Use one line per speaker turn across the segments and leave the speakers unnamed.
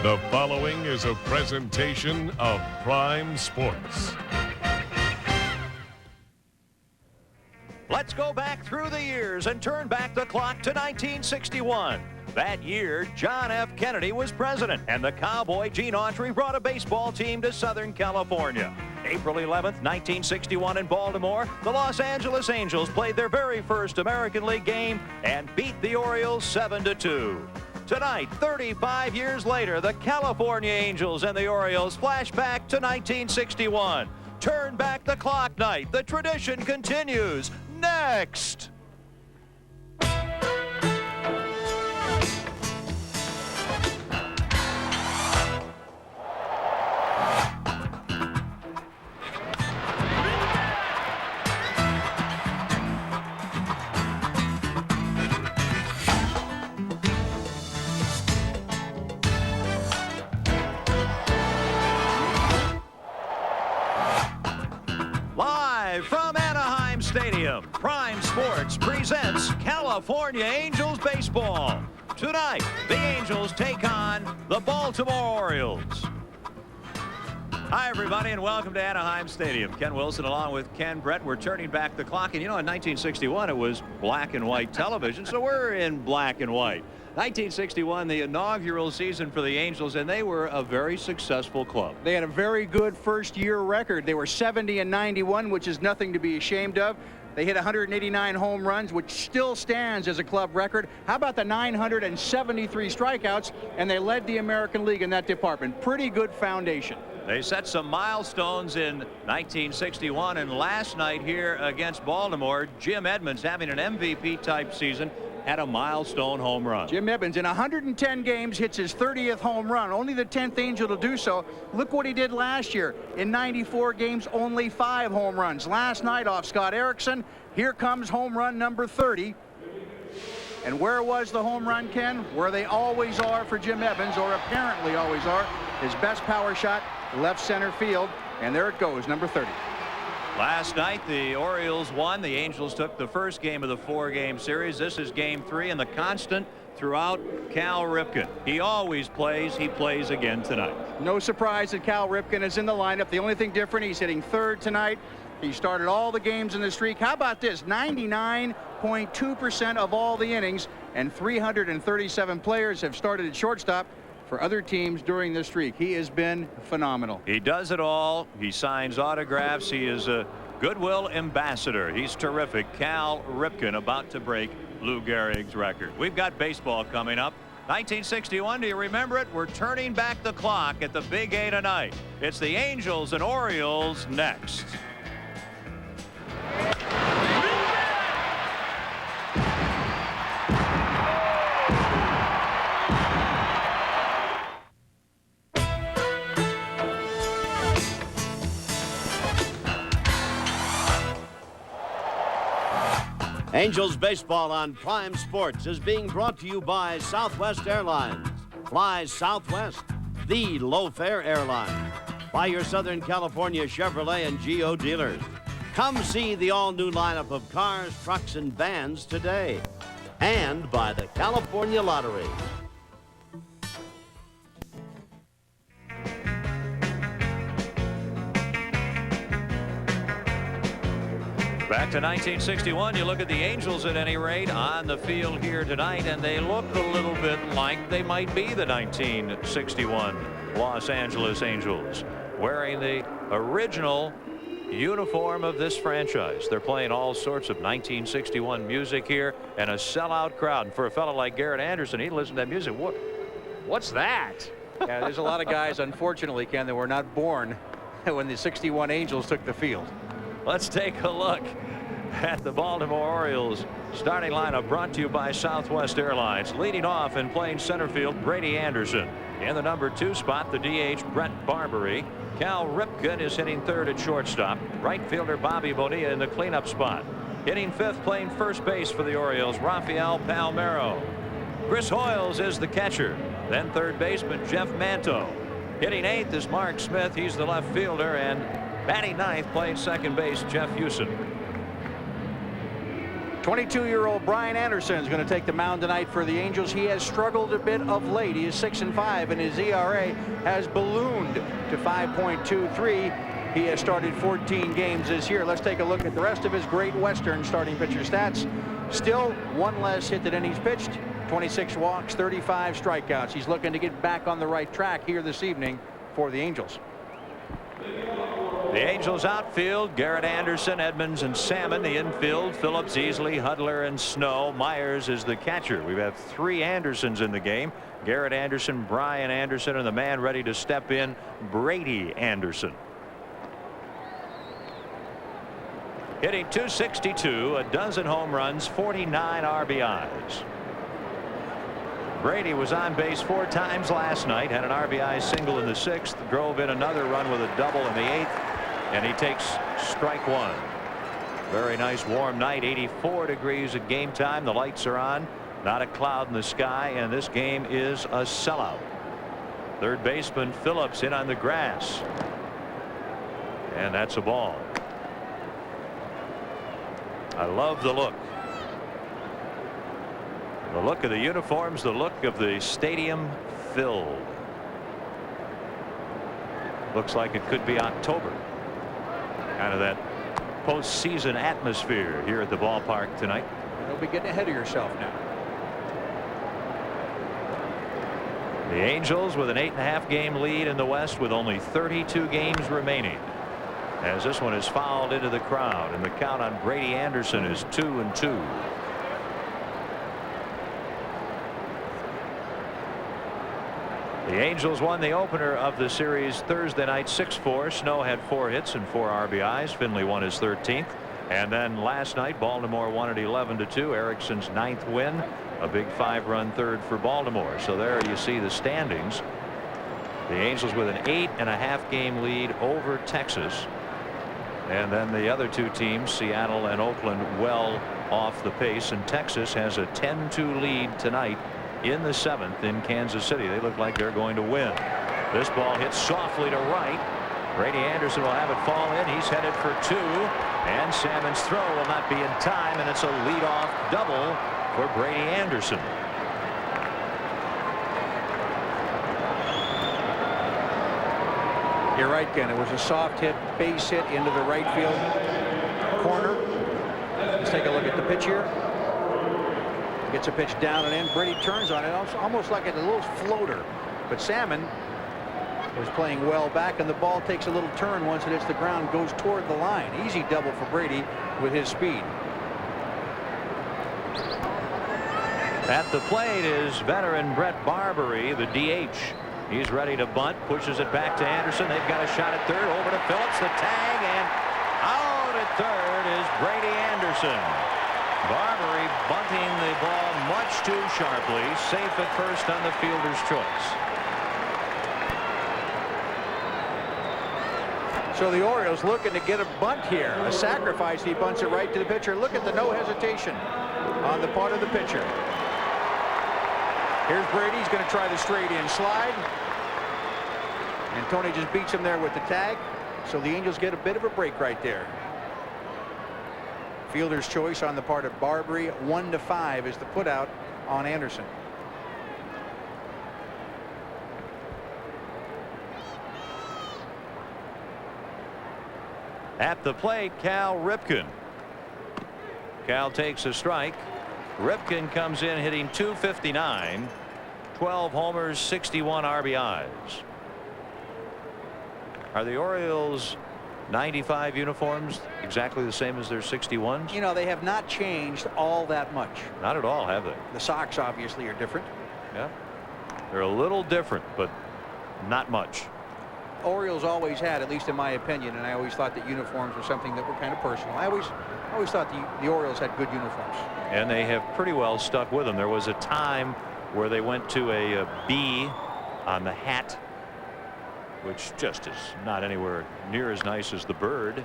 The following is a presentation of Prime Sports.
Let's go back through the years and turn back the clock to 1961. That year, John F. Kennedy was president, and the cowboy Gene Autry brought a baseball team to Southern California. April 11th, 1961 in Baltimore, the Los Angeles Angels played their very first American League game and beat the Orioles 7-2. Tonight, 35 years later, the California Angels and the Orioles flash back to 1961. Turn back the clock night. The tradition continues. Next. From Anaheim Stadium, Prime Sports presents California Angels baseball. Tonight, the Angels take on the Baltimore Orioles. Hi, everybody, and welcome to Anaheim Stadium. Ken Wilson along with Ken Brett. We're turning back the clock, and you know, in 1961, it was black and white television, so we're in black and white. 1961, the inaugural season for the Angels, and they were a very successful club.
They had a very good first-year record. They were 70-91, which is nothing to be ashamed of. They hit 189 home runs, which still stands as a club record. How about the 973 strikeouts? And they led the American League in that department. Pretty good foundation.
They set some milestones in 1961, and last night here against Baltimore, Jim Edmonds, having an MVP-type season, had a milestone home run.
Jim Edmonds, in 110 games, hits his 30th home run. Only the 10th Angel to do so. Look what he did last year. In 94 games, only 5 home runs. Last night off Scott Erickson. Here comes home run number 30. And where was the home run, Ken? Where they always are for Jim Edmonds, or apparently always are. His best power shot, left center field. And there it goes, number 30.
Last night, the Orioles won. The Angels took the first game of the 4-game series. This is game 3, and the constant throughout, Cal Ripken. He always plays. He plays again tonight.
No surprise that Cal Ripken is in the lineup. The only thing different, he's hitting third tonight. He started all the games in the streak. How about this? 99.2% of all the innings, and 337 players have started at shortstop for other teams during this streak. He has been phenomenal.
He does it all. He signs autographs. He is a goodwill ambassador. He's terrific. Cal Ripken about to break Lou Gehrig's record. We've got baseball coming up. 1961, do you remember it? We're turning back the clock at the Big A tonight. It's the Angels and Orioles next.
Angels baseball on Prime Sports is being brought to you by Southwest Airlines. Fly Southwest, the low-fare airline. By your Southern California Chevrolet and Geo dealers. Come see the all-new lineup of cars, trucks, and vans today. And by the California Lottery.
Back to 1961, you look at the Angels at any rate on the field here tonight, and they look a little bit like they might be the 1961 Los Angeles Angels, wearing the original uniform of this franchise. They're playing all sorts of 1961 music here, and a sellout crowd. And for a fellow like Garrett Anderson, he'd listen to that music. What's that?
Yeah, there's a lot of guys, unfortunately, Ken, that were not born when the 61 Angels took the field.
Let's take a look at the Baltimore Orioles starting lineup, brought to you by Southwest Airlines. Leading off and playing center field, Brady Anderson. In the number 2 spot, the DH, Brett Barbary. Cal Ripken is hitting third at shortstop. Right fielder Bobby Bonilla in the cleanup spot. Hitting 5th, playing first base for the Orioles, Rafael Palmeiro. Chris Hoyles is the catcher. Then third baseman Jeff Manto. Hitting 8th is Mark Smith. He's the left fielder. And batting 9th, playing second base, Jeff Hewson.
22-year-old Brian Anderson is going to take the mound tonight for the Angels. He has struggled a bit of late. He is 6-5, and his ERA has ballooned to 5.23. He has started 14 games this year. Let's take a look at the rest of his Great Western starting pitcher stats. Still one less hit than innings pitched, 26 walks, 35 strikeouts. He's looking to get back on the right track here this evening for the Angels.
The Angels outfield, Garrett Anderson, Edmonds, and Salmon. The infield, Phillips, Easley, Hudler, and Snow. Myers is the catcher. We have 3 Andersons in the game. Garrett Anderson, Brian Anderson, and the man ready to step in, Brady Anderson. Hitting .262, a dozen home runs, 49 RBIs. Brady was on base 4 times last night, had an RBI single in the 6th, drove in another run with a double in the 8th, and he takes strike 1. Very nice warm night, 84 degrees at game time. The lights are on, not a cloud in the sky, and this game is a sellout. Third baseman Phillips in on the grass, and that's a ball. I love the look. The look of the uniforms, the look of the stadium filled. Looks like it could be October. Kind of that postseason atmosphere here at the ballpark tonight.
You'll be getting ahead of yourself now.
The Angels with an 8.5 game lead in the West with only 32 games remaining. As this one is fouled into the crowd, and the count on Brady Anderson is 2-2. The Angels won the opener of the series Thursday night 6-4. Snow had 4 hits and 4 RBIs. Finley won his 13th. And then last night Baltimore won it 11-2. Erickson's 9th win. A big 5-run third for Baltimore. So there you see the standings. The Angels with an 8.5 game lead over Texas. And then the other 2 teams, Seattle and Oakland, well off the pace. And Texas has a 10-2 lead tonight in the 7th in Kansas City. They look like they're going to win. This ball hits softly to right. Brady Anderson will have it fall in. He's headed for 2, and Salmon's throw will not be in time, and it's a leadoff double for Brady Anderson.
You're right, Ken. It was a soft hit, base hit into the right field corner. Let's take a look at the pitch here. Gets a pitch down and in. Brady turns on it, almost like a little floater. But Salmon was playing well back, and the ball takes a little turn once it hits the ground, goes toward the line. Easy double for Brady with his speed.
At the plate is veteran Brett Barbary, the DH. He's ready to bunt, pushes it back to Anderson. They've got a shot at third, over to Phillips, the tag, and out at third is Brady Anderson. Barbary bunting the ball much too sharply, safe at first on the fielder's choice.
So the Orioles looking to get a bunt here, a sacrifice. He bunts it right to the pitcher. Look at the no hesitation on the part of the pitcher. Here's Brady. He's going to try the straight in slide, and Tony just beats him there with the tag. So the Angels get a bit of a break right there. Fielder's choice on the part of Barbary. 1-5 is the putout on Anderson.
At the plate, Cal Ripken. Cal takes a strike. Ripken comes in hitting .259, 12 homers, 61 RBIs. Are the Orioles 95 uniforms exactly the same as their 61s?
You know, they have not changed all that much.
Not at all, have they?
The socks obviously are different.
Yeah, they're a little different, but not much.
Orioles always had, at least in my opinion, and I always thought that uniforms were something that were kind of personal. I always thought the Orioles had good uniforms.
And they have pretty well stuck with them. There was a time where they went to a B on the hat, which just is not anywhere near as nice as the bird.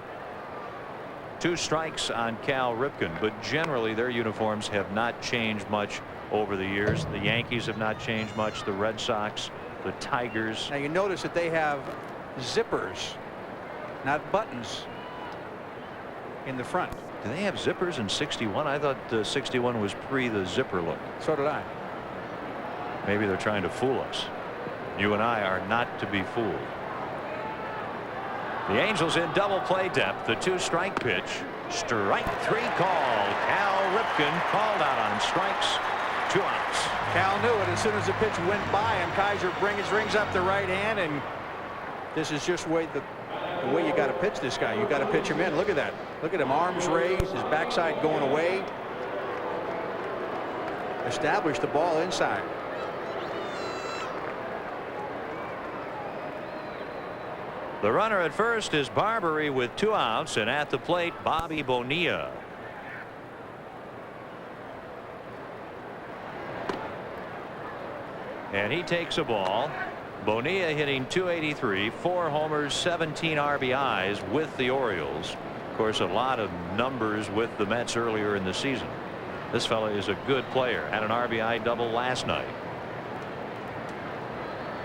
2 strikes on Cal Ripken, but generally their uniforms have not changed much over the years. The Yankees have not changed much. The Red Sox, the Tigers.
Now you notice that they have zippers, not buttons, in the front.
Do they have zippers in 61? I thought 61 was pre the zipper look.
So did I.
Maybe they're trying to fool us. You and I are not to be fooled. The Angels in double play depth. The 2-strike pitch. Strike 3 call. Cal Ripken called out on strikes. 2 outs.
Cal knew it as soon as the pitch went by him. Kaiser rings up the right hand, and this is just the way you got to pitch this guy. You got to pitch him in. Look at that. Look at him, arms raised, his backside going away. Establish the ball inside.
The runner at first is Barbary with 2 outs, and at the plate Bobby Bonilla. And he takes a ball. Bonilla hitting .283, 4 homers, 17 RBIs with the Orioles. Of course, a lot of numbers with the Mets earlier in the season. This fella is a good player. Had an RBI double last night.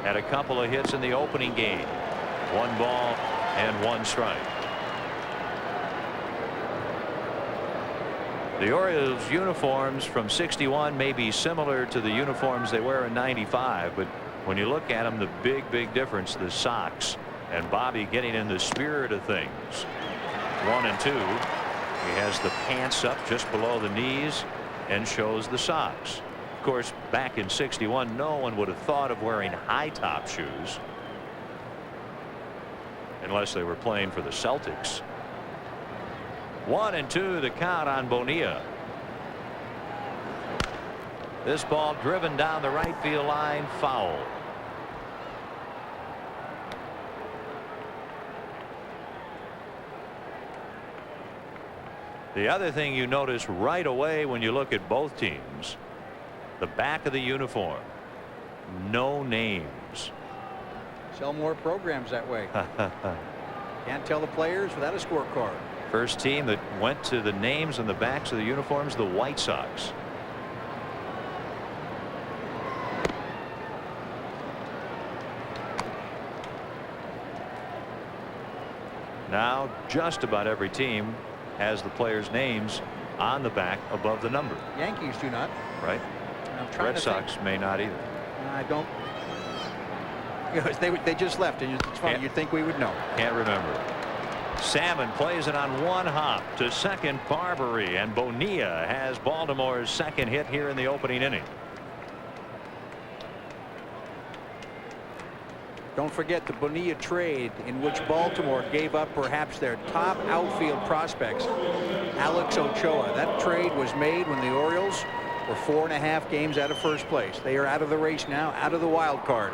Had a couple of hits in the opening game. 1 ball and 1 strike. The Orioles uniforms from 61 may be similar to the uniforms they wear in 95, but when you look at them, the big difference, the socks, and Bobby getting in the spirit of things. 1 and 2. He has the pants up just below the knees and shows the socks. Of course, back in 61, no one would have thought of wearing high top shoes unless they were playing for the Celtics. 1 and 2 the count on Bonilla. This ball driven down the right field line, foul. The other thing you notice right away when you look at both teams, the back of the uniform, no names.
Sell more programs that way. Can't tell the players without a scorecard.
First team that went to the names on the backs of the uniforms, the White Sox. Now just about every team has the players' names on the back above the number.
Yankees do not.
Right. Red Sox may not either.
I don't. You know, they just left, and it's funny. You'd think we would know.
Can't remember. Salmon plays it on 1 hop to second. Barbary, and Bonilla has Baltimore's second hit here in the opening inning.
Don't forget the Bonilla trade, in which Baltimore gave up perhaps their top outfield prospects, Alex Ochoa. That trade was made when the Orioles were 4.5 games out of first place. They are out of the race now, out of the wild card.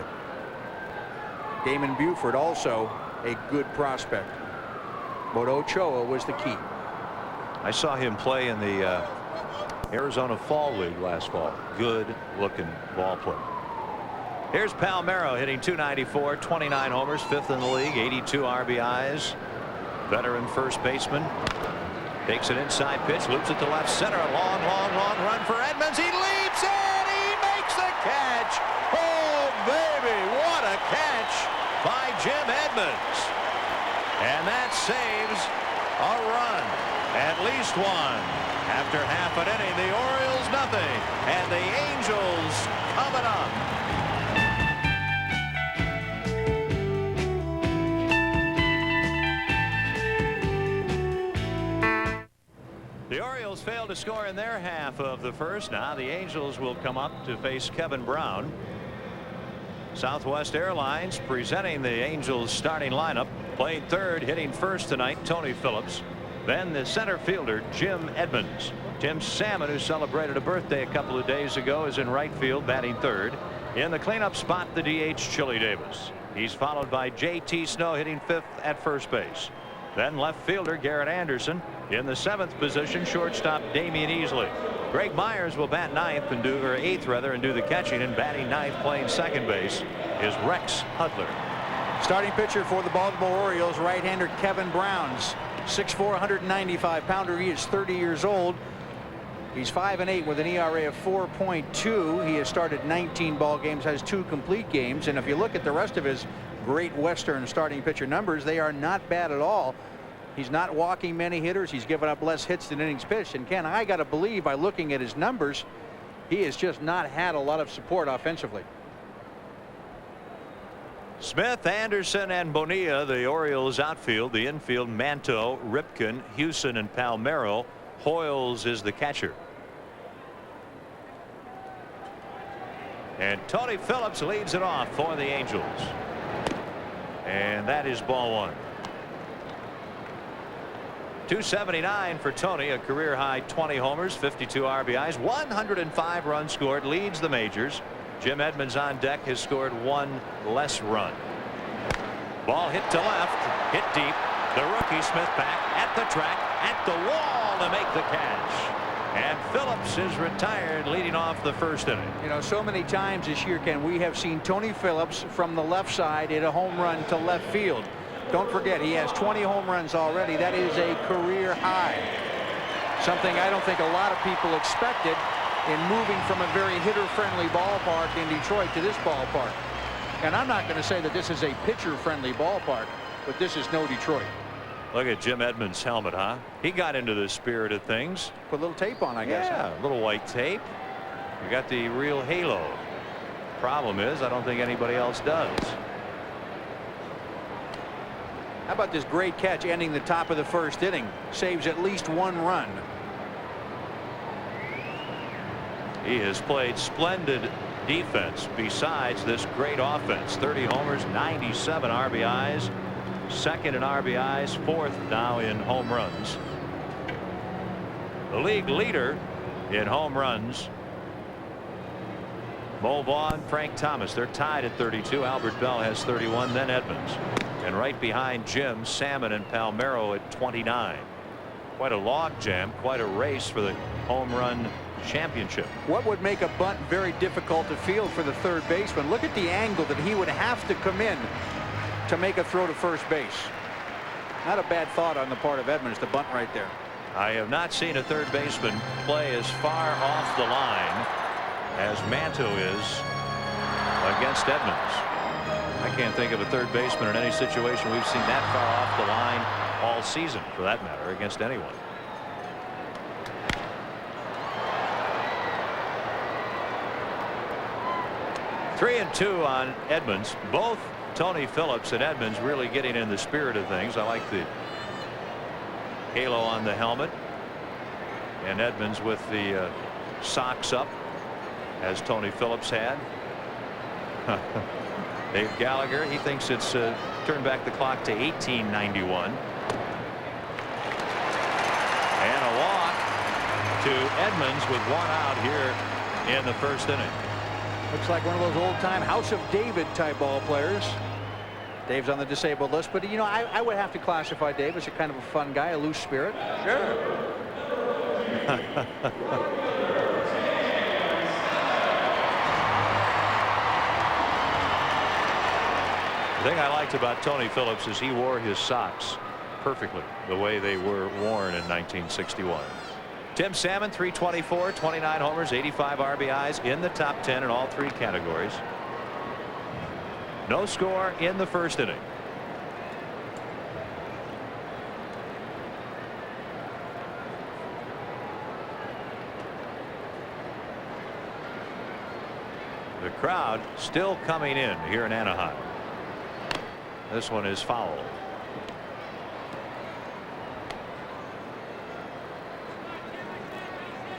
Damon Buford also a good prospect, but Ochoa was the key.
I saw him play in the Arizona Fall League last fall. Good looking ball player. Here's Palmeiro hitting .294, 29 homers, 5th in the league, 82 RBIs. Veteran first baseman. Takes an inside pitch, loops it to left center. A long run for Edmonds. He leaps it. He makes the catch. Oh, baby, what a catch by Jim Edmonds. And that saves a run, at least one. After half an inning, the Orioles nothing, and the Angels coming up. The Orioles failed to score in their half of the first. Now the Angels will come up to face Kevin Brown. Southwest Airlines presenting the Angels starting lineup. Played third, hitting first tonight, Tony Phillips. Then the center fielder, Jim Edmonds. Tim Salmon, who celebrated a birthday a couple of days ago, is in right field, batting third. In the cleanup spot, the DH, Chili Davis. He's followed by J.T. Snow, hitting 5th at first base. Then left fielder Garrett Anderson. In the 7th position, shortstop Damian Easley. Greg Myers will bat 9th and do, or 8th rather, and do the catching, and batting 9th playing second base is Rex Hudler.
Starting pitcher for the Baltimore Orioles, right-hander Kevin Brown's 6'4", 195-pounder. He is 30 years old. He's 5-8 with an ERA of 4.2. He has started 19 ball games, has 2 complete games, and if you look at the rest of his Great Western starting pitcher numbers, they are not bad at all. He's not walking many hitters. He's given up less hits than innings pitched. And Ken, I got to believe by looking at his numbers, he has just not had a lot of support offensively.
Smith, Anderson, and Bonilla, the Orioles outfield. The infield, Manto, Ripken, Houston, and Palmeiro. Hoyles is the catcher. And Tony Phillips leads it off for the Angels. And that is ball one. 279 for Tony, a career high 20 homers, 52 RBIs, 105 runs scored, leads the majors. Jim Edmonds on deck has scored one less run. Ball hit to left, hit deep. The rookie Smith back at the track, at the wall to make the catch. And Phillips is retired, leading off the first inning.
You know, so many times this year, Ken, we have seen Tony Phillips from the left side hit a home run to left field. Don't forget, he has 20 home runs already. That is a career high. Something I don't think a lot of people expected in moving from a very hitter-friendly ballpark in Detroit to this ballpark. And I'm not going to say that this is a pitcher-friendly ballpark, but this is no Detroit.
Look at Jim Edmonds' helmet, huh? He got into the spirit of things.
Put a little tape on, I guess.
Yeah, a little white tape. We got the real halo. Problem is, I don't think anybody else does.
How about this great catch ending the top of the first inning? Saves at least one run.
He has played splendid defense besides this great offense. 30 homers, 97 RBIs. Second in RBIs, fourth now in home runs. The league leader in home runs, Mo Vaughn, Frank Thomas. They're tied at 32. Albert Bell has 31, then Edmonds. And right behind Jim, Salmon and Palmeiro at 29. Quite a log jam, quite a race for the home run championship.
What would make a bunt very difficult to field for the third baseman? Look at the angle that he would have to come in to make a throw to first base. Not a bad thought on the part of Edmonds, the bunt right there.
I have not seen a third baseman play as far off the line as Manto is against Edmonds. I can't think of a third baseman in any situation we've seen that far off the line all season, for that matter, against anyone. Three and two on Edmonds. Both Tony Phillips and Edmonds really getting in the spirit of things. I like the halo on the helmet, and Edmonds with the socks up, as Tony Phillips had. Dave Gallagher, he thinks it's turned back the clock to 1891. And a walk to Edmonds with one out here in the first inning.
Looks like one of those old-time House of David type ball players. Dave's on the disabled list, but you know, I would have to classify Dave as a kind of a fun guy, a loose spirit.
Sure. The thing I liked about Tony Phillips is he wore his socks perfectly the way they were worn in 1961. Tim Salmon, 324, 29 homers, 85 RBIs, in the top 10 in all three categories. No score in the first inning. The crowd still coming in here in Anaheim. This one is foul.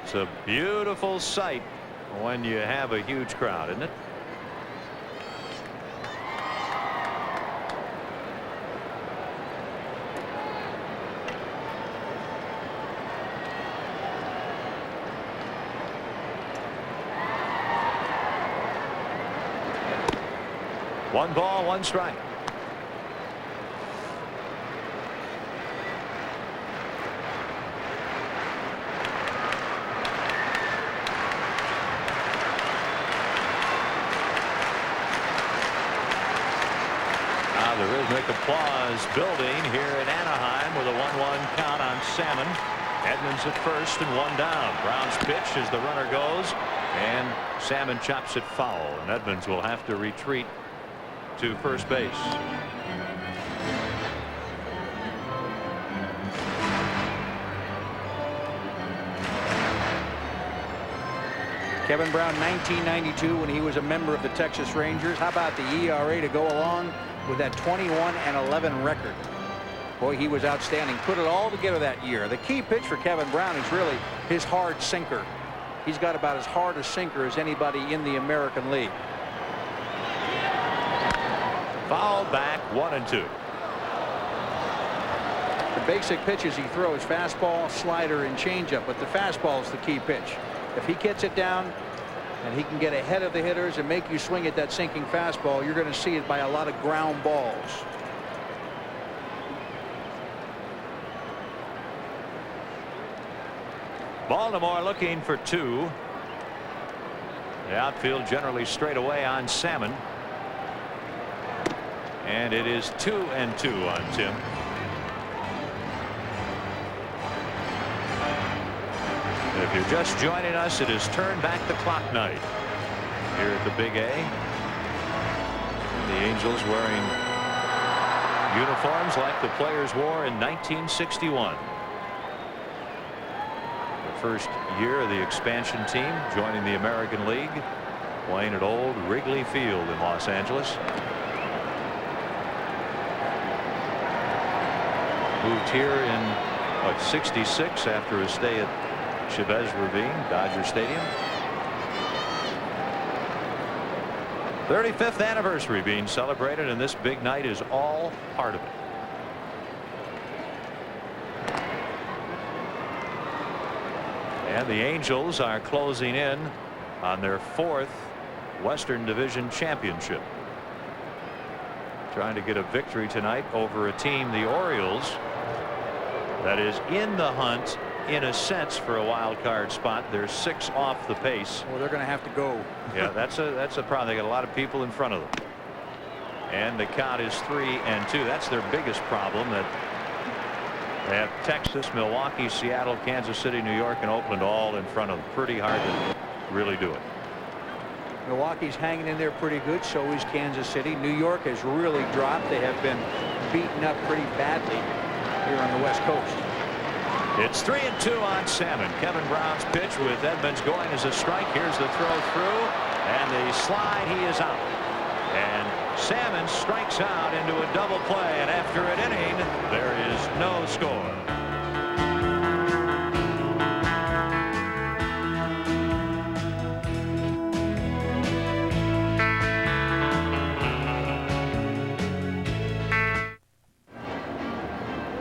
It's a beautiful sight when you have a huge crowd, isn't it? One ball, one strike. The rhythmic applause building here in Anaheim with a 1-1 count on Salmon. Edmonds at first and one down. Brown's pitch as the runner goes, and Salmon chops it foul, and Edmonds will have to retreat to first base.
Kevin Brown, 1992, when he was a member of the Texas Rangers. How about the ERA to go along with that 21-11 record? Boy, he was outstanding. Put it all together that year. The key pitch for Kevin Brown is really his hard sinker. He's got about as hard a sinker as anybody in the American League.
Foul back, 1-2.
The basic pitches he throws, fastball, slider, and changeup, but the fastball is the key pitch. If he gets it down and he can get ahead of the hitters and make you swing at that sinking fastball, you're going to see it by a lot of ground balls.
Baltimore looking for 2. The outfield generally straight away on Salmon. And it is 2-2 on Tim. If you're just joining us, it is turn back the clock night here at the Big A. The Angels wearing uniforms like the players wore in 1961. The first year of the expansion team joining the American League, playing at old Wrigley Field in Los Angeles. Moved here in '66 after a stay at Chavez Ravine, Dodger Stadium. 35th anniversary being celebrated, and this big night is all part of it. And the Angels are closing in on their 4th Western Division championship. Trying to get a victory tonight over a team, the Orioles, that is in the hunt in a sense for a wild card spot. They're 6 off the pace.
Well, they're going to have to go.
Yeah, that's a problem. They got a lot of people in front of them. And the count is 3-2. That's their biggest problem. That they have Texas, Milwaukee, Seattle, Kansas City, New York, and Oakland all in front of them. Pretty hard to really do it.
Milwaukee's hanging in there pretty good. So is Kansas City. New York has really dropped. They have been beaten up pretty badly here on the West Coast.
It's 3-2 on Salmon. Kevin Brown's pitch with Edmonds going as a strike. Here's the throw through, and the slide. He is out. And Salmon strikes out into a double play, and after an inning, there is no score.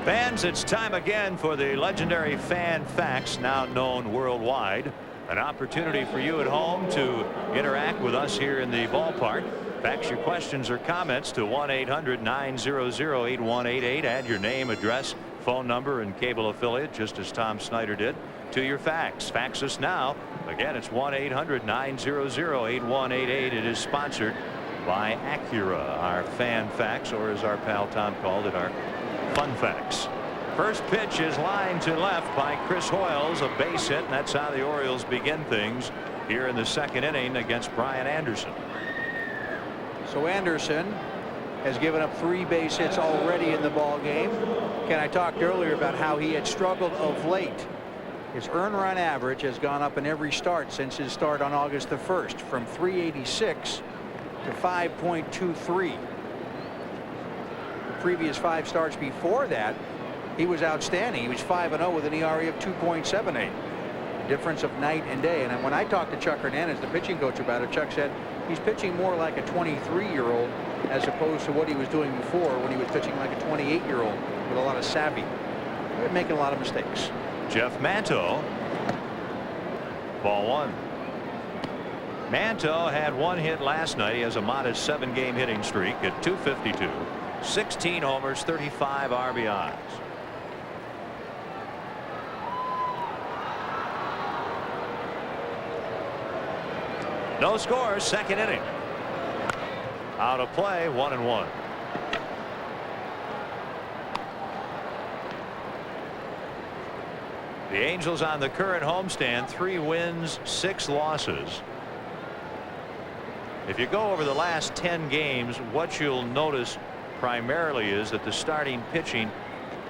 Fans, it's time again for the legendary Fan Facts, now known worldwide. An opportunity for you at home to interact with us here in the ballpark. Fax your questions or comments to 1-800-900-8188. Add your name, address, phone number, and cable affiliate, just as Tom Snyder did, to your fax. Fax us now. Again, it's 1-800-900-8188. It is sponsored by Acura, our Fan Facts, or as our pal Tom called it, our Fun Facts. First pitch is lined to left by Chris Hoyles, a base hit, and that's how the Orioles begin things here in the second inning against Brian Anderson.
So Anderson has given up 3 base hits already in the ball game. Ken, I talked earlier about how he had struggled of late. His earned run average has gone up in every start since his start on August the 1st, from 386 to 5.23. The previous 5 starts before that, he was outstanding. He was 5-0 with an ERA of 2.78. Difference of night and day. And when I talked to Chuck Hernandez, the pitching coach, about it, Chuck said he's pitching more like a 23-year-old as opposed to what he was doing before, when he was pitching like a 28-year-old with a lot of savvy. He was making a lot of mistakes.
Jeff Manto, ball 1. Manto had 1 hit last night. He has a modest 7-game hitting streak at .252, 16 homers, 35 RBIs. No score, second inning. Out of play, 1-1. The Angels on the current homestand, 3 wins, 6 losses. If you go over the last 10 games, what you'll notice primarily is that the starting pitching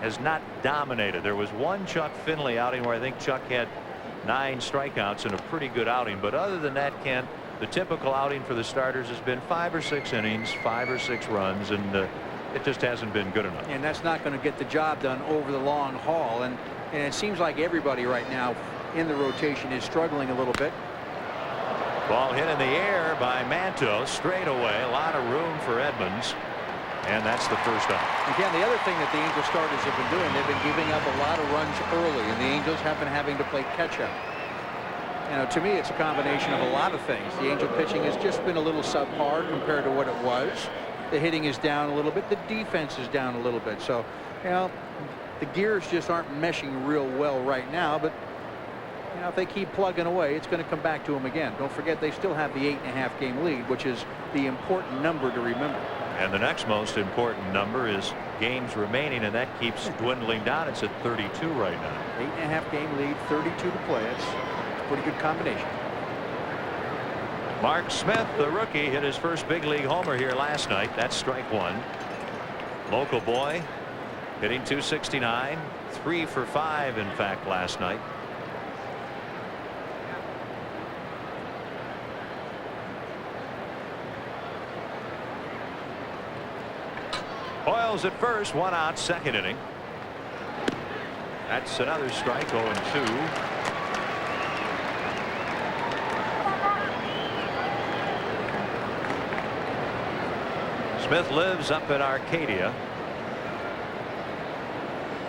has not dominated. There was one Chuck Finley outing where I think Chuck had 9 strikeouts in a pretty good outing. But other than that, Ken, the typical outing for the starters has been 5 or 6 innings, 5 or 6 runs, and it just hasn't been good enough.
And that's not going to get the job done over the long haul. And it seems like everybody right now in the rotation is struggling a little bit.
Ball hit in the air by Manto, straight away. A lot of room for Edmonds. And that's the first out.
Again, the other thing that the Angels starters have been doing, they've been giving up a lot of runs early, and the Angels have been having to play catch-up. You know, to me, it's a combination of a lot of things. The Angel pitching has just been a little subpar compared to what it was. The hitting is down a little bit. The defense is down a little bit. So, you know, the gears just aren't meshing real well right now. But, you know, if they keep plugging away, it's going to come back to them again. Don't forget, they still have the 8.5 game lead, which is the important number to remember.
And the next most important number is games remaining, and that keeps dwindling down. It's at 32 right now.
8.5 game lead, 32 to play. It's a pretty good combination.
Mark Smith, the rookie, hit his first big league homer here last night. That's strike 1. Local boy hitting .269, 3 for 5 in fact last night. Hoyles at first, 1 out, second inning. That's another strike, 0-2. Smith lives up in Arcadia.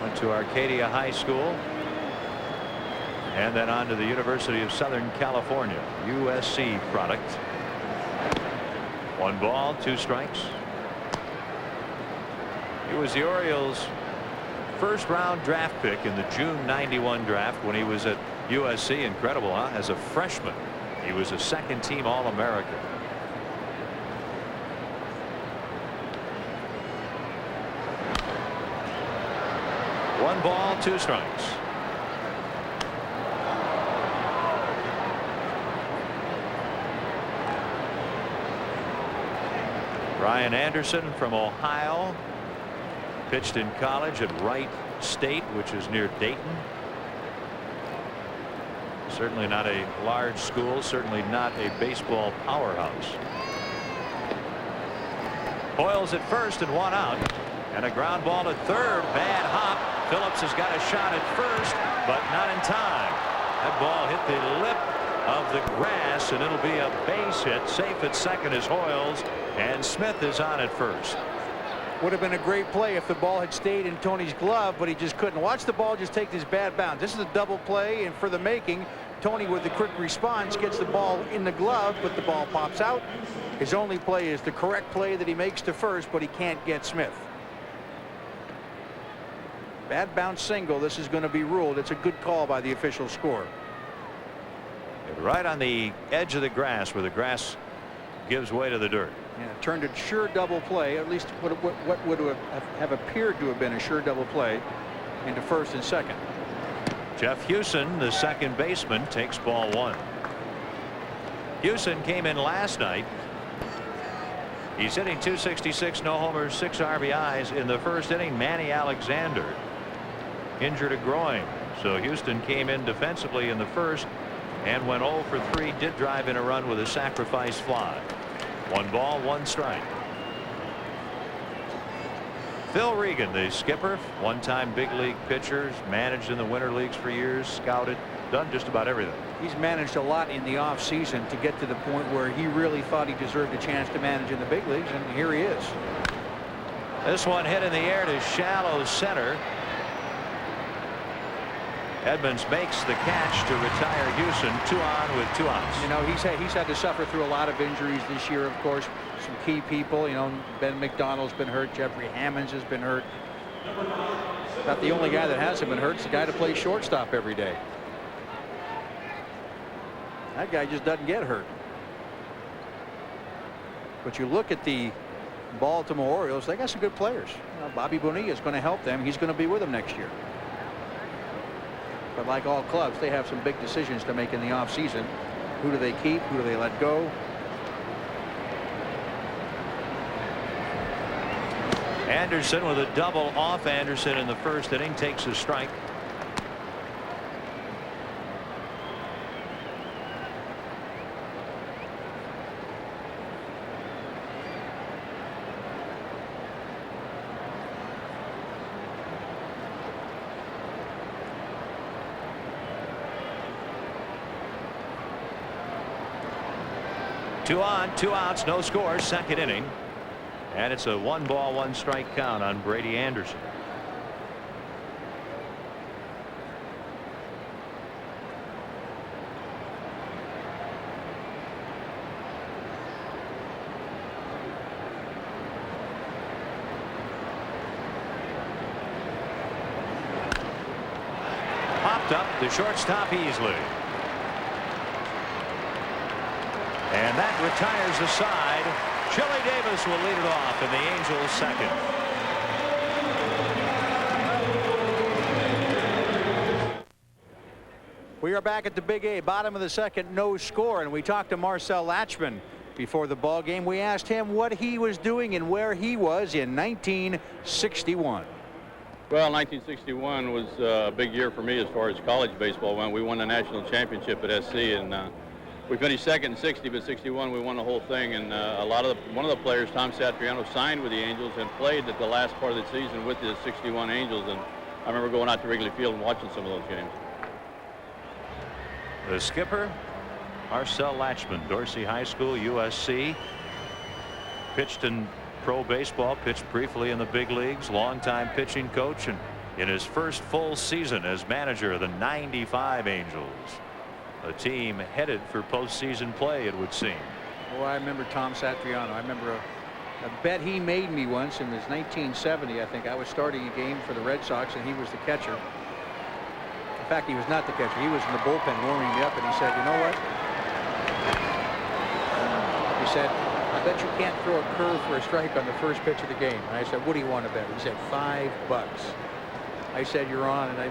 Went to Arcadia High School and then on to the University of Southern California, USC product. 1 ball, 2 strikes. He was the Orioles' first-round draft pick in the June '91 draft when he was at USC. Incredible, huh? As a freshman, he was a second-team All-American. One ball, 2 strikes. Ryan Anderson from Ohio. Pitched in college at Wright State, which is near Dayton. Certainly not a large school, certainly not a baseball powerhouse. Hoyles at first and 1 out. And a ground ball to third. Bad hop. Phillips has got a shot at first, but not in time. That ball hit the lip of the grass, and it'll be a base hit. Safe at second is Hoyles, and Smith is on at first.
Would have been a great play if the ball had stayed in Tony's glove, but he just couldn't. Watch the ball just take this bad bounce. This is a double play, and for the making, Tony with the quick response gets the ball in the glove, but the ball pops out. His only play is the correct play that he makes to first, but he can't get Smith. Bad bounce single. This is going to be ruled. It's a good call by the official score.
Right on the edge of the grass where the grass gives way to the dirt.
And it turned a sure double play, at least what would have appeared to have been a sure double play, into first and second.
Jeff Hewson, the second baseman, takes ball 1. Hewson came in last night. He's hitting .266, no homers, 6 RBIs in the first inning. Manny Alexander injured a groin, so Houston came in defensively in the first and went 0 for 3. Did drive in a run with a sacrifice fly. 1 ball, 1 strike. Phil Regan, the skipper, one-time big league pitcher, managed in the winter leagues for years, scouted, done just about everything.
He's managed a lot in the off season to get to the point where he really thought he deserved a chance to manage in the big leagues, and here he is.
This one hit in the air to shallow center. Edmonds makes the catch to retire Hewson. 2 on with 2 outs.
You know, he's had to suffer through a lot of injuries this year, of course. Some key people, you know, Ben McDonald's been hurt. Jeffrey Hammonds has been hurt. Not the only guy that hasn't been hurt is the guy that plays shortstop every day. That guy just doesn't get hurt. But you look at the Baltimore Orioles, they got some good players. You know, Bobby Bonilla is going to help them. He's going to be with them next year. But like all clubs, they have some big decisions to make in the offseason. Who do they keep? Who do they let go?
Anderson with a double off Anderson in the first inning takes a strike. 2 on, 2 outs, no score, second inning. And it's a 1-ball, 1-strike count on Brady Anderson. Popped up the shortstop easily. And that retires the side. Chili Davis will lead it off in the Angels' second.
We are back at the Big A, bottom of the second, no score, and we talked to Marcel Latchman before the ball game. We asked him what he was doing and where he was in 1961.
Well, 1961 was a big year for me as far as college baseball went. We won the national championship at SC, and we finished second in 60, but 61 we won the whole thing. And one of the players, Tom Satriano, signed with the Angels and played at the last part of the season with the 61 Angels. And I remember going out to Wrigley Field and watching some of those games.
The skipper, Marcel Latchman, Dorsey High School, USC. Pitched in pro baseball, pitched briefly in the big leagues, longtime pitching coach, and in his first full season as manager of the '95 Angels, a team headed for postseason play, it would seem.
Oh, I remember Tom Satriano. I remember a bet he made me once. It was 1970, I think. I was starting a game for the Red Sox, and he was the catcher. In fact, he was not the catcher. He was in the bullpen warming me up, and he said, "You know what?" He said, "I bet you can't throw a curve for a strike on the first pitch of the game." And I said, "What do you want to bet?" He said, $5. I said, "You're on." And I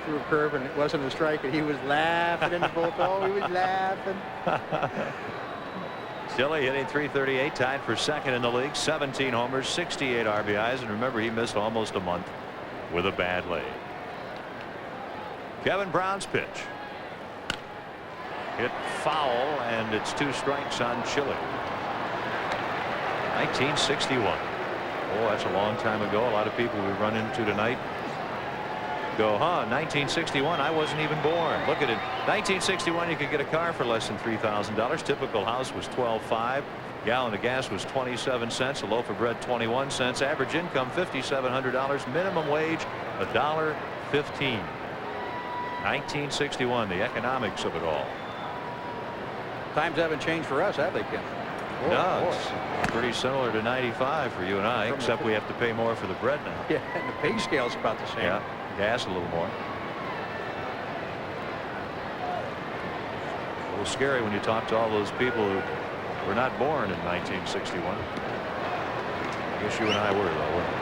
threw a curve, and it wasn't a strike, and he was laughing in the bullpen. Oh, he was laughing.
Chili hitting .338, tied for second in the league, 17 homers, 68 RBIs, and remember, he missed almost a month with a bad leg. Kevin Brown's pitch. Hit foul, and it's 2 strikes on Chili. 1961. Oh, that's a long time ago. A lot of people we run into tonight go, 1961, I wasn't even born. Look at it. 1961, you could get a car for less than $3,000. Typical house was $12.5. Gallon of gas was 27 cents. A loaf of bread 21 cents. Average income $5,700. Minimum wage $1.15. 1961, the economics of it all.
Times haven't changed for us, have they, Ken?
No, it's pretty similar to '95 for you and I, except we have to pay more for the bread now.
Yeah, and the pay scale's about the same.
Yeah, gas a little more. A little scary when you talk to all those people who were not born in 1961. I guess you and I were, though, weren't we?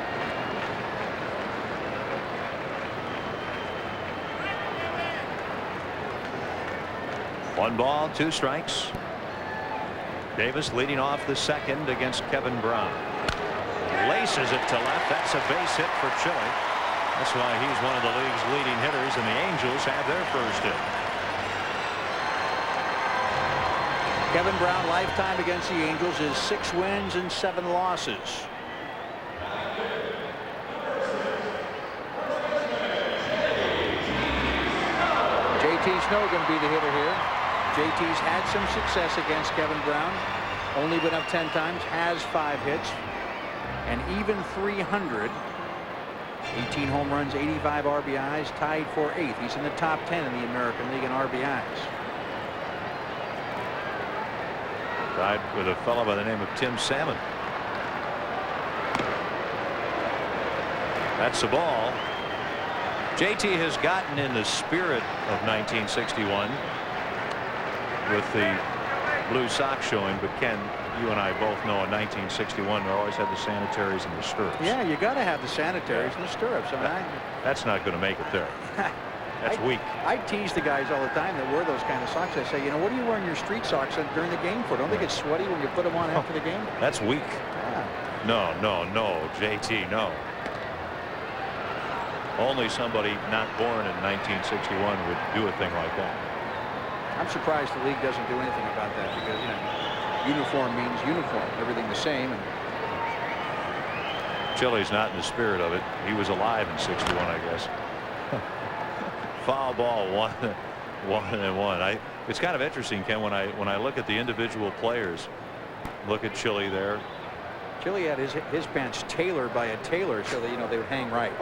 One ball, 2 strikes. Davis leading off the second against Kevin Brown. Laces it to left. That's a base hit for Chili. That's why he's one of the league's leading hitters, and the Angels have their first hit.
Kevin Brown, lifetime against the Angels, is 6 wins and 7 losses. JT Snow going to be the hitter here. JT's had some success against Kevin Brown. Only been up 10 times. Has 5 hits. And even .300. 18 home runs, 85 RBIs. Tied for 8th. He's in the top 10 in the American League in RBIs.
Tied with a fellow by the name of Tim Salmon. That's the ball. JT has gotten in the spirit of 1961 with the blue sock showing, but Ken, you and I both know in 1961 they always had the sanitaries and the stirrups.
Yeah, you got to have the sanitaries and the stirrups. I mean,
that's not going to make it there. That's weak.
I tease the guys all the time that wear those kind of socks. I say, you know, what are you wearing your street socks during the game for? Don't they get sweaty when you put them on after the game?
That's weak.
Yeah.
No, JT, no. Only somebody not born in 1961 would do a thing like that.
I'm surprised the league doesn't do anything about that, because, you know, uniform means uniform, everything the same. And
Chili's not in the spirit of it. He was alive in '61, I guess. Foul ball,
1-1. It's kind of interesting, Ken, when I look at the individual players. Look at Chile there.
Chile had his bench tailored by a tailor so that they would hang right.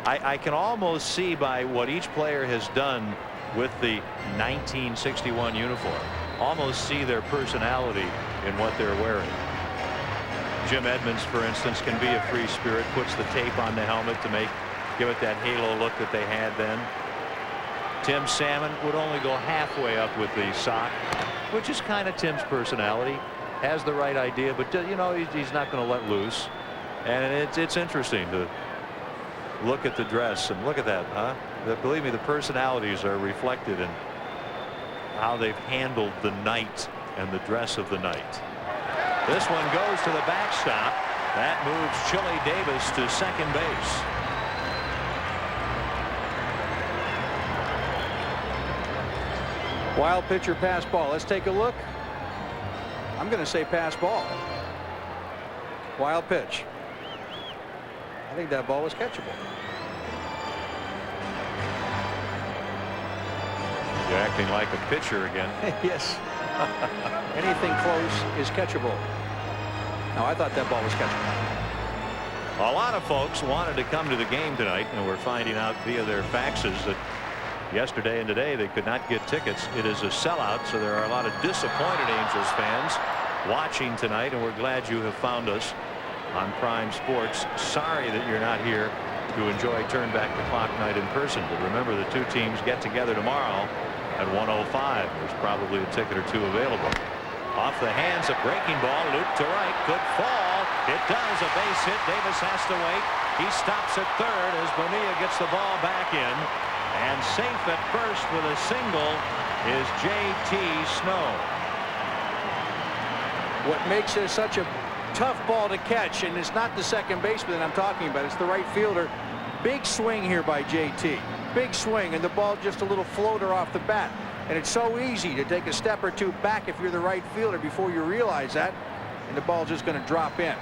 I can almost see by what each player has done with the 1961 uniform, almost see their personality in what they're wearing. Jim Edmonds, for instance, can be a free spirit, puts the tape on the helmet to give it that halo look that they had then. Tim Salmon would only go halfway up with the sock, which is kind of Tim's personality. Has the right idea, but he's not going to let loose. And it's interesting to look at the dress and look at that, huh? Believe me, the personalities are reflected in how they've handled the night and the dress of the night. This one goes to the backstop. That moves Chili Davis to second base.
Wild pitcher, pass ball. Let's take a look. I'm going to say pass ball. Wild pitch. I think that ball was catchable.
You're acting like a pitcher again.
Yes. Anything close is catchable. No, I thought that ball was catchable.
A lot of folks wanted to come to the game tonight, and we're finding out via their faxes that yesterday and today they could not get tickets. It is a sellout, so there are a lot of disappointed Angels fans watching tonight, and we're glad you have found us on Prime Sports. Sorry that you're not here to enjoy Turn Back the Clock night in person, but remember, the two teams get together tomorrow at 1:05. There's probably a ticket or two available. Off the hands, a breaking ball, loop to right, could fall. It does. A base hit. Davis has to wait. He stops at third as Bonilla gets the ball back in, and safe at first with a single is J.T. Snow.
What makes it such a tough ball to catch, and it's not the second baseman that I'm talking about, it's the right fielder. Big swing here by J.T. Big swing, and the ball just a little floater off the bat. And it's so easy to take a step or two back if you're the right fielder before you realize that, and the ball's just going to drop in.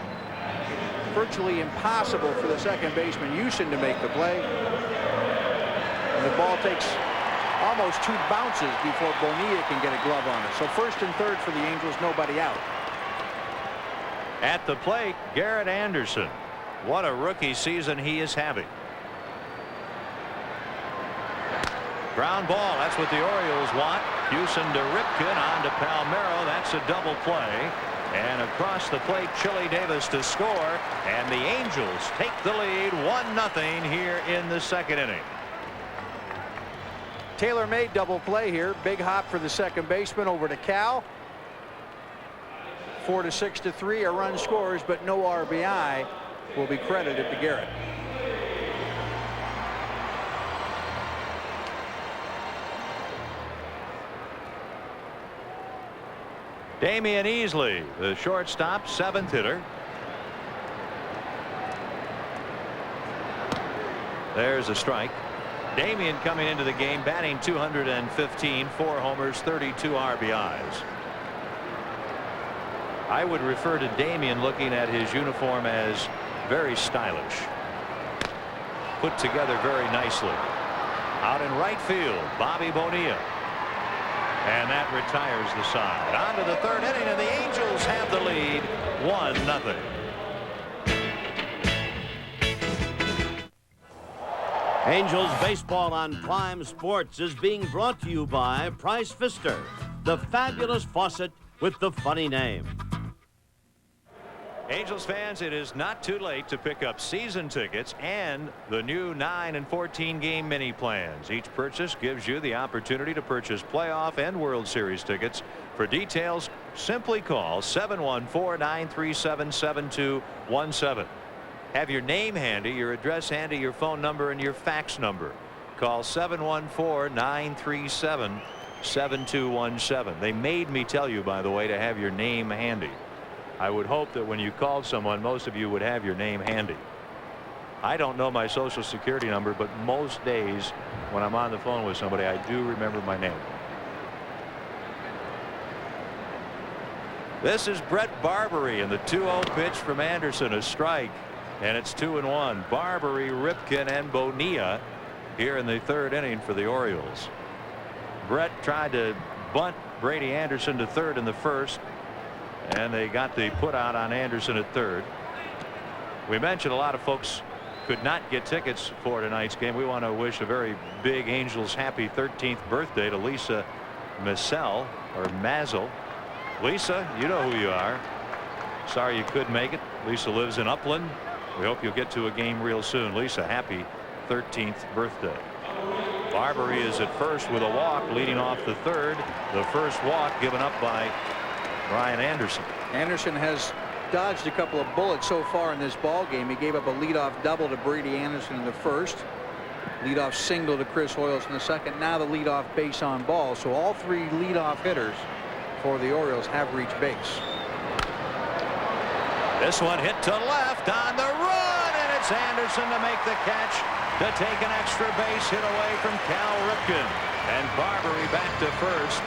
Virtually impossible for the second baseman Houston to make the play. And the ball takes almost 2 bounces before Bonilla can get a glove on it. So first and third for the Angels, nobody out.
At the plate, Garrett Anderson. What a rookie season he is having. Ground ball. That's what the Orioles want. Houston to Ripken, on to Palmeiro. That's a double play. And across the plate, Chili Davis to score. And the Angels take the lead 1-0 here in the second inning.
Tailor-made double play here. Big hop for the second baseman over to Cal. 4-6-3. A run scores, but no RBI will be credited to Garrett.
Damian Easley, the shortstop, 7th hitter. There's a strike. Damian coming into the game batting .215, 4 homers, 32 RBIs. I would refer to Damian, looking at his uniform, as very stylish. Put together very nicely. Out in right field, Bobby Bonilla. And that retires the side. On to the third inning, and the Angels have the lead 1-0.
Angels baseball on Prime Sports is being brought to you by Price Pfister, the fabulous faucet with the funny name.
Angels fans, it is not too late to pick up season tickets and the new 9 and 14 game mini plans. Each purchase gives you the opportunity to purchase playoff and World Series tickets. For details, simply call 714-937-7217. Have your name handy, your address handy, your phone number, and your fax number. Call 714-937-7217. They made me tell you, by the way, to have your name handy. I would hope that when you called someone, most of you would have your name handy. I don't know my Social Security number, but most days when I'm on the phone with somebody, I do remember my name. This is Brett Barbary, and the 2-0 pitch from Anderson, a strike, and it's 2-1. Barbary, Ripken, and Bonilla here in the third inning for the Orioles. Brett tried to bunt Brady Anderson to third in the first, and they got the put out on Anderson at third. We mentioned a lot of folks could not get tickets for tonight's game. We want to wish a very big Angels happy 13th birthday to Lisa Mazel. Lisa, you know who you are. Sorry you couldn't make it. Lisa lives in Upland. We hope you'll get to a game real soon. Lisa, happy 13th birthday. Barbary is at first with a walk, leading off the third. The first walk given up by Brian Anderson.
Anderson has dodged a couple of bullets so far in this ball game. He gave up a leadoff double to Brady Anderson in the first, leadoff single to Chris Hoiles in the second, now the leadoff base on ball. So all three leadoff hitters for the Orioles have reached base.
This one hit to left on the run, and it's Anderson to make the catch to take an extra base hit away from Cal Ripken, and Barbary back to first.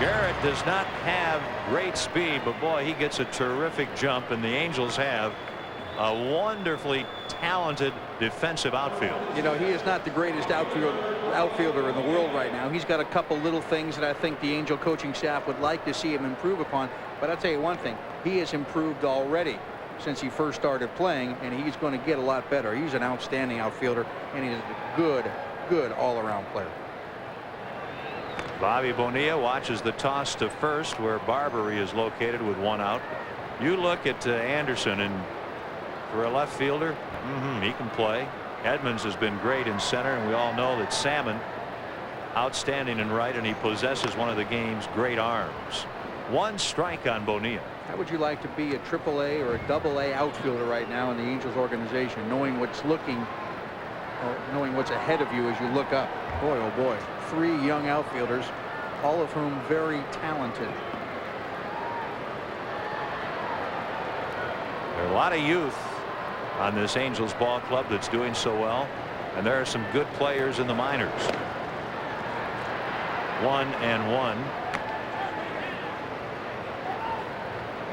Garrett does not have great speed, but boy, he gets a terrific jump, and the Angels have a wonderfully talented defensive outfield.
You know, he is not the greatest outfielder in the world right now. He's got a couple little things that I think the Angel coaching staff would like to see him improve upon. But I'll tell you one thing, he has improved already since he first started playing, and he's going to get a lot better. He's an outstanding outfielder, and he's a good all-around player.
Bobby Bonilla watches the toss to first, where Barbary is located with one out. You look at Anderson, and for a left fielder, he can play. Edmonds has been great in center, and we all know that Salmon outstanding in right, and he possesses one of the game's great arms. One strike on Bonilla.
How would you like to be a AAA or a AA outfielder right now in the Angels organization, knowing what's ahead of you as you look up? Boy, oh boy, three young outfielders, all of whom very talented.
There are a lot of youth on this Angels ball club that's doing so well, and there are some good players in the minors. 1-1.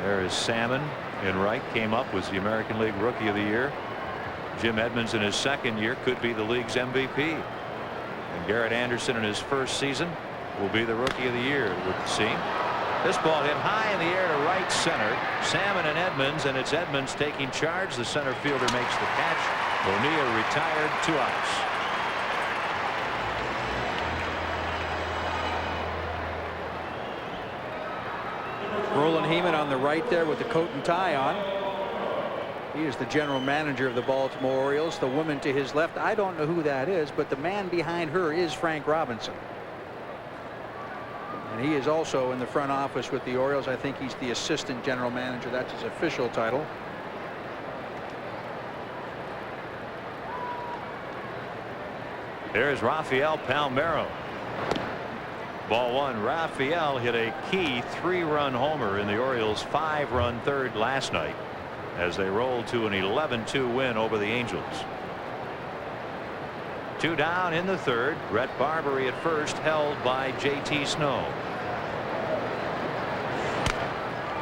There is Salmon in right, came up, was the American League Rookie of the Year. Jim Edmonds in his second year could be the league's MVP. And Garrett Anderson in his first season will be the Rookie of the Year, it would seem. This ball hit high in the air to right center. Salmon and Edmonds, and it's Edmonds taking charge. The center fielder makes the catch. Bonilla retired, 2 outs.
Roland Heeman on the right there with the coat and tie on. He is the general manager of the Baltimore Orioles. The woman to his left, I don't know who that is, but the man behind her is Frank Robinson. And he is also in the front office with the Orioles. I think he's the assistant general manager. That's his official title.
There's Rafael Palmeiro. Ball one. Rafael hit a key 3-run homer in the Orioles' 5-run third last night as they rolled to an 11-2 win over the Angels. 2 down in the third. Brett Barbary at first, held by J.T. Snow.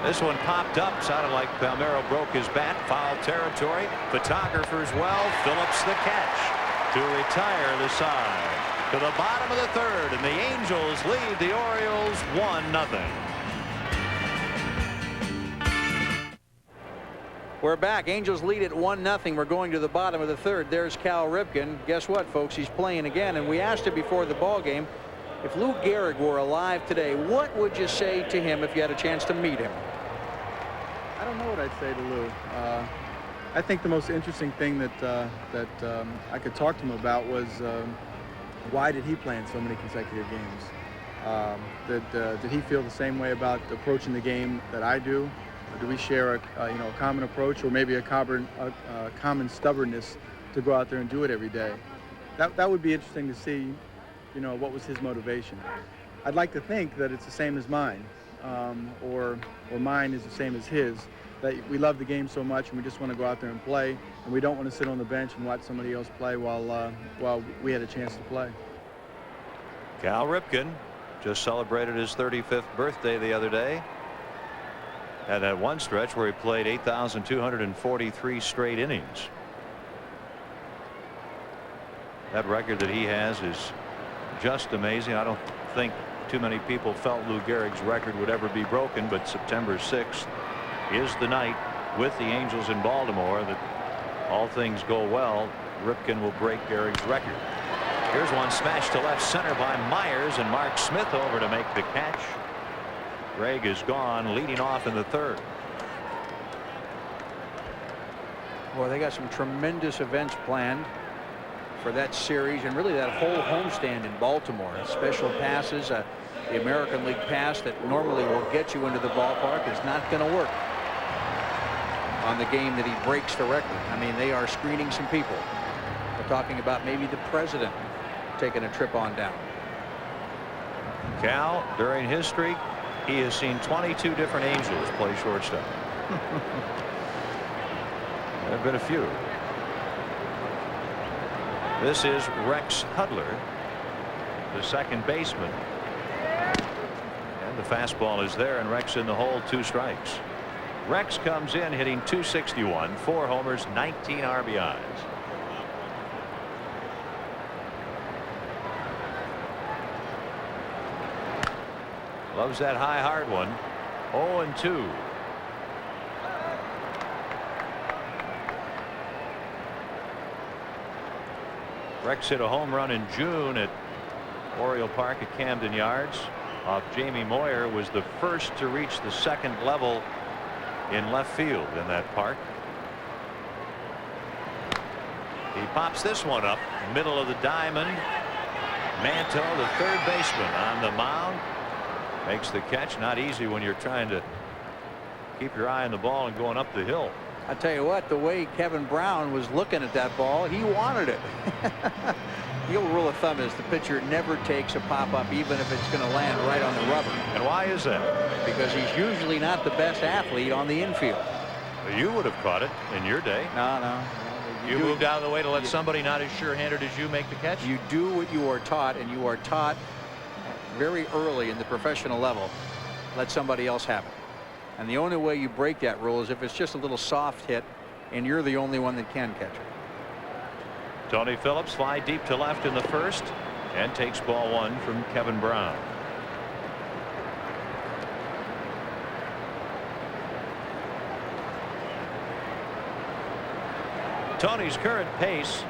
This one popped up. Sounded like Palmeiro broke his bat. Foul territory. Photographers well. Phillips the catch to retire the side. To the bottom of the third, and the Angels lead the Orioles 1-0.
We're back. Angels lead at 1-0. We're going to the bottom of the third. There's Cal Ripken. Guess what, folks? He's playing again, and we asked him before the ball game, if Lou Gehrig were alive today, what would you say to him if you had a chance to meet him?
I don't know what I'd say to Lou. I think the most interesting thing that I could talk to him about was why did he play in so many consecutive games? Did he feel the same way about approaching the game that I do? Or do we share a common approach, or maybe a common stubbornness to go out there and do it every day? That would be interesting to see. What was his motivation? I'd like to think that it's the same as mine, or mine is the same as his. That we love the game so much, and we just want to go out there and play, and we don't want to sit on the bench and watch somebody else play while we had a chance to play.
Cal Ripken just celebrated his 35th birthday the other day. Had that one stretch where he played 8,243 straight innings. That record that he has is just amazing. I don't think too many people felt Lou Gehrig's record would ever be broken, but September 6th is the night with the Angels in Baltimore that all things go well. Ripken will break Gehrig's record. Here's one smashed to left center by Myers, and Mark Smith over to make the catch. Greg is gone, leading off in the third.
Well, they got some tremendous events planned for that series and really that whole homestand in Baltimore. Special passes, the American League pass that normally will get you into the ballpark is not going to work on the game that he breaks the record. I mean, they are screening some people. They're talking about maybe the president taking a trip on down.
Cal, during his streak, he has seen 22 different Angels play shortstop. There have been a few. This is Rex Hudler, the second baseman. And the fastball is there, and Rex in the hole, 2 strikes. Rex comes in hitting .261, 4 homers, 19 RBIs. Loves that high, hard one. 0-2. Rex hit a home run in June at Oriole Park at Camden Yards off Jamie Moyer. Was the first to reach the second level in left field in that park. He pops this one up middle of the diamond. Manto, the third baseman, on the mound, makes the catch. Not easy when you're trying to keep your eye on the ball and going up the hill.
I tell you what, the way Kevin Brown was looking at that ball, he wanted it. The old rule of thumb is the pitcher never takes a pop-up even if it's going to land right on the rubber.
And why is that?
Because he's usually not the best athlete on the infield.
You would have caught it in your day.
No.
You moved out of the way to let somebody not as sure-handed as you make the catch?
You do what you are taught, and you are taught very early in the professional level. Let somebody else have it. And the only way you break that rule is if it's just a little soft hit and you're the only one that can catch it.
Tony Phillips fly deep to left in the first and takes ball 1 from Kevin Brown. Tony's current pace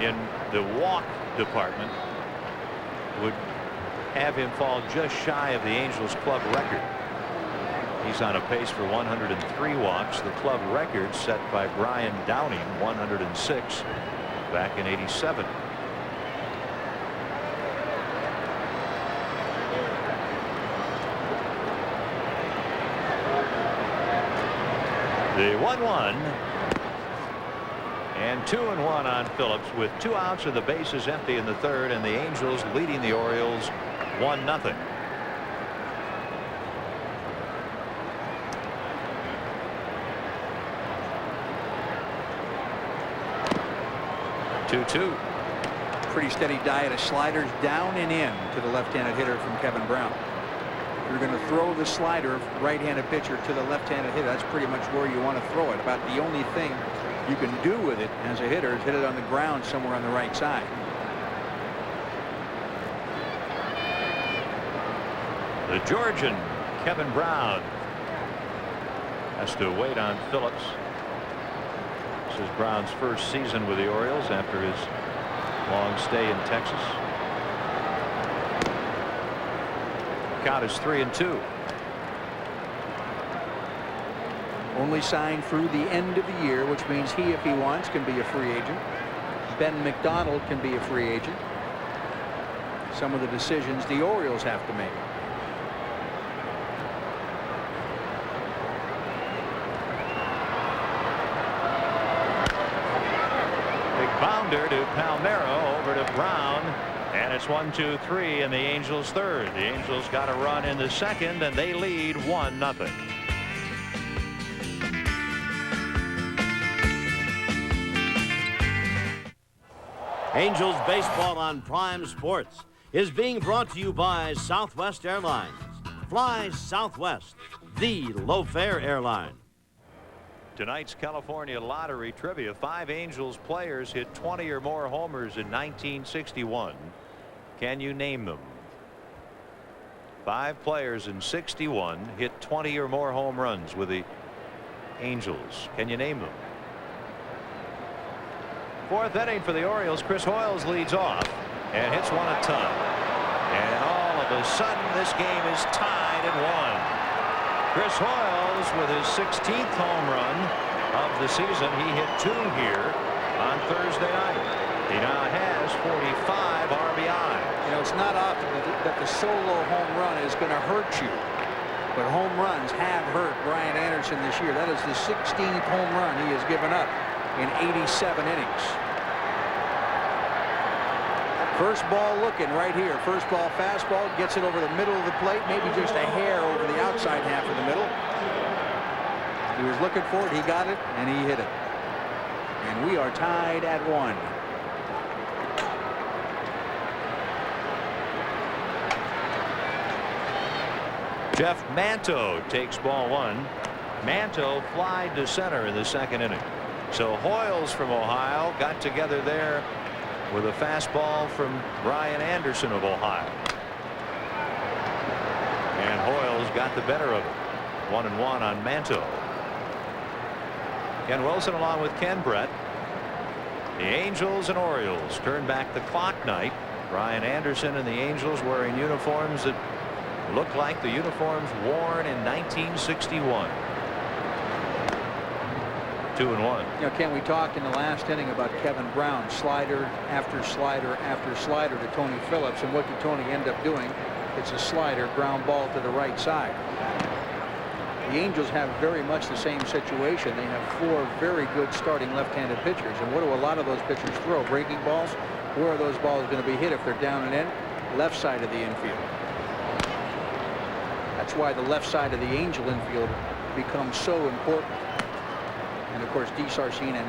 in the walk department would have him fall just shy of the Angels club record. He's on a pace for 103 walks. The club record set by Brian Downing, 106 back in '87. The 1-1 and 2-1 on Phillips with 2 outs and the bases empty in the third, and the Angels leading the Orioles 1-0.
Pretty steady diet of sliders down and in to the left-handed hitter from Kevin Brown. You're going to throw the slider, right-handed pitcher, to the left-handed hitter. That's pretty much where you want to throw it. About the only thing you can do with it as a hitter is hit it on the ground somewhere on the right side.
The Georgian Kevin Brown has to wait on Phillips. This is Brown's first season with the Orioles after his long stay in Texas. Count is 3-2.
Only signed through the end of the year, which means he, if he wants, can be a free agent. Ben McDonald can be a free agent. Some of the decisions the Orioles have to make.
Bounder to Palmeiro, over to Brown, and it's 1-2-3 in the Angels' third. The Angels got a run in the second, and they lead 1-0.
Angels baseball on Prime Sports is being brought to you by Southwest Airlines. Fly Southwest, the low-fare airline.
Tonight's California Lottery trivia. 5 Angels players hit 20 or more homers in 1961. Can you name them? 5 players in 61 hit 20 or more home runs with the Angels. Can you name them? 4th inning for the Orioles. Chris Hoiles leads off and hits one a ton. And all of a sudden this game is tied at 1. Chris Hoiles with his 16th home run of the season. He hit 2 here on Thursday night. He now has 45 RBI.
You know, it's not often that the solo home run is going to hurt you, but home runs have hurt Brian Anderson this year. That is the 16th home run he has given up in 87 innings. First ball looking right here. First ball fastball, gets it over the middle of the plate, maybe just a hair over the outside half of the middle. He was looking for it, he got it, and he hit it. And we are tied at 1.
Jeff Manto takes ball 1. Manto flied to center in the 2nd inning. So Hoiles from Ohio got together there with a fastball from Brian Anderson of Ohio. And Hoiles got the better of it. 1-1 on Manto. Ken Wilson along with Ken Brett. The Angels and Orioles turn back the clock night. Brian Anderson and the Angels wearing uniforms that look like the uniforms worn in 1961. 2-1.
You know, Ken, we talked in the last inning about Kevin Brown, slider after slider after slider to Tony Phillips, and what did Tony end up doing? It's a slider, ground ball to the right side. The Angels have very much the same situation. They have 4 very good starting left-handed pitchers, and what do a lot of those pitchers throw? Breaking balls. Where are those balls going to be hit if they're down and in? Left side of the infield. That's why the left side of the Angel infield becomes so important. And of course, DeSarcina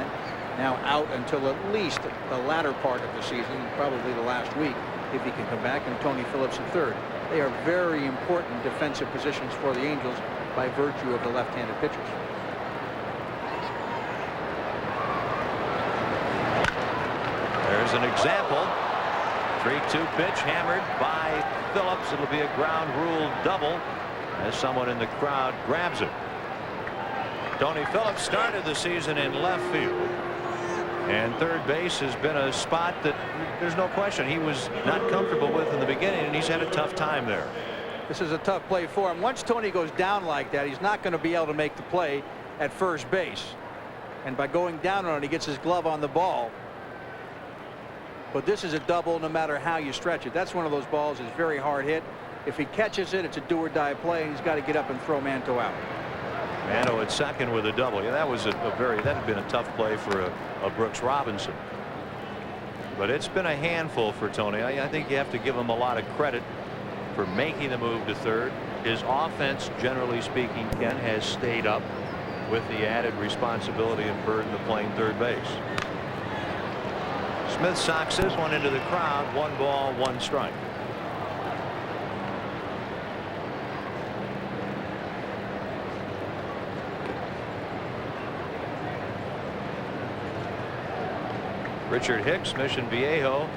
now out until at least the latter part of the season, probably the last week, if he can come back, and Tony Phillips in third. They are very important defensive positions for the Angels by virtue of the left-handed pitchers.
There's an example. 3-2 pitch hammered by Phillips. It'll be a ground rule double as someone in the crowd grabs it. Tony Phillips started the season in left field, and third base has been a spot that there's no question he was not comfortable with in the beginning, and he's had a tough time there.
This is a tough play for him. Once Tony goes down like that, he's not going to be able to make the play at first base, and by going down on it, he gets his glove on the ball. But this is a double no matter how you stretch it. That's one of those balls that's very hard hit. If he catches it, it's a do or die play, and he's got to get up and throw Manto out.
Manto at second with a double. Yeah, that was that had been a tough play for a Brooks Robinson. But it's been a handful for Tony. I think you have to give him a lot of credit for making the move to third. His offense, generally speaking, Ken, has stayed up with the added responsibility and burden of playing third base. Smith socks this one into the crowd. 1 ball, 1 strike. Richard Hicks, Mission Viejo,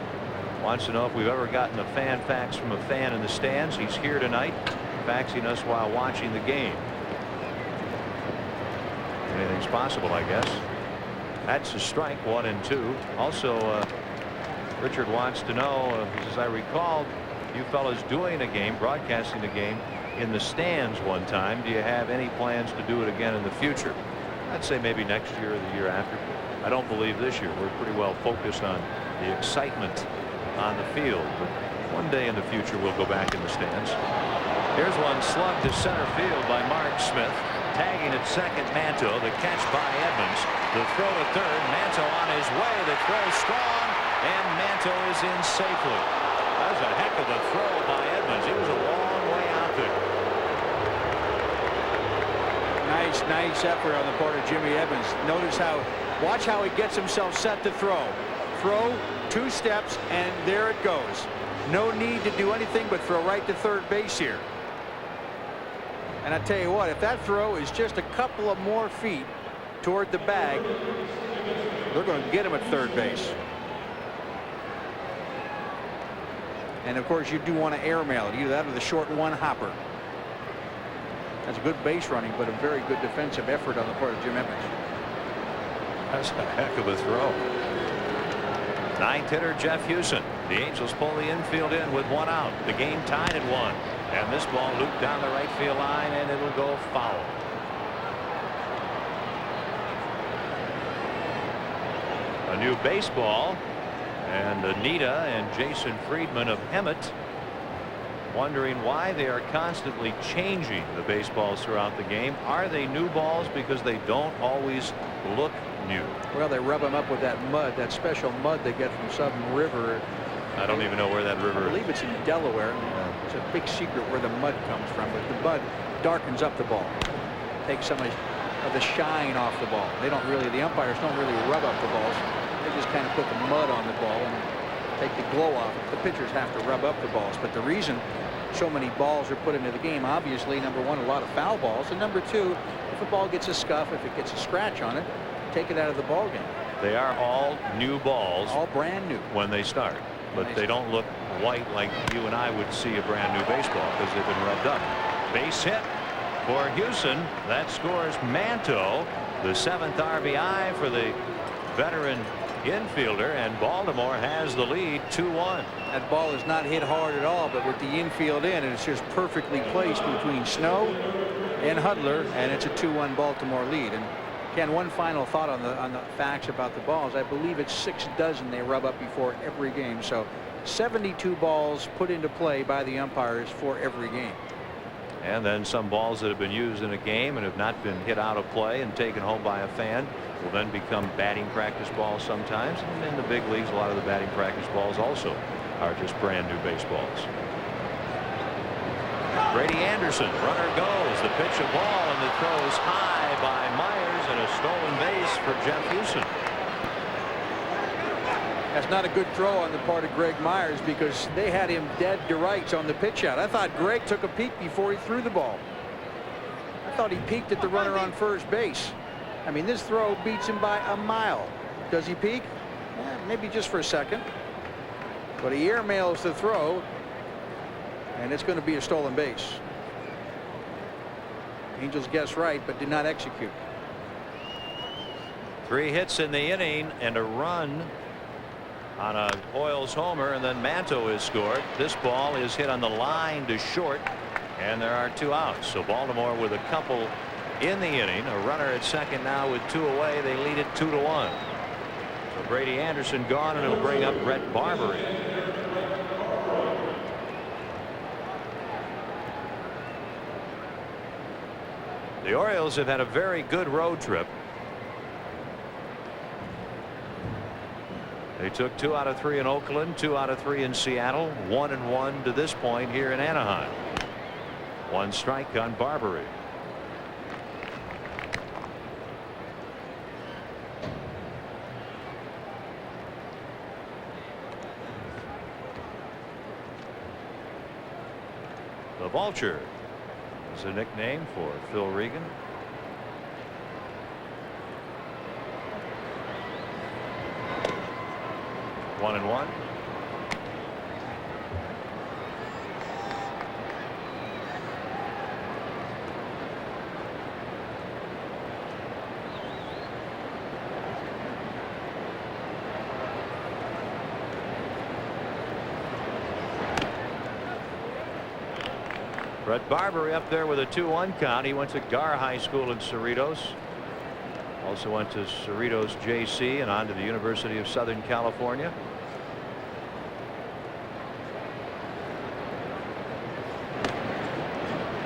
wants to know if we've ever gotten a fan fax from a fan in the stands. He's here tonight, faxing us while watching the game. Anything's possible, I guess. That's a strike. 1-2. Also, Richard wants to know, as I recall, you fellas doing a game, broadcasting a game in the stands one time. Do you have any plans to do it again in the future? I'd say maybe next year or the year after. I don't believe this year. We're pretty well focused on the excitement on the field. But one day in the future, we'll go back in the stands. Here's one slugged to center field by Mark Smith. Tagging at second, Manto. The catch by Edmonds. The throw to third. Manto on his way. The throw strong, and Manto is in safely. That was a heck of a throw by Edmonds. He was a long way out there.
Nice effort on the part of Jimmy Edmonds. Watch how he gets himself set to throw. Throw, 2 steps, and there it goes. No need to do anything but throw right to third base here. And I tell you what, if that throw is just a couple of more feet toward the bag, they're going to get him at third base. And of course, you do want to airmail it, either that or the short one hopper. That's a good base running, but a very good defensive effort on the part of Jim Edmonds.
That's a heck of a throw. Ninth hitter Jeff Houston. The Angels pull the infield in with one out. The game tied at 1. And this ball looped down the right field line, and it'll go foul. A new baseball, and Anita and Jason Friedman of Hemet wondering why they are constantly changing the baseballs throughout the game. Are they new balls because they don't always look new?
Well, they rub them up with that mud, that special mud they get from Southern River.
I don't even know where that river is.
I believe it's in Delaware. It's a big secret where the mud comes from, but the mud darkens up the ball, takes some of the shine off the ball. They don't really, the umpires don't really rub up the balls. They just kind of put the mud on the ball and take the glow off. The pitchers have to rub up the balls. But the reason so many balls are put into the game, obviously, number one, a lot of foul balls, and number two, if a ball gets a scuff, if it gets a scratch on it, take it out of the ball game.
They are all new balls,
all brand new
when they start, but they don't look white like you and I would see a brand new baseball because they've been rubbed up. Base hit for Houston. That scores Manto, the 7th RBI for the veteran infielder, and Baltimore has the lead 2-1.
That ball is not hit hard at all, but with the infield in, it's just perfectly placed between Snow and Hudler, and it's a 2-1 Baltimore lead. And Ken, one final thought on the facts about the balls. I believe it's 6 dozen they rub up before every game, so 72 balls put into play by the umpires for every game.
And then some balls that have been used in a game and have not been hit out of play and taken home by a fan will then become batting practice balls sometimes. And in the big leagues, a lot of the batting practice balls also are just brand new baseballs. Brady Anderson, runner goes, the pitch, a ball, and the throw is high by Myers, and a stolen base for Jeff Houston.
That's not a good throw on the part of Greg Myers because they had him dead to rights on the pitch out. I thought Greg took a peek before he threw the ball. I thought he peeked at the runner on first base. I mean, this throw beats him by a mile. Does he peek? Maybe just for a second. But he airmails the throw, and it's going to be a stolen base. Angels guessed right, but did not execute.
3 hits in the inning and a run on a Orioles homer, and then Manto is scored. This ball is hit on the line to short, and there are 2 outs. So Baltimore with a couple in the inning. A runner at second now with 2 away. They lead it 2-1. So Brady Anderson gone, and it'll bring up Brett Barbary. The Orioles have had a very good road trip. They took 2 out of 3 in Oakland, 2 out of 3 in Seattle, 1-1 to this point here in Anaheim. 1 strike on Barbary. The Vulture is a nickname for Phil Regan. One and one. Brett Barbary up there with a 2-1 count. He went to Gar High School in Cerritos. Also went to Cerritos JC and on to the University of Southern California.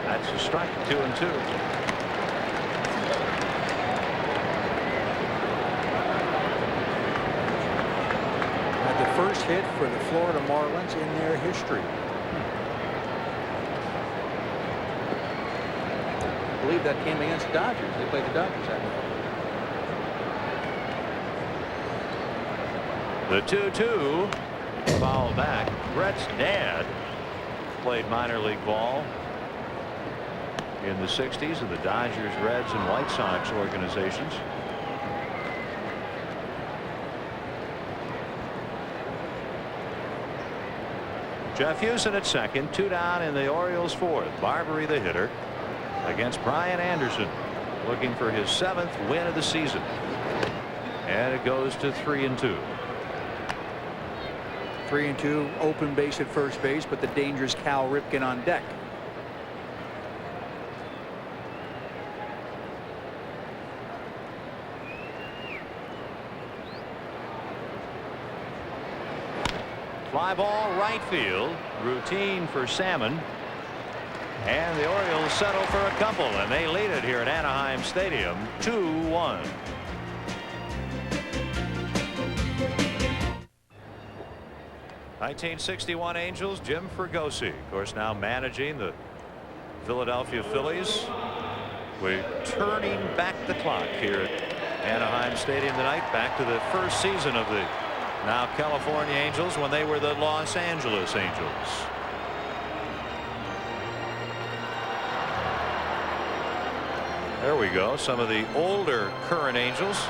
That's a strike. 2-2.
The first hit for the Florida Marlins in their history. I believe that came against the Dodgers. They played the Dodgers that night.
The 2-2 foul back. Brett's dad played minor league ball in the 60s in the Dodgers, Reds, and White Sox organizations. Jeff Houston at second. 2 down in the Orioles fourth. Barbary the hitter against Brian Anderson, looking for his 7th win of the season. And it goes to 3-2.
3-2, open base at first base, but the dangerous Cal Ripken on deck.
Fly ball right field. Routine for Salmon. And the Orioles settle for a couple, and they lead it here at Anaheim Stadium 2-1. '61 Angels, Jim Fregosi, of course, now managing the Philadelphia Phillies. We're turning back the clock here at Anaheim Stadium tonight, back to the first season of the now California Angels, when they were the Los Angeles Angels. There we go. Some of the older current Angels.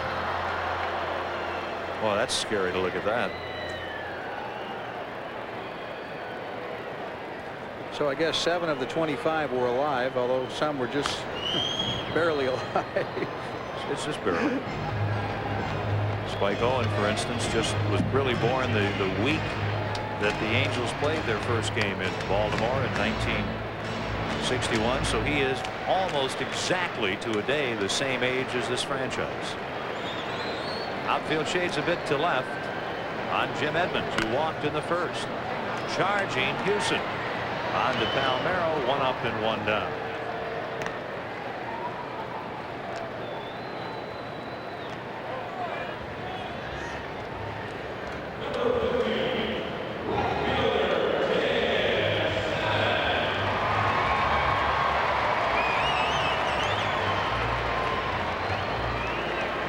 Well, that's scary to look at that.
So I guess 7 of the 25 were alive, although some were just barely alive.
It's just barely. Spike Owen, for instance, just was really born the week that the Angels played their first game in Baltimore in 1961. So he is almost exactly to a day the same age as this franchise. Outfield shades a bit to left on Jim Edmonds, who walked in the first. Charging Houston. On to Palmeiro, 1 up and 1 down.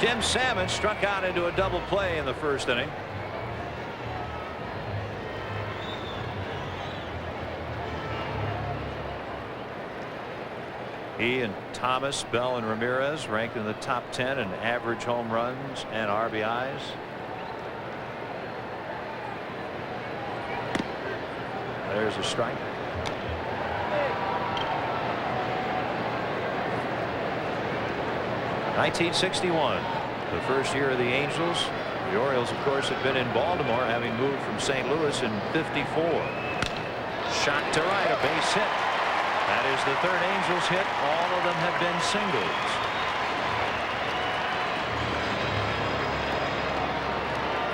Jim Salmon struck out into a double play in the first inning. He and Thomas, Bell, and Ramirez ranked in the top 10 in average home runs and RBIs. There's a strike. '61, the first year of the Angels. The Orioles, of course, had been in Baltimore, having moved from St. Louis in '54. Shot to right, a base hit. That is the third Angels hit. All of them have been singles.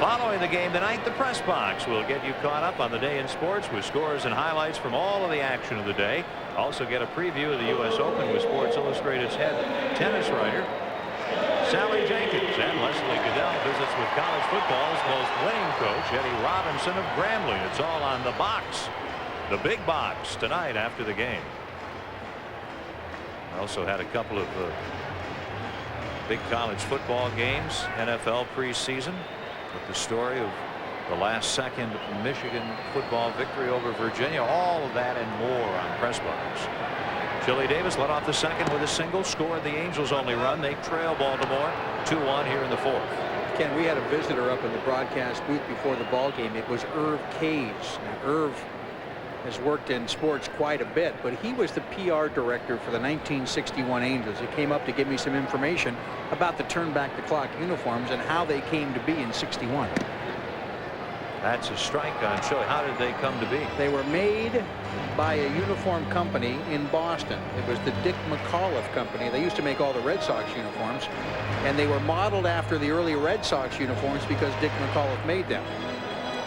Following the game tonight, the press box will get you caught up on the day in sports with scores and highlights from all of the action of the day. Also get a preview of the U.S. Open with Sports Illustrated's head tennis writer Sally Jenkins, and Leslie Goodell visits with college football's most winning coach Eddie Robinson of Grambling. It's all on the box, the big box, tonight after the game. I also had a couple of big college football games, NFL preseason, with the story of the last-second Michigan football victory over Virginia. All of that and more on Press Box. Chili Davis led off the second with a single, scored the Angels' only run. They trail Baltimore 2-1 here in the fourth.
Ken, we had a visitor up in the broadcast booth before the ball game. It was Irv Caves. Now, Irv has worked in sports quite a bit, but he was the PR director for the 1961 Angels. He came up to give me some information about the turn back the clock uniforms and how they came to be in '61.
That's a strike on Chili. How did they come to be?
They were made by a uniform company in Boston. It was the Dick McAuliffe Company. They used to make all the Red Sox uniforms, and they were modeled after the early Red Sox uniforms because Dick McAuliffe made them.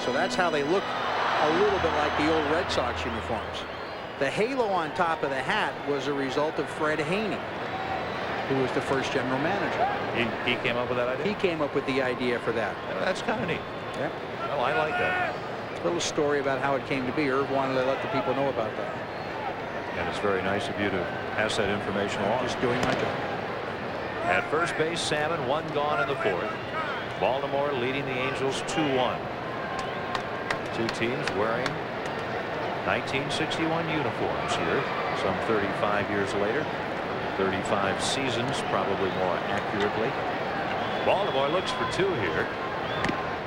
So that's how they look, a little bit like the old Red Sox uniforms. The halo on top of the hat was a result of Fred Haney, who was the first general manager.
He came up with that idea?
He came up with the idea for that.
That's kind of neat.
Yeah.
Oh, I like that.
A little story about how it came to be. Irv wanted to let the people know about that.
And it's very nice of you to pass that information along.
Just doing my job.
At first base, Salmon, 1 gone in the fourth. Baltimore leading the Angels 2-1. Two teams wearing 1961 uniforms here, some 35 years later. 35 seasons, probably more accurately. Baltimore looks for 2 here.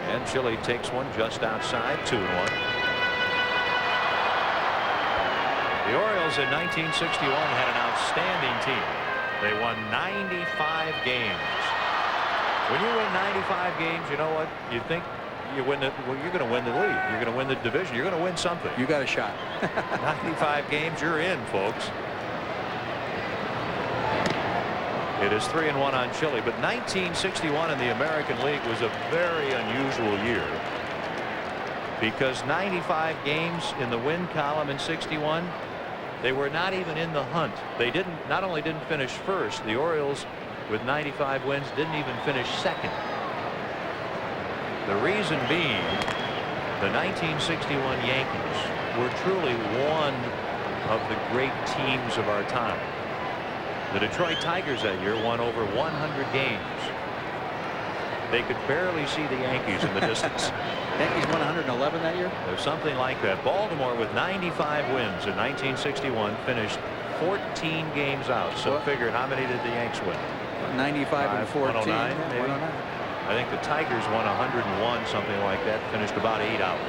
And Chile takes one just outside, 2-1. The Orioles in 1961 had an outstanding team. They won 95 games. When you win 95 games, you know what? You think you win it. Well, you're going to win the league. You're going to win the division. You're going to win something.
You got a shot.
95 games, you're in, folks. It is 3-1 on Chile, but 1961 in the American League was a very unusual year because 95 games in the win column in 61, they were not even in the hunt. They not only didn't finish first, the Orioles with 95 wins didn't even finish second. The reason being the 1961 Yankees were truly one of the great teams of our time. The Detroit Tigers that year won over 100 games. They could barely see the Yankees in the distance.
Yankees won 111 that year?
There's something like that. Baltimore with 95 wins in 1961 finished 14 games out. So figure how many did the Yanks win?
95 and 14.
109, maybe? 109. I think the Tigers won 101, something like that, finished about 8 out.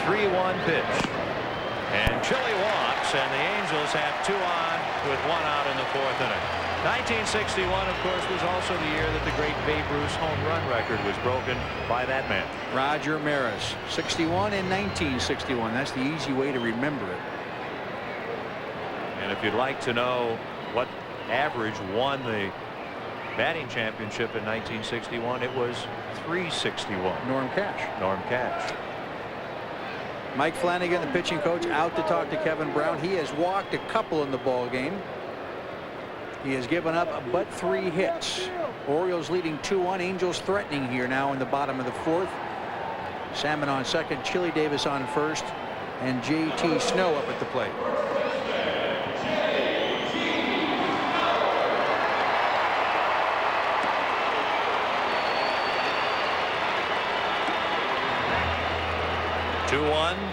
3-1 pitch. And Chile walks, and the Angels have 2 on with 1 out in the 4th inning. 1961, of course, was also the year that the great Babe Ruth's home run record was broken by that man.
Roger Maris. 61 in 1961. That's the easy way to remember it.
And if you'd like to know what average won the batting championship in 1961, it was .361.
Norm Cash.
Norm Cash.
Mike Flanagan, the pitching coach, out to talk to Kevin Brown. He has walked a couple in the ball game. He has given up but 3 hits. Orioles leading 2-1. Angels threatening here now in the bottom of the 4th. Salmon on second, Chili Davis on first, and J.T. Snow up at the plate.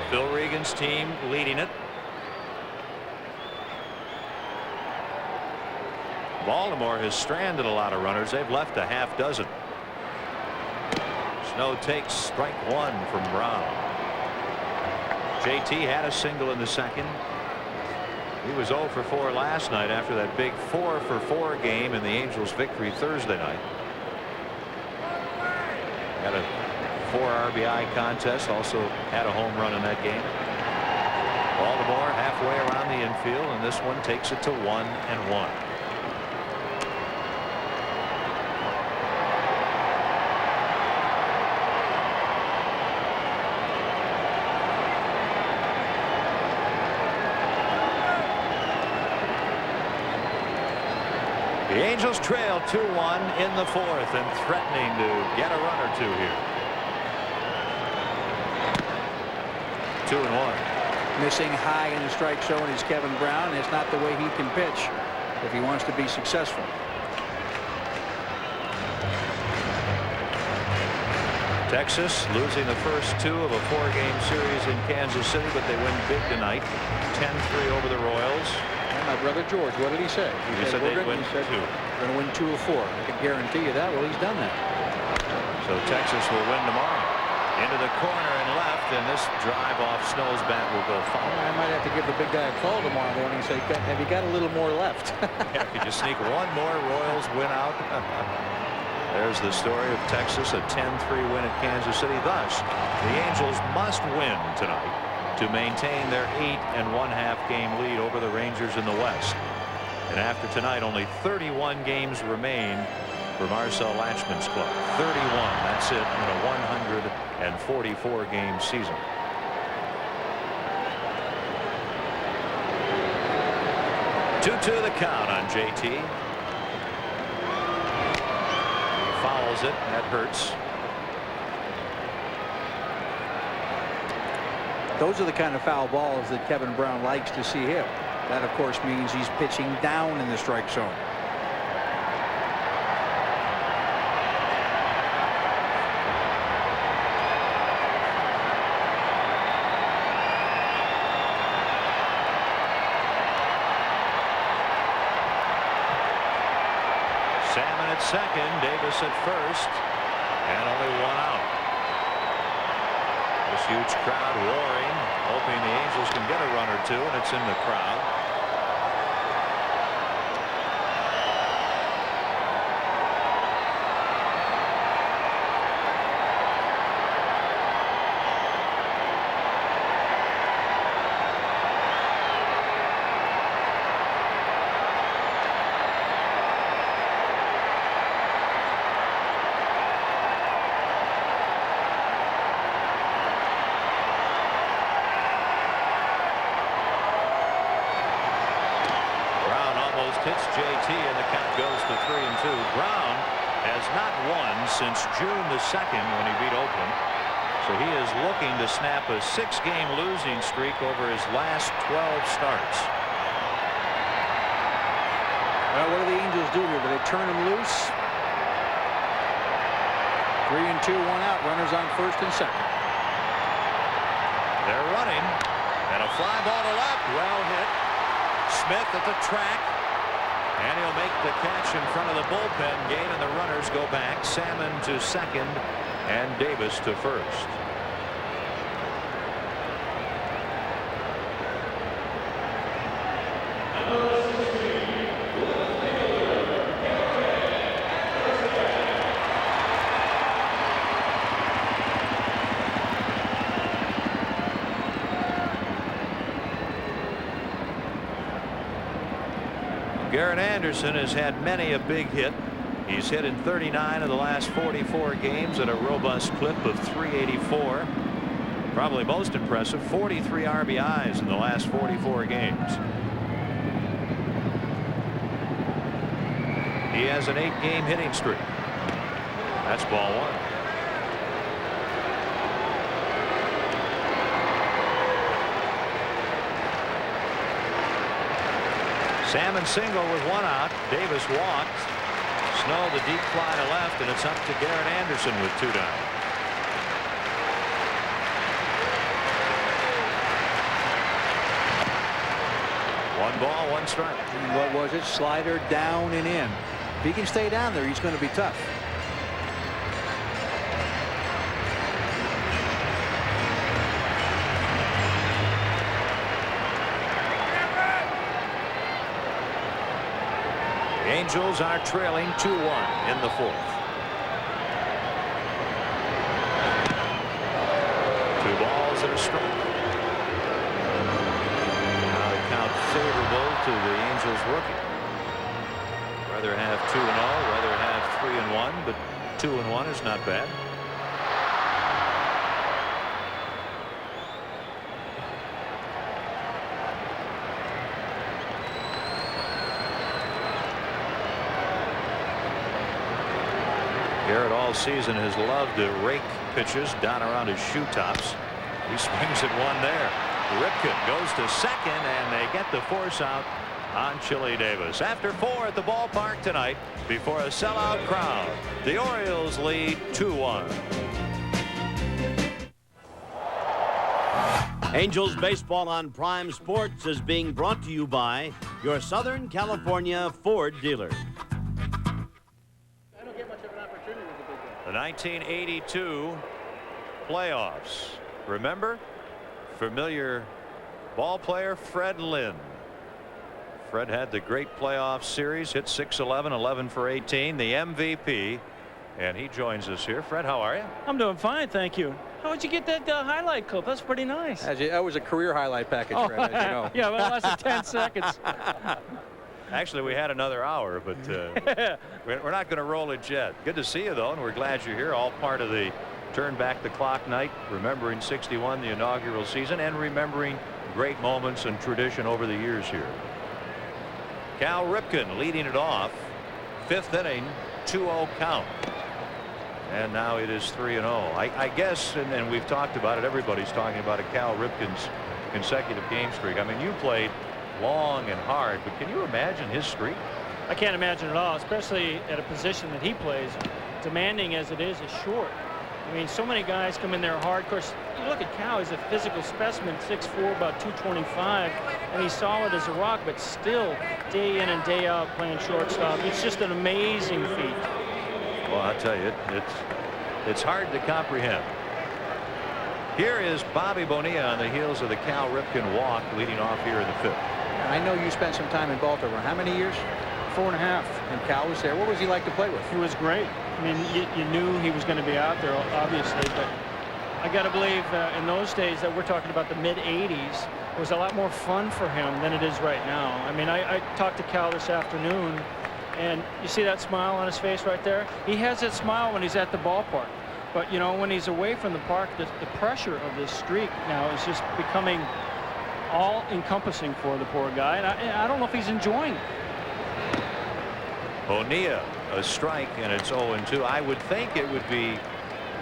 Phil Regan's team leading it. Baltimore has stranded a lot of runners. They've left a half dozen. Snow takes strike 1 from Brown. JT had a single in the second. He was 0 for 4 last night after that big 4 for 4 game in the Angels' victory Thursday night. Had a 4 RBI contest, also had a home run in that game. Baltimore halfway around the infield, and this one takes it to 1-1. The Angels trail 2-1 in the 4th and threatening to get a run or 2 here. 2-1.
Missing high in the strike zone is Kevin Brown. It's not the way he can pitch if he wants to be successful.
Texas losing the first 2 of a 4-game series in Kansas City, but they win big tonight. 10-3 over the Royals.
And my brother George, what did he say?
He said they'd win 2.
Going to win 2 of 4. I can guarantee you that. Well, he's done that.
So Texas will win tomorrow. Into the corner and left, and this drive off Snow's bat will go foul.
I might have to give the big guy a call tomorrow morning and say, have you got a little more left?
Yeah, could you sneak one more? Royals win out. There's the story of Texas, a 10-3 win at Kansas City. Thus, the Angels must win tonight to maintain their 8-1/2 game lead over the Rangers in the West. And after tonight, only 31 games remain for Marcel Latchman's club. 31. That's it in a 144 game season. Two the count on JT. He fouls it. That hurts.
Those are the kind of foul balls that Kevin Brown likes to see hit. That, of course, means he's pitching down in the strike zone.
Salmon at second, Davis at first, and only 1 out. This huge crowd roaring, hoping the Angels can get a run or two, and it's in the crowd. Hits JT and the count goes to 3-2. Brown has not won since June the 2nd when he beat Oakland. So he is looking to snap a 6-game losing streak over his last 12 starts.
Well, what do the Angels do here? Do they turn him loose? 3-2, 1 out. Runners on first and second.
They're running, and a fly ball to left. Well hit. Smith at the track. And he'll make the catch in front of the bullpen gate, and the runners go back. Salmon to second and Davis to first. Garrett Anderson has had many a big hit. He's hit in 39 of the last 44 games at a robust clip of 384. Probably most impressive, 43 RBIs in the last 44 games. He has an 8-game hitting streak. That's ball one. Salmon single with 1 out. Davis walked. Snow the deep fly to left, and it's up to Garrett Anderson with 2 down. One ball, 1 strike.
What was it? Slider down and in. If he can stay down there, he's going to be tough.
Angels are trailing 2-1 in the 4th. 2 balls and a strike. Now the count favorable to the Angels rookie. Rather have 2-0, rather have 3-1, but 2-1 is not bad. Garrett all season has loved to rake pitches down around his shoe tops. He swings at one there. Ripken goes to second, and they get the force out on Chili Davis. After 4 at the ballpark tonight, before a sellout crowd, the Orioles lead 2-1.
Angels baseball on Prime Sports is being brought to you by your Southern California Ford dealer.
The 1982 playoffs. Remember? Familiar ball player Fred Lynn. Fred had the great playoff series, hit .611, 11 for 18, the MVP, and he joins us here. Fred, how are you?
I'm doing fine, thank you. How would you get that highlight clip? That's pretty nice.
That was a career highlight package, Fred, as you know.
Yeah, well, less than 10 seconds.
Actually, we had another hour, but we're not going to roll it yet. Good to see you, though, and we're glad you're here. All part of the Turn Back the Clock night, remembering '61, the inaugural season, and remembering great moments and tradition over the years here. Cal Ripken leading it off. 5th inning, 2-0 count. And now it is 3-0. I guess, and we've talked about it, everybody's talking about Cal Ripken's consecutive game streak. I mean, you played long and hard, but can you imagine his streak?
I can't imagine at all, especially at a position that he plays, demanding as it is short. I mean, so many guys come in there hard. Of course, you look at Cal, he's a physical specimen, 6'4", about 225, and he's solid as a rock, but still day in and day out playing shortstop. It's just an amazing feat.
Well, I'll tell you, it's hard to comprehend. Here is Bobby Bonilla on the heels of the Cal Ripken walk, leading off here in the 5th.
I know you spent some time in Baltimore. How many years?
4.5.
And Cal was there. What was he like to play with?
He was great. I mean, you knew he was going to be out there, obviously, but I got to believe in those days that we're talking about the mid-'80s, it was a lot more fun for him than it is right now. I mean, I talked to Cal this afternoon, and you see that smile on his face right there? He has that smile when he's at the ballpark. But, you know, when he's away from the park, the pressure of this streak now is just becoming all-encompassing for the poor guy, and I don't know if he's enjoying it.
Bonilla, a strike, and it's 0-2. I would think it would be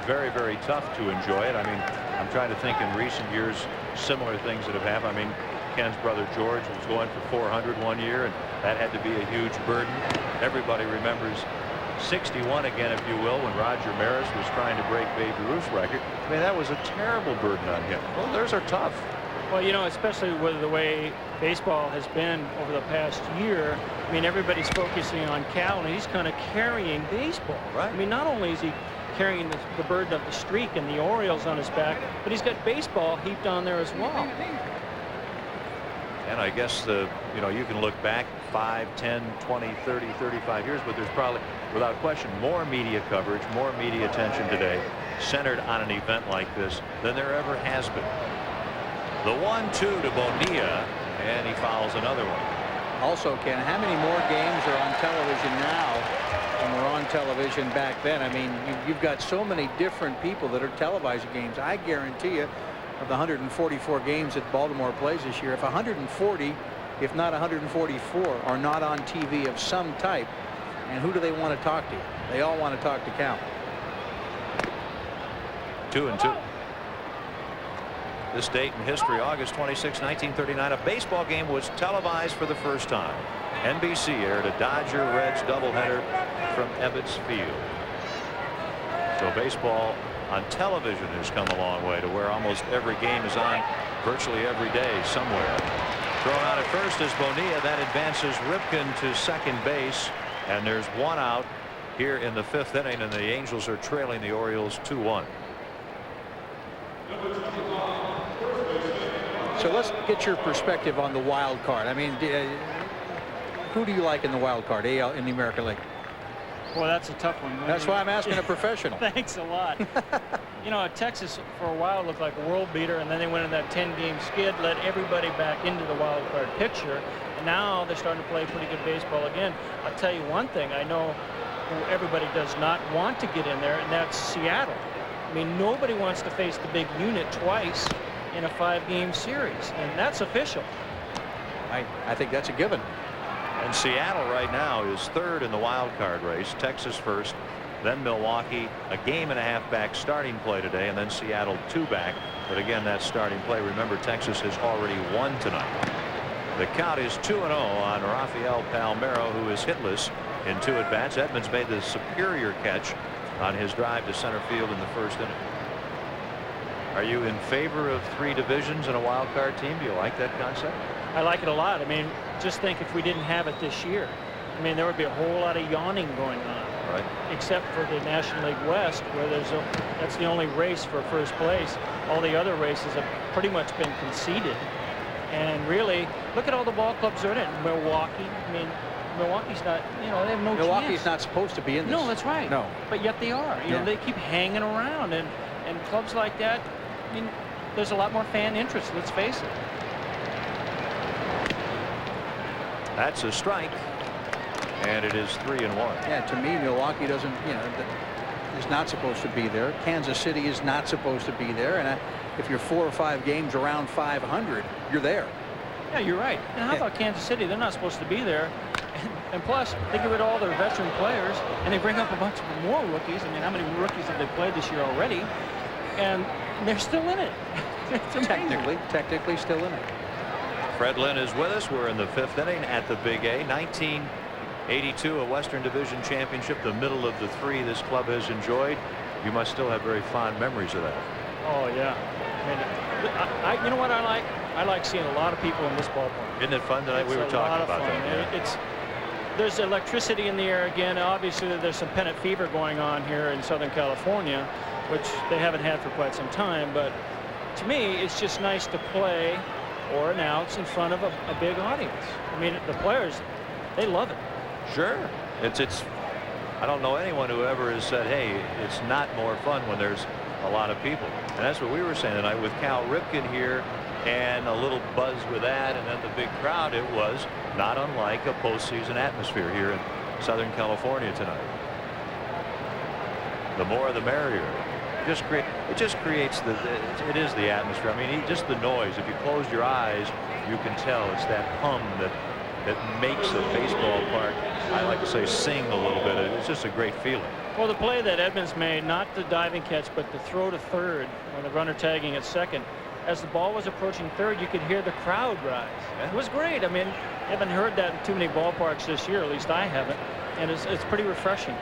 very, very tough to enjoy it. I mean, I'm trying to think in recent years similar things that have happened. I mean, Ken's brother George was going for 400 one year, and that had to be a huge burden. Everybody remembers 61 again, if you will, when Roger Maris was trying to break Babe Ruth's record. I mean, that was a terrible burden on him. Well, theirs are tough.
Well, you know, especially with the way baseball has been over the past year. I mean, everybody's focusing on Cal, and he's kind of carrying baseball.
Right.
I mean, not only is he carrying the burden of the streak and the Orioles on his back, but he's got baseball heaped on there as well.
And I guess you know, you can look back 5, 10, 20, 30, 35 years, but there's probably, without question, more media coverage, more media attention today centered on an event like this than there ever has been. The 1-2 to Bonilla, and he fouls another one.
Also, Ken, how many more games are on television now than were on television back then? I mean, you've got so many different people that are televising games. I guarantee you, of the 144 games that Baltimore plays this year, if 140, if not 144, are not on TV of some type, and who do they want to talk to? They all want to talk to Cal.
2-2. This date in history, August 26, 1939, a baseball game was televised for the first time. NBC aired a Dodger-Reds doubleheader from Ebbets Field. So baseball on television has come a long way to where almost every game is on virtually every day somewhere. Thrown out at first is Bonilla. That advances Ripken to second base, and there's one out here in the 5th inning, and the Angels are trailing the Orioles 2-1.
So let's get your perspective on the wild card. I mean, who do you like in the wild card, AL in the American League?
Well, that's a tough one.
That's why I'm asking a professional.
Thanks a lot. You know, Texas for a while looked like a world beater, and then they went in that 10-game skid, let everybody back into the wild card picture, and now they're starting to play pretty good baseball again. I'll tell you one thing. I know who everybody does not want to get in there, and that's Seattle. I mean, nobody wants to face the big unit twice in a 5-game series, and that's official.
I think that's a given.
And Seattle right now is 3rd in the wild card race. Texas first, then Milwaukee, a game and a half back starting play today, and then Seattle 2 back. But again, that starting play, remember, Texas has already won tonight. The count is 2-0 on Rafael Palmeiro, who is hitless in 2 at-bats. Edmonds made the superior catch on his drive to center field in the 1st inning. Are you in favor of 3 divisions and a wild card team? Do you like that concept?
I like it a lot. I mean, just think if we didn't have it this year, I mean, there would be a whole lot of yawning going on.
Right.
Except for the National League West, where that's the only race for first place. All the other races have pretty much been conceded. And really, look at all the ball clubs that are in it. Milwaukee. I mean, Milwaukee's not, you know, they have no
Milwaukee's
chance.
not supposed to be in this.
No, that's right.
No.
But yet they are. You know, they keep hanging around. And clubs like that, I mean, there's a lot more fan interest, let's face it.
That's a strike. And it is 3-1.
Yeah, to me, Milwaukee doesn't, you know, is not supposed to be there. Kansas City is not supposed to be there. And if you're 4 or 5 games around 500, you're there.
Yeah, you're right. And how about Kansas City? They're not supposed to be there. And plus, they get rid of all their veteran players, and they bring up a bunch of more rookies. I mean, how many rookies have they played this year already? And they're still in it. Technically still in it.
Fred Lynn is with us. We're in the 5th inning at the Big A. 1982, a Western Division championship, the middle of the 3 this club has enjoyed. You must still have very fond memories of that.
Oh, yeah. I mean, you know what I like? I like seeing a lot of people in this ballpark.
Isn't it fun tonight? We were talking about that.
Yeah. There's electricity in the air again. Obviously, there's some pennant fever going on here in Southern California, which they haven't had for quite some time. But to me, it's just nice to play or announce in front of a big audience. I mean, the players, they love it.
Sure. It's I don't know anyone who ever has said, hey, it's not more fun when there's a lot of people. And that's what we were saying tonight with Cal Ripken here, and a little buzz with that, and then the big crowd. It was not unlike a postseason atmosphere here in Southern California tonight. The more the merrier. It just creates it is the atmosphere. I mean, just the noise. If you close your eyes, you can tell it's that hum that makes a baseball park, I like to say, sing a little bit. It's just a great feeling.
Well, the play that Edmonds made, not the diving catch, but the throw to third, or the runner tagging at second, as the ball was approaching third, you could hear the crowd rise. Yeah. It was great. I mean, I haven't heard that in too many ballparks this year, at least I haven't, and it's pretty refreshing.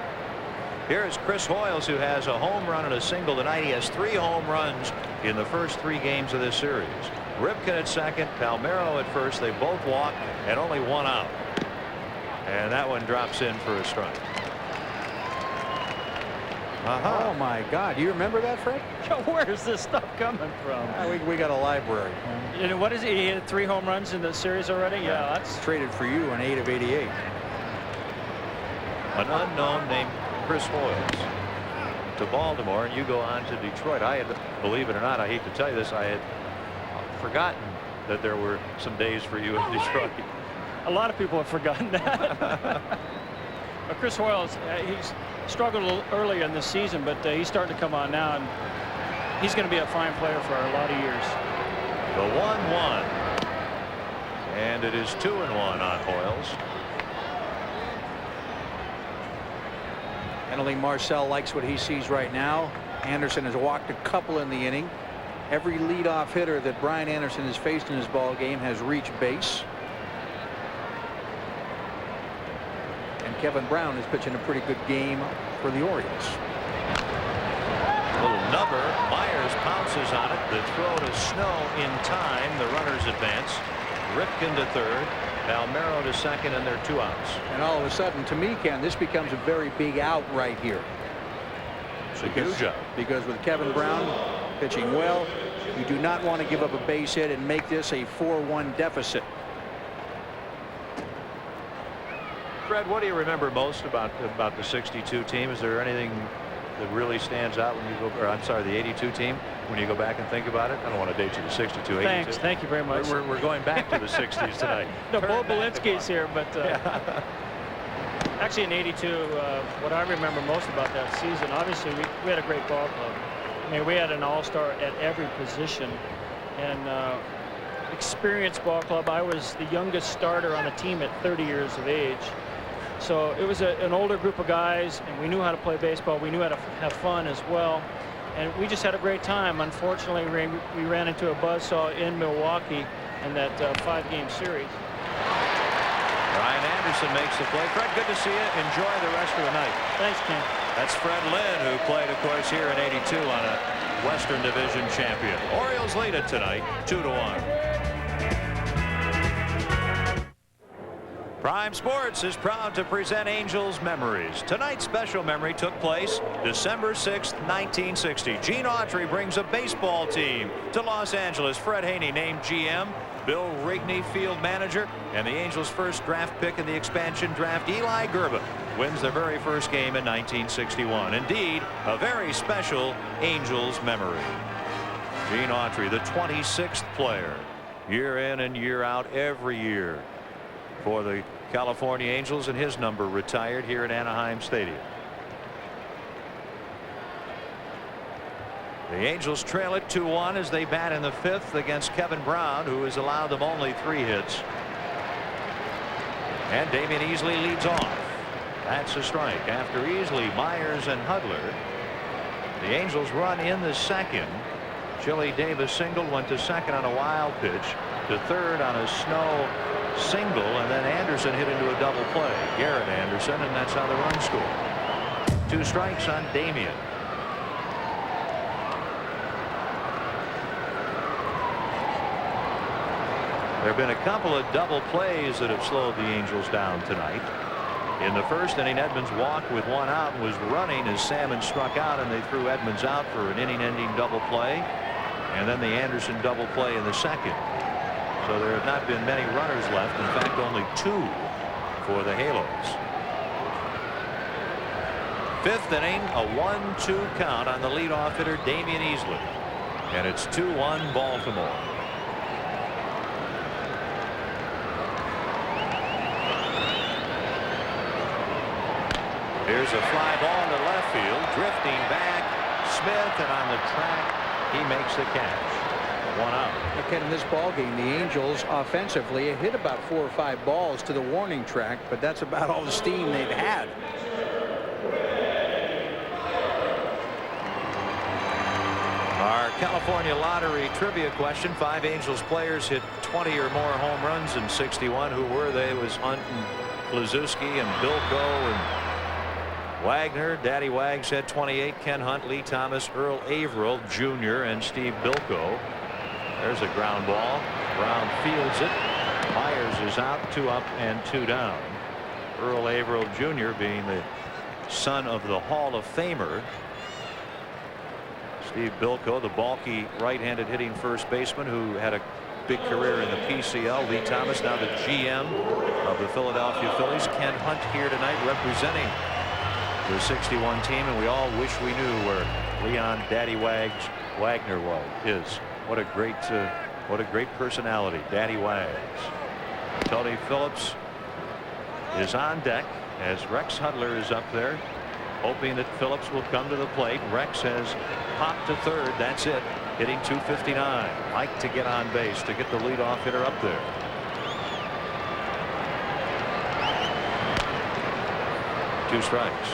Here is Chris Hoyles, who has a home run and a single tonight. He has 3 home runs in the first 3 games of this series. Ripken at second, Palmeiro at first. They both walk and only 1 out. And that one drops in for a strike.
Oh my God! Do you remember that, Fred?
Where is this stuff coming from?
We got a library.
You know, what is it? He hit 3 home runs in the series already. Yeah, that's
traded for you in 8 of 88.
An unknown named Chris Hoyles to Baltimore, and you go on to Detroit. I had, believe it or not, I hate to tell you this, I had forgotten that there were some days for you in Detroit.
A lot of people have forgotten that. Chris Hoyles, he's struggled a little earlier in this season, but he's starting to come on now, and he's going to be a fine player for a lot of years.
The 1-1, and it is 2-1 on Hoyles.
I don't think Marcel likes what he sees right now. Anderson has walked a couple in the inning. Every leadoff hitter that Brian Anderson has faced in his ball game has reached base. And Kevin Brown is pitching a pretty good game for the Orioles.
Little number. Myers pounces on it. The throw to Snow in time. The runners advance. Ripken to third. Palmeiro to second, and they're 2 outs.
And all of a sudden, to me, Ken, this becomes a very big out right here.
It's a huge out.
Because with Kevin Brown pitching well, you do not want to give up a base hit and make this a 4-1 deficit.
Fred, what do you remember most about the 62 team? Is there anything that really stands out when you go, or I'm sorry, the 82 team, when you go back and think about it? I don't want to date you to 62, 82.
Thanks. Thank you very much.
We're going back to the 60s tonight.
No, Bo Belinsky's here, but actually in 82, what I remember most about that season, obviously we had a great ball club. I mean, we had an all-star at every position, and experienced ball club. I was the youngest starter on the team at 30 years of age. So it was an older group of guys, and we knew how to play baseball. We knew how to have fun as well. And we just had a great time. Unfortunately, we ran into a buzzsaw in Milwaukee in that 5-game series.
Ryan Anderson makes the play. Fred, good to see you. Enjoy the rest of the night.
Thanks, Ken.
That's Fred Lynn, who played, of course, here in 82 on a Western Division champion. Orioles lead it tonight, 2-1. Prime Sports is proud to present Angels Memories. Tonight's special memory took place December 6th, 1960. Gene Autry brings a baseball team to Los Angeles. Fred Haney named GM. Bill Rigney field manager. And the Angels' first draft pick in the expansion draft, Eli Gerba, wins their very first game in 1961. Indeed, a very special Angels memory. Gene Autry, the 26th player, year in and year out, every year for the California Angels, and his number retired here at Anaheim Stadium. The Angels trail it 2-1 as they bat in the 5th against Kevin Brown, who has allowed them only 3 hits. And Damian Easley leads off. That's a strike. After Easley, Myers, and Hudler, the Angels run in the 2nd. Chili Davis singled, went to second on a wild pitch, to third on a Snow single, and then Anderson hit into a double play. Garrett Anderson, and that's how the run scored. 2 strikes on Damian. There have been a couple of double plays that have slowed the Angels down tonight. In the first inning, Edmonds walked with 1 out and was running as Salmon struck out, and they threw Edmonds out for an inning-ending double play. and then the Anderson double play in the second. So there have not been many runners left. In fact, only 2 for the Halos. 5th inning, a 1-2 count on the leadoff hitter Damian Easley, and it's 2-1 Baltimore. Here's a fly ball to left field, drifting back, Smith, and on the track he makes the catch. 1 out.
Look, in this ball game, the Angels offensively hit about 4 or 5 balls to the warning track, but that's about all the steam they've had.
Our California Lottery trivia question: 5 Angels players hit 20 or more home runs in '61. Who were they? It was Hunt and Kluszewski and Bilko and Wagner. Daddy Wags had 28. Ken Hunt, Lee Thomas, Earl Averill Jr. and Steve Bilko. There's a ground ball. Brown fields it. Myers is out, 2 up and 2 down. Earl Averill Jr. being the son of the Hall of Famer Steve Bilko, the bulky right-handed hitting first baseman who had a big career in the PCL. Lee Thomas, now the GM of the Philadelphia Phillies. Ken Hunt here tonight representing the '61 team, and we all wish we knew where Leon Daddy Wags Wagner is. What a great personality, Daddy Wags. Tony Phillips is on deck as Rex Hudler is up there, hoping that Phillips will come to the plate. Rex has popped to third. That's it. Hitting .259. Like to get on base to get the leadoff hitter up there. Two strikes.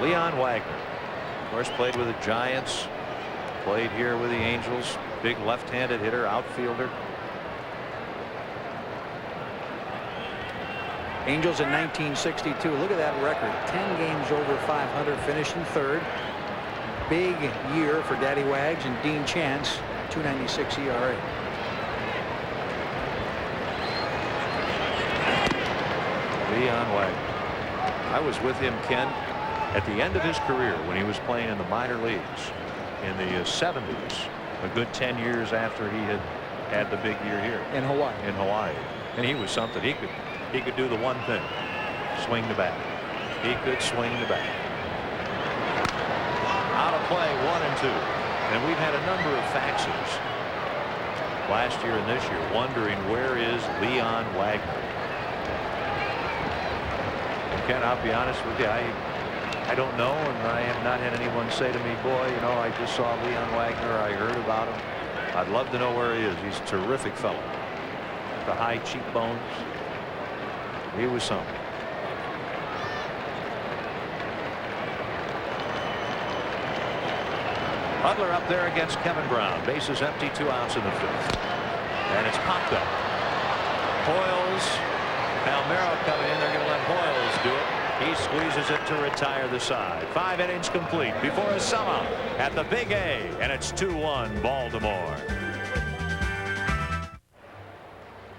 Leon Wagner, of course, played with the Giants, played here with the Angels. Big left-handed hitter, outfielder.
Angels in 1962. Look at that record. 10 games over 500, finishing third. Big year for Daddy Wags and Dean Chance. 2.96 ERA.
Leon Wagner. I was with him, Ken, at the end of his career when he was playing in the minor leagues in the 70s. A good 10 years after he had the big year here
in Hawaii.
And he was something. He could do the one thing: swing the bat. He could swing the bat. Out of play, 1 and 2. And we've had a number of faxes last year and this year wondering where is Leon Wagner. And Ken, I'll be honest with you, I don't know, and I have not had anyone say to me, boy, you know, I just saw Leon Wagner, I heard about him. I'd love to know where he is. He's a terrific fellow. The high cheekbones. He was something. Hudler up there against Kevin Brown. Bases empty, 2 outs in the 5th. And it's popped up. Hoyles, Palmeiro coming in. They're going to let Hoyles do it. He squeezes it to retire the side. 5 innings complete before a sum out at the Big A, and it's 2-1 Baltimore.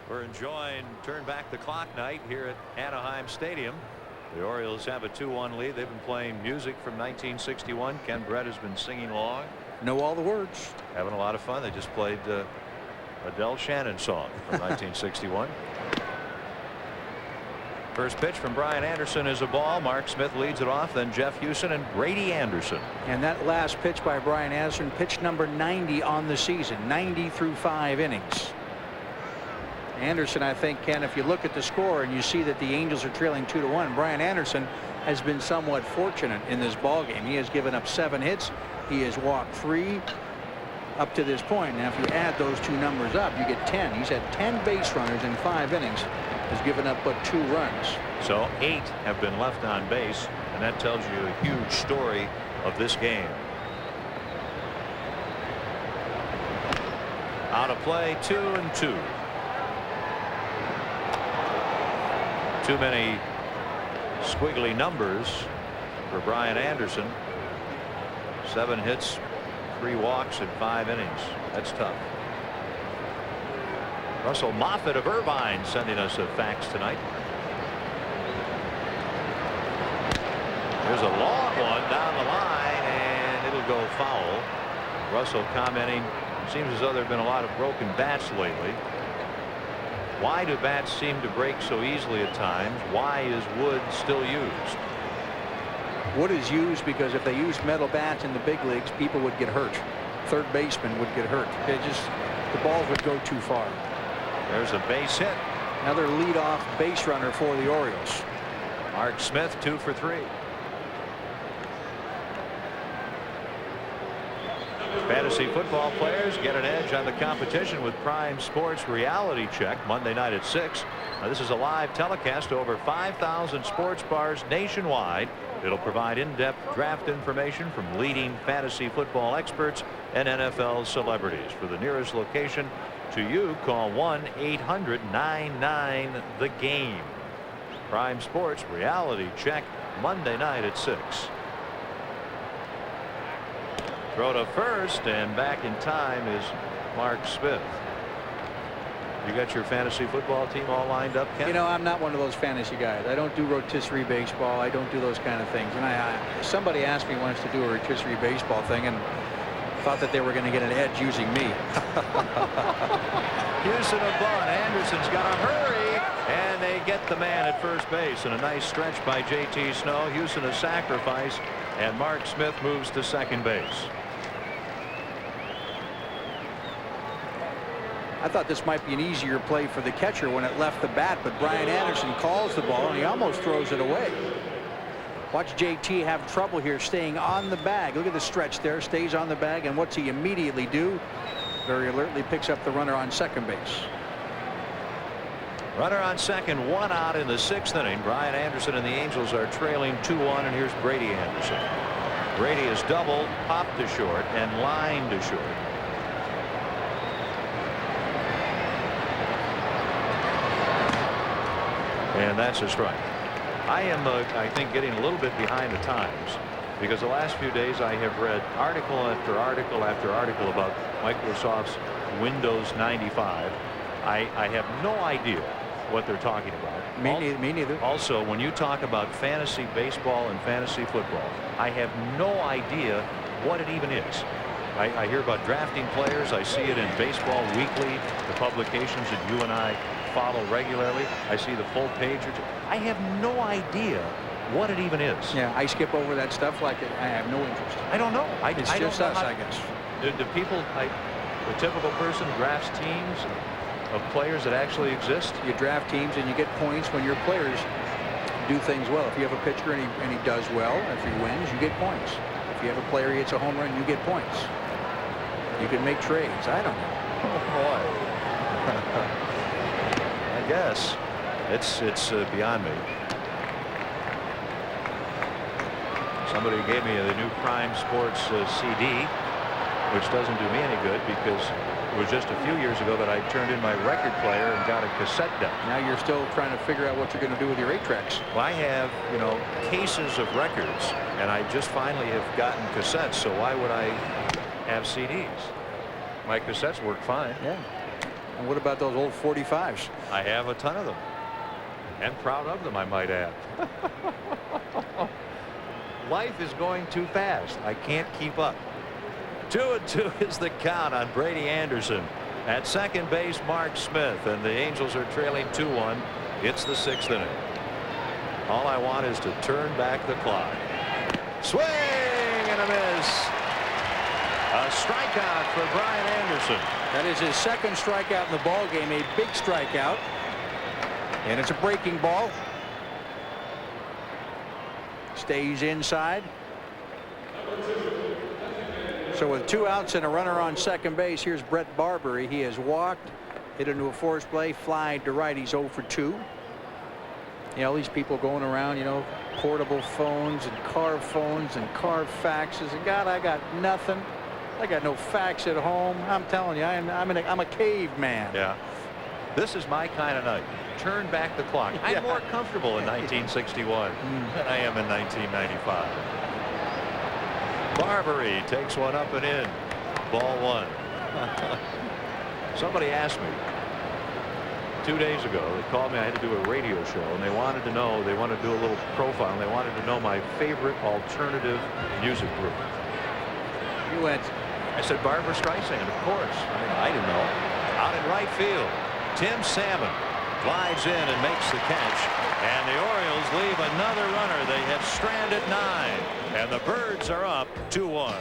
We're enjoying turn back the clock night here at Anaheim Stadium. The Orioles have a 2-1 lead. They've been playing music from 1961. Ken Brett has been singing along.
Know all the words.
Having a lot of fun. They just played Adele Shannon song from 1961. First pitch from Brian Anderson is a ball. Mark Smith leads it off, then Jeff Houston and Grady Anderson.
And that last pitch by Brian Anderson, pitch number 90 on the season, 90 through 5 innings. Anderson, I think, Ken, if you look at the score and you see that the Angels are trailing 2-1, Brian Anderson has been somewhat fortunate in this ball game. He has given up 7 hits. He has walked 3 up to this point. Now, if you add those 2 numbers up, you get 10. He's had 10 base runners in 5 innings. Has given up but 2 runs.
So 8 have been left on base, and that tells you a huge story of this game. Out of play, 2 and 2. Too many squiggly numbers for Brian Anderson. 7 hits, 3 walks in 5 innings. That's tough. Russell Moffett of Irvine sending us a fax tonight. There's a long one down the line, and it'll go foul. Russell commenting Seems as though there have been a lot of broken bats lately. Why do bats seem to break so easily at times? Why is wood still used?
Wood is used because if they used metal bats in the big leagues, people would get hurt. Third baseman would get hurt. The balls would go too far.
There's a base hit.
Another leadoff base runner for the Orioles.
Mark Smith 2 for 3. Fantasy football players get an edge on the competition with Prime Sports Reality Check Monday night at 6. Now, this is a live telecast to over 5,000 sports bars nationwide. It'll provide in-depth draft information from leading fantasy football experts and NFL celebrities. For the nearest location to you, call 1-800-99-THE-GAME. Prime Sports Reality Check Monday night at 6. Throw to first, and back in time is Mark Smith. You got your fantasy football team all lined up, Ken?
You know, I'm not one of those fantasy guys. I don't do rotisserie baseball. I don't do those kind of things. And somebody asked me once to do a rotisserie baseball thing and thought that they were going to get an edge using me.
Houston a bunt. Anderson's got to hurry, and they get the man at first base. And a nice stretch by J.T. Snow. Houston a sacrifice, and Mark Smith moves to second base.
I thought this might be an easier play for the catcher when it left the bat, but Brian Anderson calls the ball, and he almost throws it away. Watch JT have trouble here staying on the bag. Look at the stretch there. Stays on the bag, and what's he immediately do? Very alertly picks up the runner on second base.
Runner on second, 1 out in the 6th inning. Brian Anderson and the Angels are trailing 2-1, and here's Brady Anderson. Brady is doubled, popped to short, and lined to short. And that's a strike. I am, I think, getting a little bit behind the times, because the last few days I have read article after article after article about Microsoft's Windows 95. I have no idea what they're talking about.
Me neither.
Also, when you talk about fantasy baseball and fantasy football, I have no idea what it even is. I hear about drafting players. I see it in Baseball Weekly, the publications that you and I follow regularly. I see the full page. I have no idea what it even is.
Yeah, I skip over that stuff like I have no interest.
I don't know.
It's
I
just
don't know
us, I guess.
Do people, the typical person drafts teams of players that actually exist?
You draft teams and you get points when your players do things well. If you have a pitcher and he does well, if he wins, you get points. If you have a player he hits a home run, you get points. You can make trades. I don't know.
Oh boy. I guess it's beyond me. Somebody gave me the new Prime Sports CD, which doesn't do me any good because it was just a few years ago that I turned in my record player and got a cassette deck.
Now you're still trying to figure out what you're going to do with your 8-tracks.
Well, I have, you know, cases of records, and I just finally have gotten cassettes, so why would I have CDs? My cassettes work fine.
Yeah. And what about those old 45s?
I have a ton of them, and proud of them, I might add. Life is going too fast. I can't keep up. 2-2 is the count on Brady Anderson. At second base, Mark Smith, and the Angels are trailing 2-1. It's the 6th inning. All I want is to turn back the clock. Swing and a miss. A strikeout for Brian Anderson.
That is his second strikeout in the ball game, a big strikeout. And it's a breaking ball. Stays inside. So with 2 outs and a runner on second base, here's Brett Barbery. He has walked, hit into a force play, fly to right. He's 0 for 2. You know, these people going around, you know, portable phones and car faxes. And God, I got nothing. I got no fax at home. I'm telling you, I'm a caveman.
Yeah. This is my kind of night. Turn back the clock. I'm more comfortable in 1961 than I am in 1995. Barbery takes one up and in. Ball 1. Somebody asked me 2 days ago. They called me. I had to do a radio show, and they wanted to do a little profile, and they wanted to know my favorite alternative music group.
You went
I said Barbara Streisand, of course. I didn't know. Out in right field, Tim Salmon glides in and makes the catch. And the Orioles leave another runner. They have stranded 9. And the Birds are up 2-1.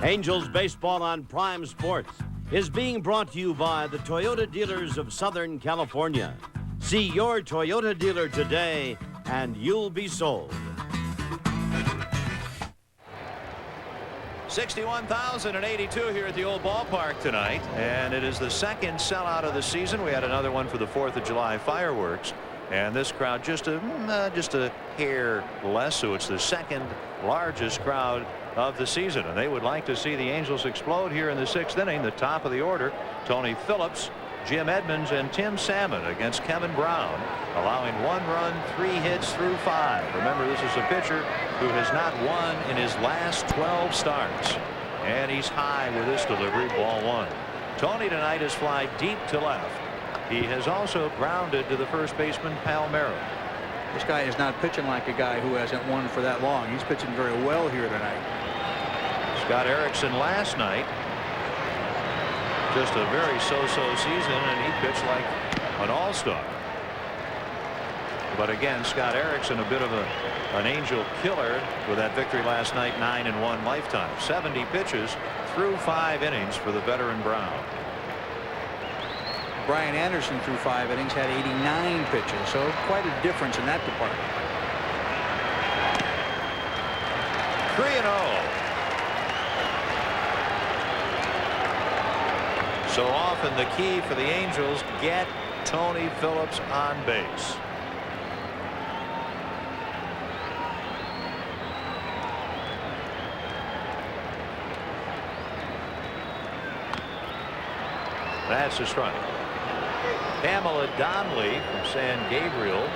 Angels baseball on Prime Sports is being brought to you by the Toyota dealers of Southern California. See your Toyota dealer today and you'll be sold.
61,082 here at the old ballpark tonight, and it is the second sellout of the season. We had another one for the 4th of July fireworks, and this crowd just a hair less, so it's the second largest crowd of the season, and they would like to see the Angels explode here in the 6th inning. The top of the order, Tony Phillips, Jim Edmonds, and Tim Salmon against Kevin Brown, allowing 1 run, 3 hits through 5. Remember, this is a pitcher who has not won in his last 12 starts, and he's high with this delivery, ball 1. Tony tonight has fly deep to left. He has also grounded to the first baseman Palmeiro.
This guy is not pitching like a guy who hasn't won for that long. He's pitching very well here tonight.
Scott Erickson last night, just a very so-so season, and he pitched like an all-star. But again, Scott Erickson, a bit of an angel killer with that victory last night, 9-1 lifetime. 70 pitches through 5 innings for the veteran Brown.
Brian Anderson through 5 innings had 89 pitches, so quite a difference in that department.
3-0. So often the key for the Angels, get Tony Phillips on base. That's a strike. Pamela Donnelly from San Gabriel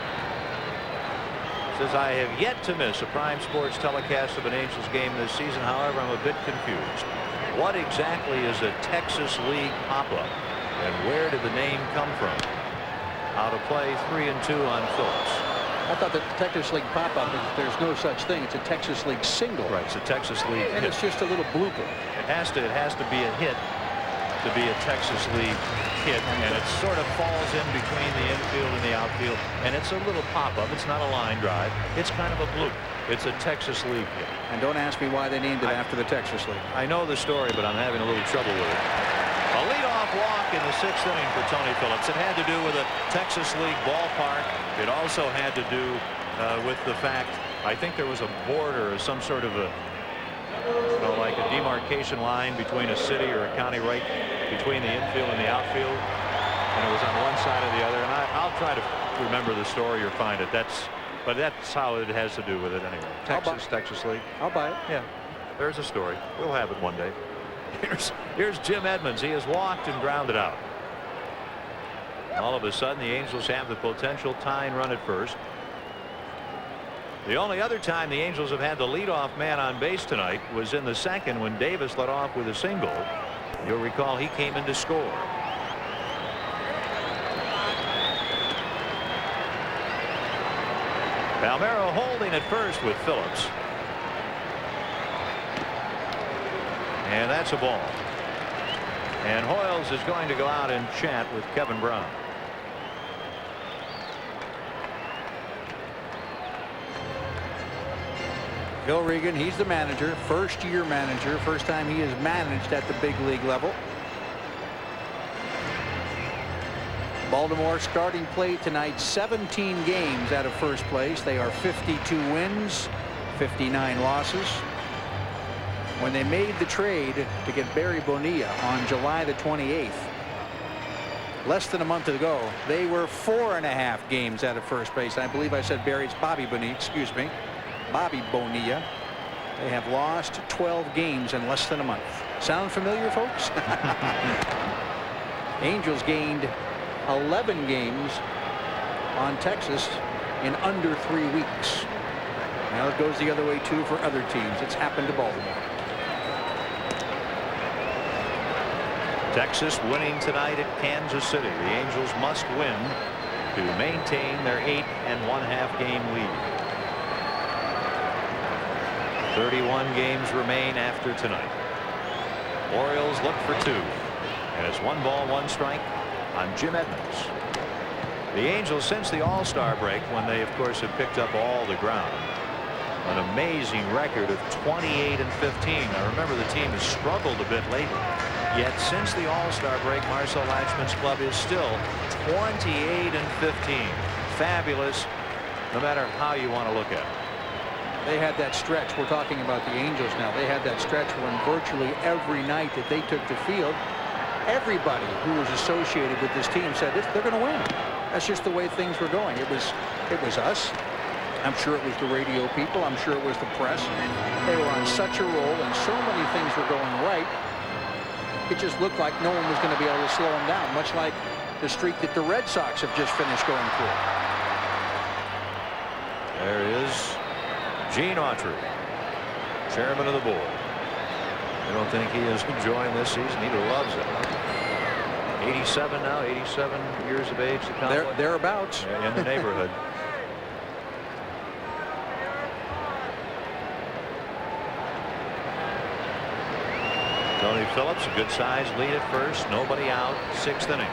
says, I have yet to miss a Prime Sports telecast of an Angels game this season. However, I'm a bit confused. What exactly is a Texas League pop-up, and where did the name come from? How to play 3-2 on Phillips.
I thought the Texas League pop-up, there's no such thing. It's a Texas League single.
Right, it's a Texas League
and
hit.
It's just a little blooper.
It has to be a hit to be a Texas League hit, and it sort of falls in between the infield and the outfield, and it's a little pop-up. It's not a line drive. It's kind of a bloop. It's a Texas League hit.
And don't ask me why they named it after the Texas League.
I know the story, but I'm having a little trouble with it. A leadoff walk in the 6th inning for Tony Phillips. It had to do with a Texas League ballpark. It also had to do with the fact, I think there was a border or some sort of a, like a demarcation line between a city or a county right between the infield and the outfield, and it was on one side or the other. And I'll try to remember the story or find it. But that's how it has to do with it anyway. Texas League.
I'll buy it.
Yeah, there's a story. We'll have it one day. Here's Jim Edmonds. He has walked and grounded out. All of a sudden, the Angels have the potential tying run at first. The only other time the Angels have had the leadoff man on base tonight was in the 2nd when Davis led off with a single. You'll recall he came in to score. Palmeiro holding at first with Phillips. And that's a ball. And Hoyles is going to go out and chat with Kevin Brown.
Bill Regan, he's the manager, first-year manager, first time he has managed at the big league level. Baltimore starting play tonight, 17 games out of first place. They are 52 wins, 59 losses. When they made the trade to get Barry Bonilla on July the 28th, less than a month ago, they were 4.5 games out of first base. I believe I said Barry's Bobby Bonilla, excuse me. Bobby Bonilla. They have lost 12 games in less than a month. Sound familiar, folks? Angels gained 11 games on Texas in under 3 weeks. Now it goes the other way too for other teams. It's happened to Baltimore.
Texas winning tonight at Kansas City. The Angels must win to maintain their 8 1/2 game lead. 31 games remain after tonight. Orioles look for 2. And it's 1 ball, 1 strike on Jim Edmonds. The Angels, since the All-Star break, when they, of course, have picked up all the ground, an amazing record of 28-15. I remember the team has struggled a bit lately. Yet since the All-Star break, Marcel Latchman's club is still 28-15. Fabulous, no matter how you want to look at it.
They had that stretch. We're talking about the Angels now. They had that stretch when virtually every night that they took the field, everybody who was associated with this team said they're going to win. That's just the way things were going. It was us. I'm sure it was the radio people. I'm sure it was the press. They were on such a roll, and so many things were going right. It just looked like no one was going to be able to slow them down, much like the streak that the Red Sox have just finished going through.
There is Gene Autry, chairman of the board. I don't think he is enjoying this season. He loves it. 87 now, 87 years of age.
Thereabouts.
In the neighborhood. Tony Phillips, a good sized lead at first. Nobody out. 6th inning.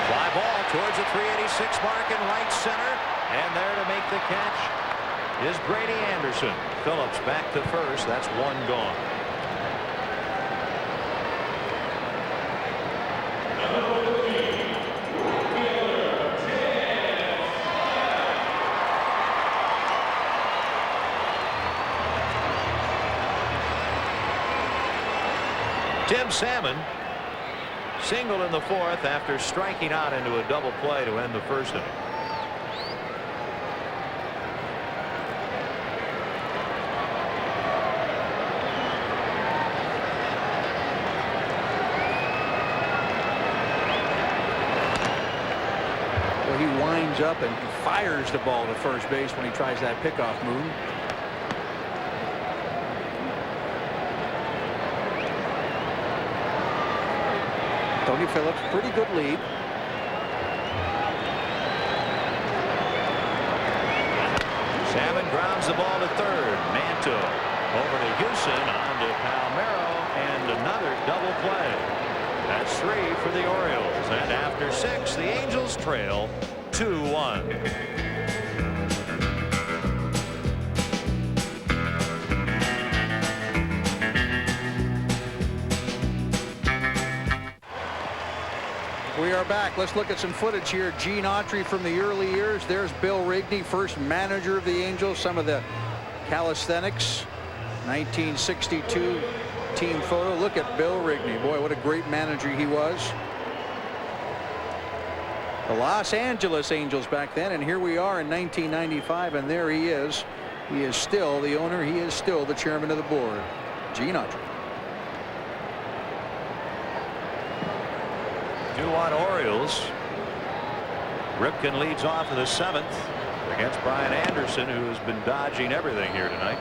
Fly ball towards the 386 mark in right center. And there to make the catch is Brady Anderson. Phillips back to first. That's 1 gone. Tim Salmon singled in the 4th after striking out into a double play to end the 1st inning.
Well, he winds up and fires the ball to first base when he tries that pickoff move. Tony Phillips, pretty good lead.
Salmon grounds the ball to 3rd. Manto over to Houston, on to Palmeiro, and another double play. That's 3 for the Orioles. And after 6, the Angels trail 2-1.
We are back. Let's look at some footage here. Gene Autry from the early years. There's Bill Rigney, first manager of the Angels. Some of the calisthenics. 1962 team photo. Look at Bill Rigney. Boy, what a great manager he was. The Los Angeles Angels back then, and here we are in 1995, and there he is. He is still the owner. He is still the chairman of the board. Gene Autry.
2-1 Orioles. Ripken leads off in the 7th against Brian Anderson, who has been dodging everything here tonight.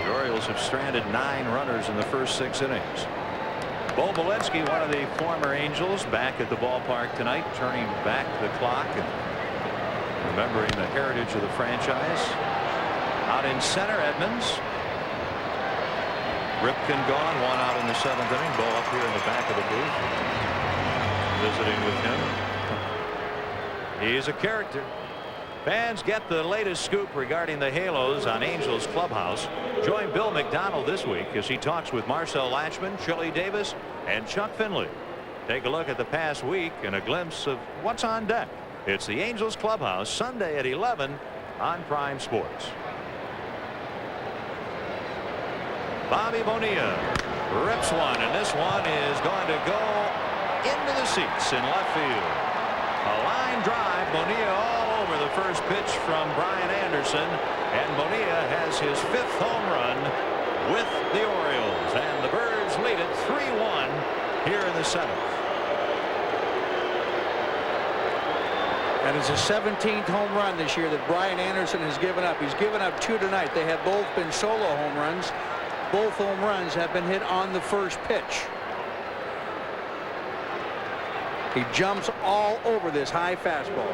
The Orioles have stranded 9 runners in the first 6 innings. Bo Belinsky, one of the former Angels, back at the ballpark tonight, turning back the clock and remembering the heritage of the franchise. Out in center, Edmonds. Ripken gone, 1 out in the 7th inning. Bo up here in the back of the booth, visiting with him. He's a character. Fans get the latest scoop regarding the Halos on Angels clubhouse. Join Bill McDonald this week as he talks with Marcel Latchman, Chili Davis, and Chuck Finley. Take a look at the past week and a glimpse of what's on deck. It's the Angels clubhouse, Sunday at 11 on Prime Sports. Bobby Bonilla rips one, and this one is going to go into the seats in left field. A line drive. Bonilla all over the first pitch from Brian Anderson, and Bonilla has his 5th home run with the Orioles, and the Birds lead it 3-1 here in the 7th.
That is his 17th home run this year that Brian Anderson has given up. He's given up 2 tonight. They have both been solo home runs. Both home runs have been hit on the first pitch. He jumps all over this high fastball.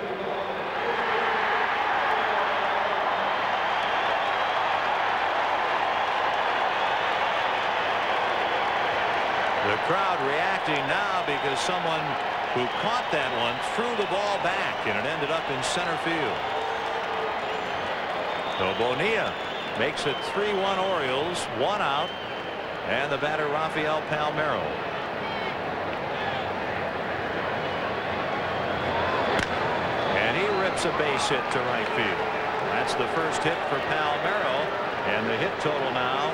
crowd reacting now because someone who caught that one threw the ball back, and it ended up in center field. So Bonilla makes it 3-1 Orioles, 1 out, and the batter Rafael Palmeiro. And he rips a base hit to right field. That's the first hit for Palmeiro, and the hit total now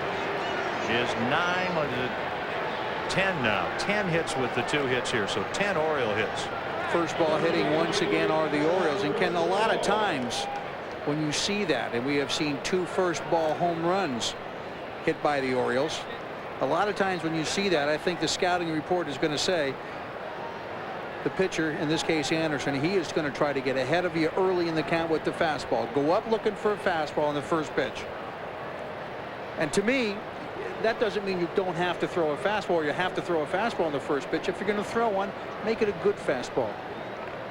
is 10 now. 10 hits with the 2 hits here, so 10 Oriole hits.
First ball hitting once again are the Orioles, and Ken, a lot of times when you see that, and we have seen 2 first ball home runs hit by the Orioles, a lot of times when you see that, I think the scouting report is going to say the pitcher, in this case Anderson, he is going to try to get ahead of you early in the count with the fastball. Go up looking for a fastball on the first pitch. And to me, that doesn't mean you don't have to throw a fastball, or you have to throw a fastball on the first pitch. If you're going to throw one, make it a good fastball.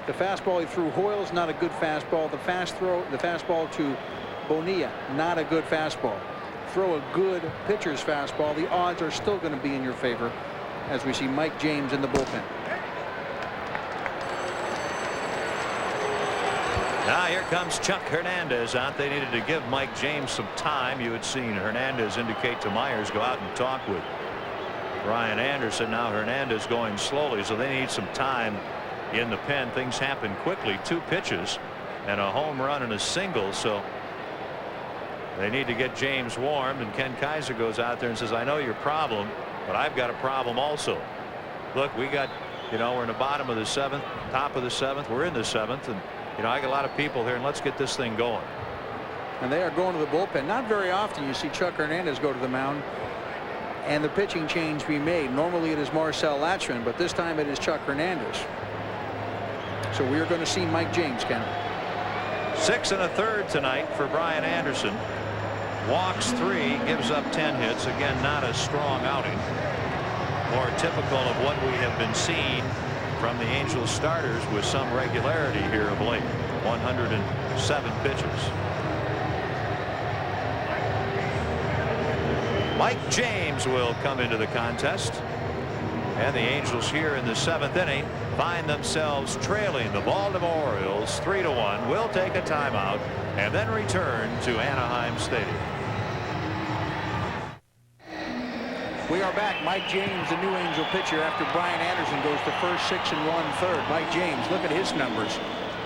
The fastball he threw Hoyle's not a good fastball. The fastball to Bonilla, not a good fastball. Throw a good pitcher's fastball. The odds are still going to be in your favor as we see Mike James in the bullpen.
Now here comes Chuck Hernandez out. They needed to give Mike James some time. You had seen Hernandez indicate to Myers go out and talk with Brian Anderson. Now Hernandez going slowly, so they need some time in the pen. Things happen quickly. 2 pitches and a home run and a single, so they need to get James warmed. And Ken Kaiser goes out there and says, I know your problem, but I've got a problem also. Look, we got, we're in the bottom of the 7th, top of the 7th. We're in the 7th, and I got a lot of people here, and let's get this thing going.
And they are going to the bullpen. Not very often you see Chuck Hernandez go to the mound and the pitching change be made. Normally it is Marcel Latchman, but this time it is Chuck Hernandez. So we are going to see Mike James, Ken.
6 1/3 tonight for Brian Anderson. Walks 3, gives up 10 hits. Again, not a strong outing. More typical of what we have been seeing from the Angels starters with some regularity here of late. 107 pitches. Mike James will come into the contest, and the Angels here in the 7th inning find themselves trailing the Baltimore Orioles 3-1. Will take a timeout and then return to Anaheim Stadium.
We are back. Mike James, the new Angel pitcher, after Brian Anderson goes to first, 6 1/3. Mike James, look at his numbers.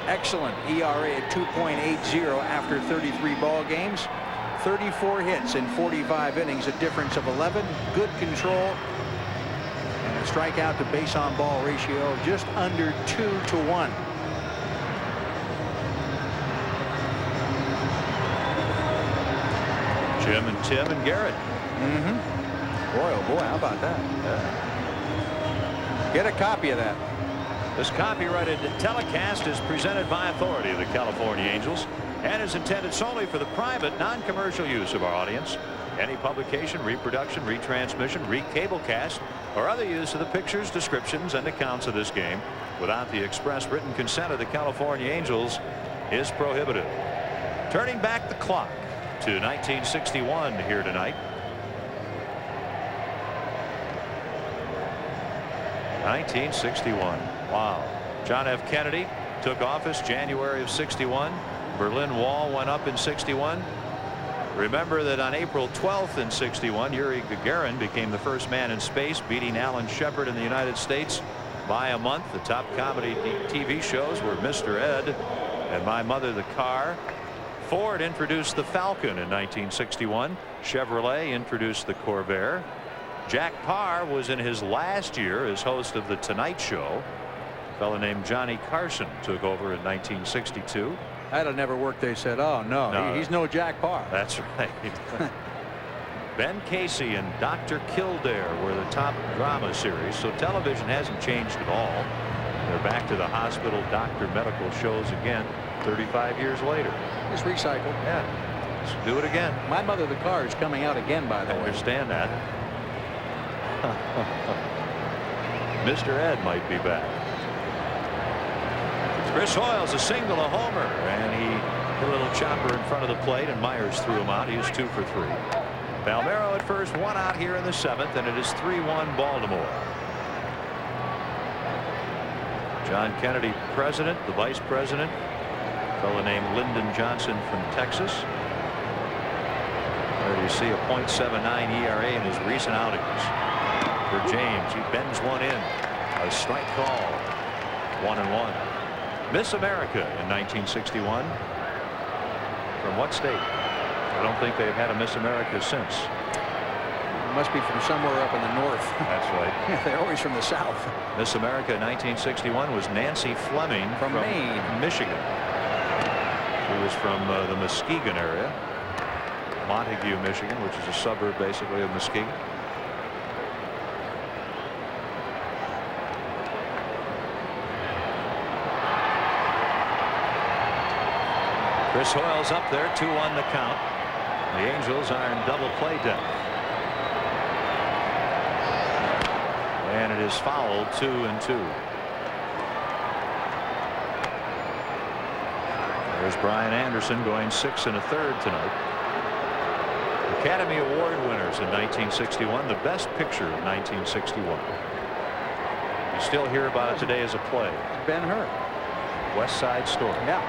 Excellent ERA at 2.80 after 33 ball games. 34 hits in 45 innings, a difference of 11. Good control. And a strikeout to base on ball ratio of just under 2-1.
Jim and Tim and Garrett.
Boy, oh boy, how about that? Get a copy of that.
This copyrighted telecast is presented by authority of the California Angels and is intended solely for the private, non-commercial use of our audience. Any publication, reproduction, retransmission, recablecast, or other use of the pictures, descriptions, and accounts of this game without the express written consent of the California Angels is prohibited. Turning back the clock to 1961 here tonight. 1961. Wow. John F. Kennedy took office January of 61. Berlin Wall went up in 61. Remember that on April 12th in 61, Yuri Gagarin became the first man in space, beating Alan Shepard in the United States by a month. The top comedy TV shows were Mr. Ed and My Mother the Car. Ford introduced the Falcon in 1961. Chevrolet introduced the Corvair. Jack Parr was in his last year as host of The Tonight Show. A fellow named Johnny Carson took over in 1962.
That'll never work, they said. Oh, no. He's no Jack Parr.
That's right. Ben Casey and Dr. Kildare were the top drama series, so television hasn't changed at all. They're back to the hospital doctor medical shows again 35 years later.
It's recycled.
Yeah. Let's do it again.
My Mother the Car is coming out again, by the way.
I understand that. Mr. Ed might be back. Chris Hoyle's a single, a homer, and he hit a little chopper in front of the plate, and Myers threw him out. He was 2 for 3. Palmeiro at first, 1 out here in the 7th, and it is 3-1 Baltimore. John Kennedy president, the vice president, a fellow named Lyndon Johnson from Texas. There you see a .79 ERA in his recent outings. For James, he bends one in. A strike call. 1-1. Miss America in 1961. From what state? I don't think they've had a Miss America since.
It must be from somewhere up in the north.
That's right.
They're always from the south.
Miss America in 1961 was Nancy Fleming
from Maine,
Michigan. She was from the Muskegon area. Montague, Michigan, which is a suburb basically of Muskegon. Chris Hoyle's up there, 2-1 the count. The Angels are in double play depth. And it is fouled, 2-2. There's Brian Anderson going 6 1/3 tonight. Academy Award winners in 1961, the best picture of 1961. You still hear about it today as a play.
Ben-Hur.
West Side Story.
Yeah.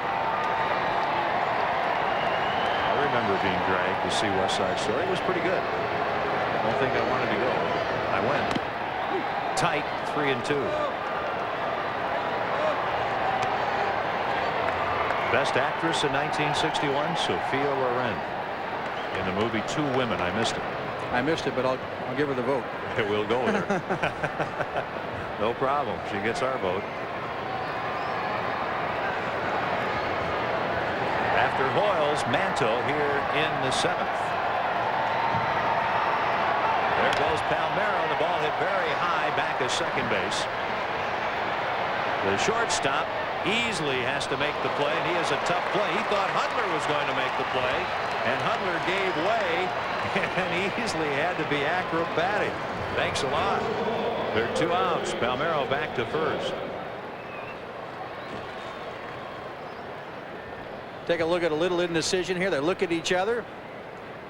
I remember being dragged to see West Side Story. It was pretty good. I don't think I wanted to go. I went. Tight, 3-2. Best actress in 1961, Sophia Loren. In the movie Two Women. I missed it.
I missed it, but I'll give her the vote.
We'll go with her. No problem. She gets our vote. After Hoyles, Mantle here in the 7th. There goes Palmeiro. The ball hit very high back of second base. The shortstop easily has to make the play, and he has a tough play. He thought Hudler was going to make the play, and Hudler gave way and easily had to be acrobatic. Thanks a lot. There are 2 outs. Palmeiro back to first.
Take a look at a little indecision here. They look at each other.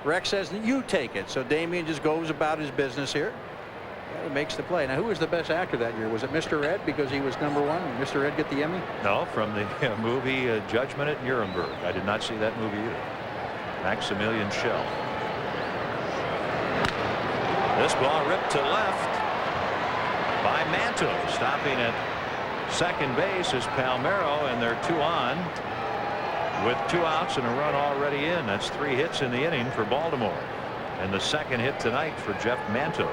Rex says, you take it. So Damien just goes about his business here. He makes the play. Now, who was the best actor that year? Was it Mr. Ed because he was #1? Did Mr. Ed get the Emmy?
No, from the movie Judgment at Nuremberg. I did not see that movie either. Maximilian Schell. This ball ripped to left by Mantle. Stopping at second base is Palmeiro, and they're 2 on with 2 outs and a run already in. That's 3 hits in the inning for Baltimore, and the second hit tonight for Jeff Mantle.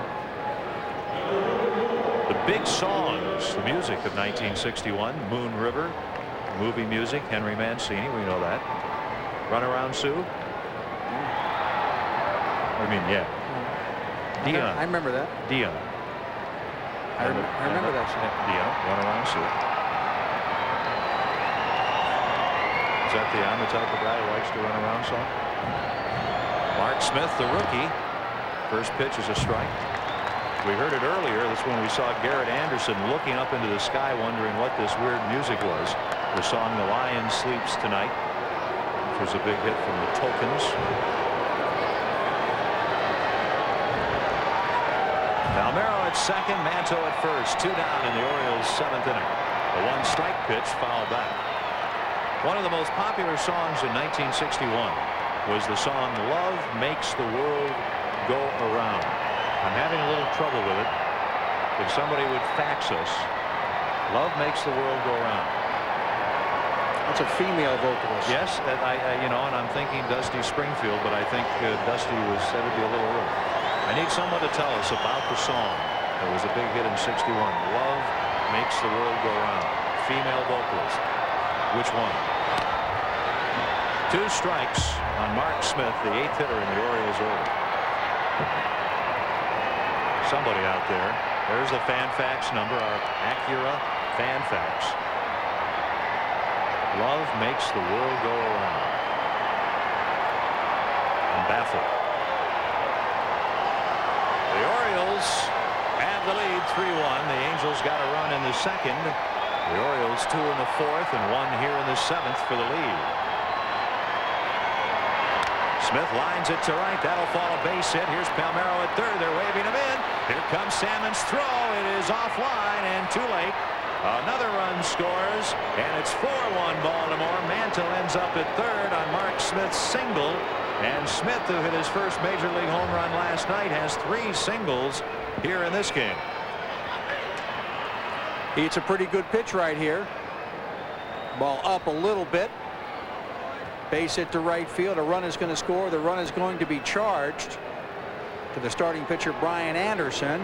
The big songs, the music of 1961, Moon River, movie music, Henry Mancini, we know that. Runaround Sue. I mean, yeah. Dion.
I remember that.
Dion.
I remember that song.
Dion, Runaround Sue. Is that the I'm the type of guy who likes to run around song? Mark Smith, the rookie. First pitch is a strike. We heard it earlier. That's when we saw Garrett Anderson looking up into the sky wondering what this weird music was. The song The Lion Sleeps Tonight, which was a big hit from the Tokens. Palmeiro at second, Mantle at first. 2 down in the Orioles' 7th inning. The 1-strike pitch fouled back. One of the most popular songs in 1961 was the song Love Makes the World Go Around. I'm having a little trouble with it. If somebody would fax us, Love Makes the World Go Around.
That's a female vocalist.
Yes, you know, and I'm thinking Dusty Springfield, but I think Dusty said it'd be a little early. I need someone to tell us about the song that was a big hit in 61. Love Makes the World Go Round. Female vocalist. Which one? 2 strikes on Mark Smith, the 8th hitter in the Orioles order. Somebody out there. There's the fan fax number, our Acura fan fax. Love makes the world go around. I'm baffled. The Orioles have the lead 3-1. The Angels got a run in the 2nd. The Orioles 2 in the 4th and 1 here in the 7th for the lead. Smith lines it to right. That'll fall a base hit. Here's Palmeiro at third. They're waving him in. Here comes Salmon's throw. It is offline and too late. Another run scores, and it's 4-1 Baltimore. Mantle ends up at third on Mark Smith's single, and Smith, who hit his first major league home run last night, has 3 singles here in this game.
It's a pretty good pitch right here. Ball up a little bit. Base hit to right field. A run is going to score. The run is going to be charged to the starting pitcher Brian Anderson,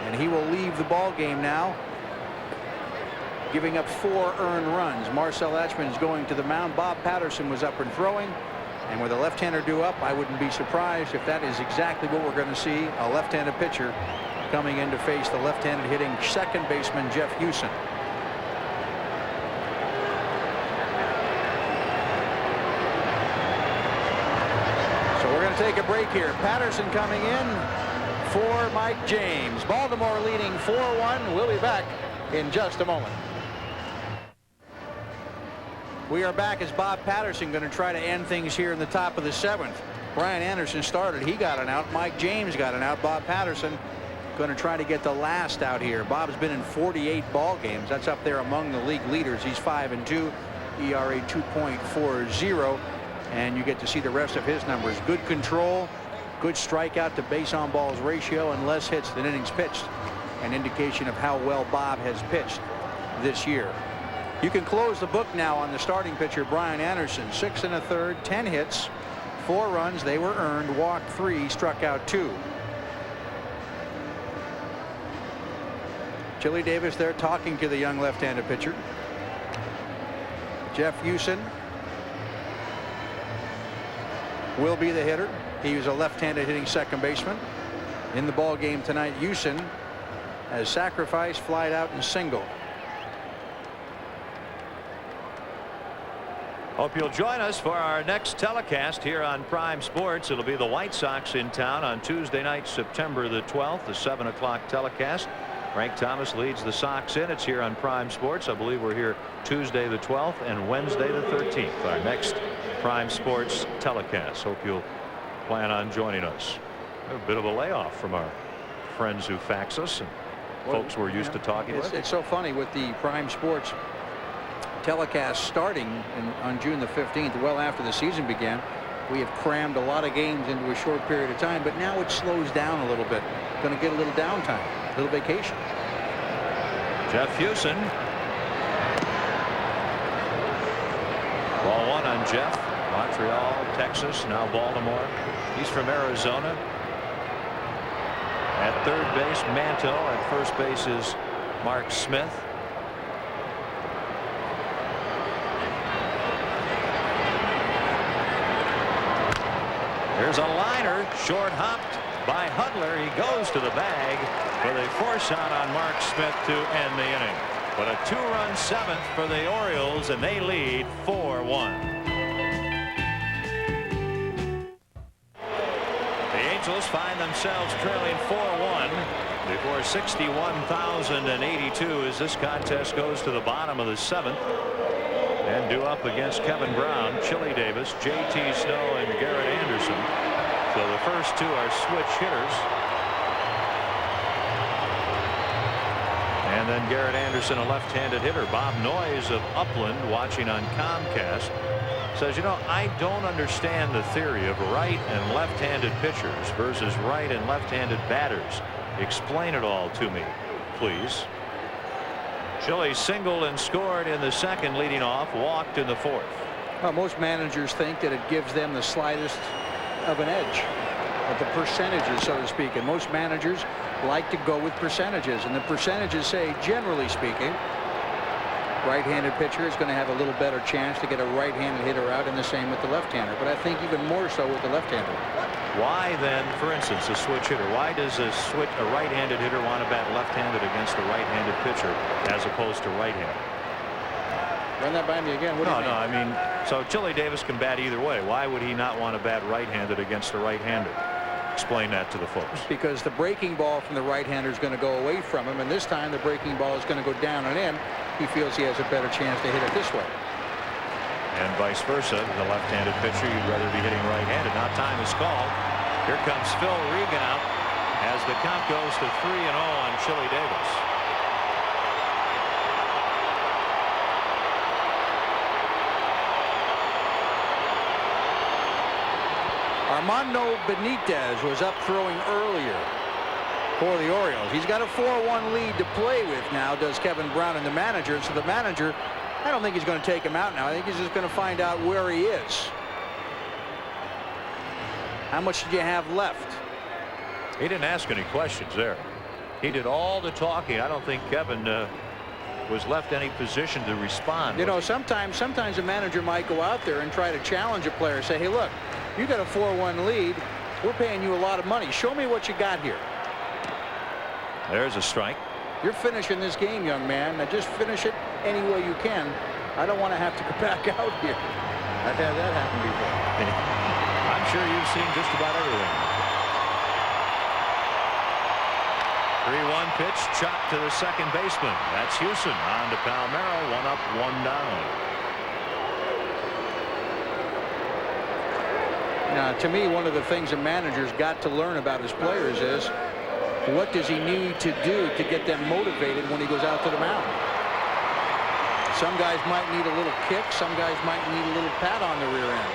and he will leave the ball game now, giving up 4 earned runs. Marcel Etchman is going to the mound. Bob Patterson was up and throwing, and with a left-hander due up, I wouldn't be surprised if that is exactly what we're going to see, a left-handed pitcher coming in to face the left-handed hitting second baseman Jeff Hewson. So we're going to take a break here. Patterson coming in for Mike James. Baltimore leading 4-1. We'll be back in just a moment. We are back as Bob Patterson going to try to end things here in the top of the 7th. Brian Anderson started. He got an out. Mike James got an out. Bob Patterson going to try to get the last out here. Bob's been in 48 ball games. That's up there among the league leaders. He's 5-2, ERA 2.40, and you get to see the rest of his numbers. Good control, good strikeout to base on balls ratio, and less hits than innings pitched. An indication of how well Bob has pitched this year. You can close the book now on the starting pitcher Brian Anderson. 6 1/3, 10 hits, 4 runs. They were earned. Walked 3, struck out 2. Chili Davis there talking to the young left-handed pitcher. Jeff Hewson will be the hitter. He was a left-handed hitting second baseman in the ball game tonight. Hewson has sacrificed, flied out, and single.
Hope you'll join us for our next telecast here on Prime Sports. It'll be the White Sox in town on Tuesday night, September the 12th, the 7 o'clock telecast. Frank Thomas leads the Sox in. It's here on Prime Sports. I believe we're here Tuesday the 12th and Wednesday the 13th. Our next Prime Sports telecast. Hope you'll plan on joining us. A bit of a layoff from our friends who fax us and folks we're used to talking with.
It's so funny with the Prime Sports telecast starting on June the 15th, well after the season began. We have crammed a lot of games into a short period of time, but now it slows down a little bit. Going to get a little downtime, a little vacation.
Jeff Hewson. Ball 1 on Jeff. Montreal, Texas, now Baltimore. He's from Arizona. At third base, Mantle. At first base is Mark Smith. Here's a liner, short hopped by Hudler. He goes to the bag with a force out on Mark Smith to end the inning. But a 2-run 7th for the Orioles, and they lead 4-1. The Angels find themselves trailing 4-1 before 61,082 as this contest goes to the bottom of the 7th. And due up against Kevin Brown, Chili Davis, J.T. Snow, and Garrett Anderson. So the first 2 are switch hitters. And then Garrett Anderson, a left-handed hitter. Bob Noyes of Upland, watching on Comcast, says, you know, I don't understand the theory of right and left-handed pitchers versus right and left-handed batters. Explain it all to me, please. Chili singled and scored in the second, leading off, walked in the fourth.
Well, most managers think that it gives them the slightest of an edge, of the percentages, so to speak, and most managers like to go with percentages, and the percentages say, generally speaking, right-handed pitcher is going to have a little better chance to get a right-handed hitter out, and the same with the left-hander, but I think even more so with the left-hander.
Why then, for instance, a switch hitter? Why does a right-handed hitter want to bat left-handed against a right-handed pitcher as opposed to right-handed?
Run that by me again. What do you mean?
I mean, so Chili Davis can bat either way. Why would he not want to bat right-handed against a right-hander? Explain that to the folks.
Because the breaking ball from the right-hander is going to go away from him, and this time the breaking ball is going to go down and in. He feels he has a better chance to hit it this way.
And vice versa, the left-handed pitcher, you'd rather be hitting right-handed. Now time is called. Here comes Phil Regan out as the count goes to 3-0 on Chili Davis.
Armando Benitez was up throwing earlier for the Orioles. He's got a 4-1 lead to play with now, does Kevin Brown and the manager. So the manager, I don't think he's going to take him out now. I think he's just going to find out where he is. How much did you have left?
He didn't ask any questions there. He did all the talking. I don't think Kevin was left any position to respond.
You know, sometimes a manager might go out there and try to challenge a player. Say, hey, look, you got a 4-1 lead. We're paying you a lot of money. Show me what you got here.
There's a strike.
You're finishing this game, young man. Now just finish it any way you can. I don't want to have to go back out here. I've had that happen before.
I'm sure you've seen just about everything. 3-1 pitch, chopped to the second baseman. That's Houston. On to Palmeiro. 1 up, 1 down.
Now, to me, one of the things a manager's got to learn about his players is what does he need to do to get them motivated when he goes out to the mound. Some guys might need a little kick. Some guys might need a little pat on the rear end.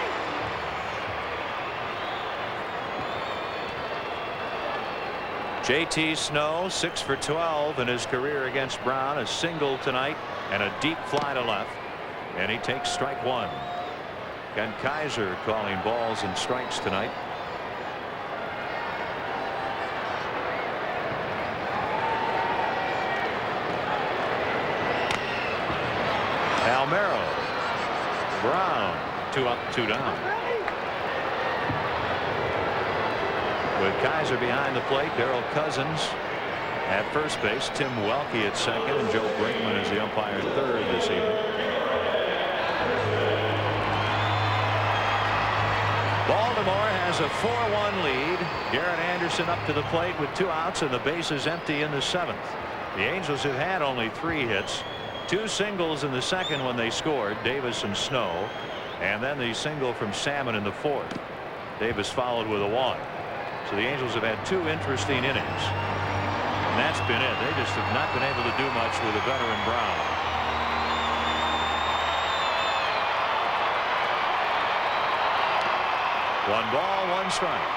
JT Snow 6 for 12 in his career against Brown. A single tonight and a deep fly to left, and he takes strike 1. Ken Kaiser calling balls and strikes tonight. Palmeiro, Brown, 2 up, 2 down. With Kaiser behind the plate, Darrell Cousins at first base, Tim Welke at second, and Joe Brinkman is the umpire third this evening. Baltimore has a 4-1 lead. Garrett Anderson up to the plate with 2 outs and the bases empty in the 7th. The Angels have had only 3 hits. 2 singles in the second when they scored, Davis and Snow, and then the single from Salmon in the 4th. Davis followed with a walk. So the Angels have had 2 interesting innings, and that's been it. They just have not been able to do much with a veteran Brown. One ball, 1 strike.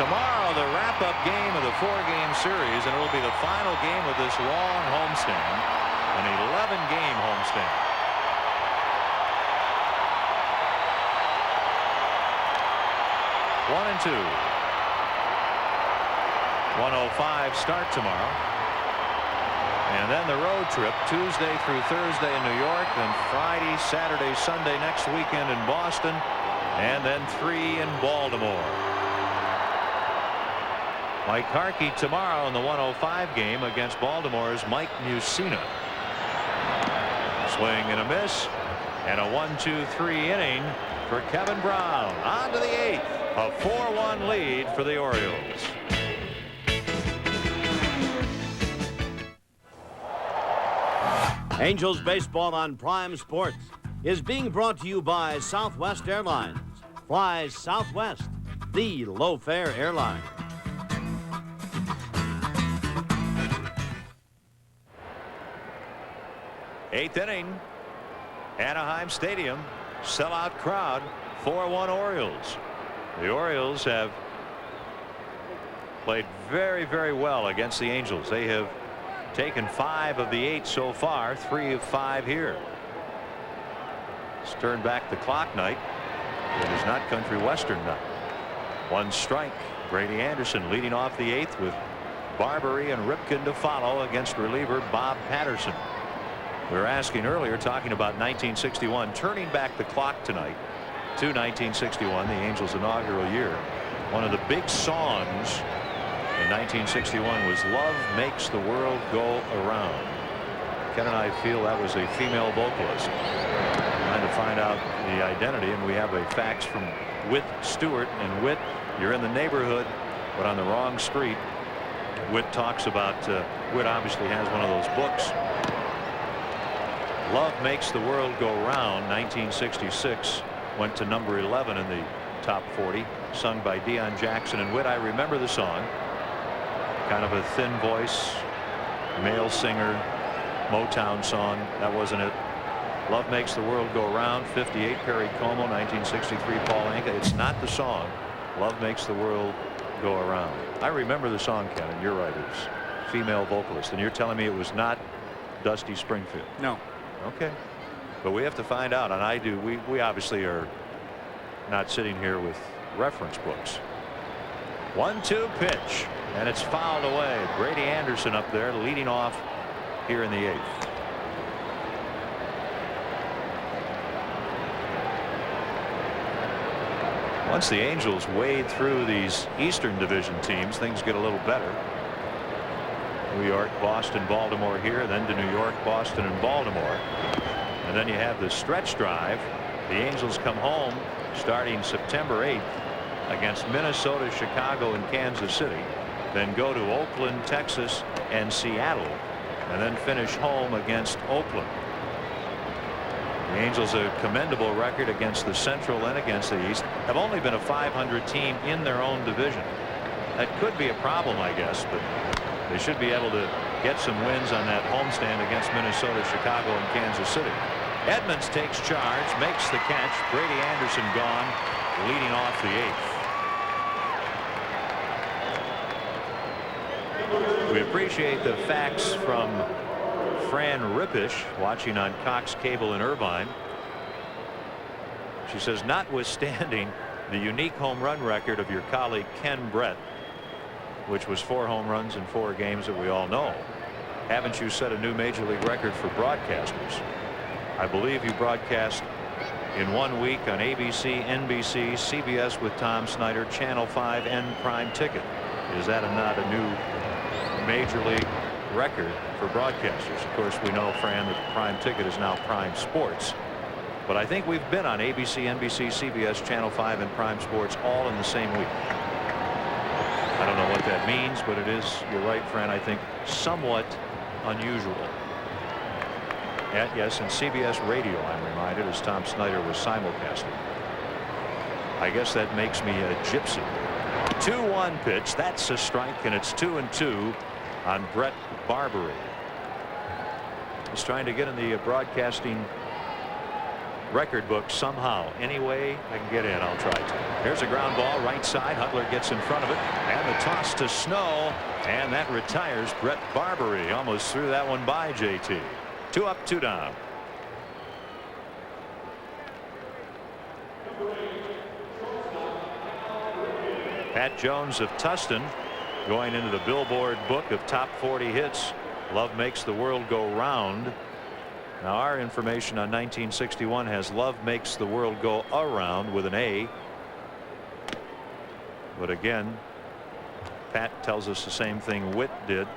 Tomorrow, the wrap-up game of the 4-game series, and it will be the final game of this long homestand, an 11-game homestand. One and 2. 1:05 start tomorrow. And then the road trip Tuesday through Thursday in New York, then Friday, Saturday, Sunday next weekend in Boston, and then 3 in Baltimore. Mike Harkey tomorrow in the 1:05 game against Baltimore's Mike Mussina. Swing and a miss, and a 1-2-3 inning for Kevin Brown. On to the 8th. A 4-1 lead for the Orioles.
Angels baseball on Prime Sports is being brought to you by Southwest Airlines. Fly Southwest, the low-fare airline.
Eighth inning, Anaheim Stadium, sellout crowd, 4-1 Orioles. The Orioles have played very, very well against the Angels. They have taken 5 of the 8 so far, 3 of 5 here. Let's turn back the clock night. It is not country western night. 1 strike. Brady Anderson leading off the 8th with Barbary and Ripken to follow against reliever Bob Patterson. We were asking earlier, talking about 1961, turning back the clock tonight to 1961, the Angels' inaugural year. One of the big songs in 1961 was "Love Makes the World Go Around." Ken and I feel that was a female vocalist. Trying to find out the identity, and we have a fax from Whit Stewart. And Whit, you're in the neighborhood, but on the wrong street. Whit talks about, Whit obviously has one of those books. "Love Makes the World Go Round," 1966. Went to number 11 in the top 40, sung by Deion Jackson and Whit. I remember the song. Kind of a thin voice, male singer, Motown song. That wasn't it. Love Makes the World Go Round, 58 Perry Como, 1963 Paul Anka. It's not the song Love Makes the World Go Around. I remember the song, Ken, and you're right, it's female vocalist, and you're telling me it was not Dusty Springfield.
No.
Okay, but we have to find out, and I do. We obviously are not sitting here with reference books. 1-2 pitch, and it's fouled away. Brady Anderson up there leading off here in the 8th. Once the Angels wade through these Eastern Division teams, things get a little better. New York, Boston, Baltimore here, then to New York, Boston, and Baltimore. And then you have the stretch drive. The Angels come home starting September 8th against Minnesota, Chicago, and Kansas City. Then go to Oakland, Texas, and Seattle, and then finish home against Oakland. The Angels, a commendable record against the Central and against the East, have only been a .500 team in their own division. That could be a problem, I guess, but they should be able to get some wins on that homestand against Minnesota, Chicago, and Kansas City. Edmonds takes charge, makes the catch. Brady Anderson gone, leading off the 8th. We appreciate the facts from Fran Rippish, watching on Cox Cable in Irvine. She says, notwithstanding the unique home run record of your colleague Ken Brett, which was 4 home runs in 4 games that we all know, haven't you set a new major league record for broadcasters? I believe you broadcast in 1 week on ABC, NBC, CBS with Tom Snyder, Channel 5, and Prime Ticket. Is that not a new major league record for broadcasters? Of course, we know, Fran, that Prime Ticket is now Prime Sports, but I think we've been on ABC, NBC, CBS, Channel 5, and Prime Sports all in the same week. I don't know what that means, but it is, you're right, Fran, I think somewhat unusual. Yes, and CBS Radio, I'm reminded, as Tom Snyder was simulcasting. I guess that makes me a gypsy. 2-1 pitch, that's a strike, and it's 2-2 on Brett Barbary. He's trying to get in the broadcasting record book somehow. Any way I can get in, I'll try to. Here's a ground ball right side. Hudler gets in front of it, and the toss to Snow, and that retires Brett Barbary. Almost threw that one by, JT. 2 up, 2 down. Pat Jones of Tustin going into the Billboard book of top 40 hits. Love Makes the World Go Round. Now, our information on 1961 has Love Makes the World Go Around with an A. But again, Pat tells us the same thing Witt did.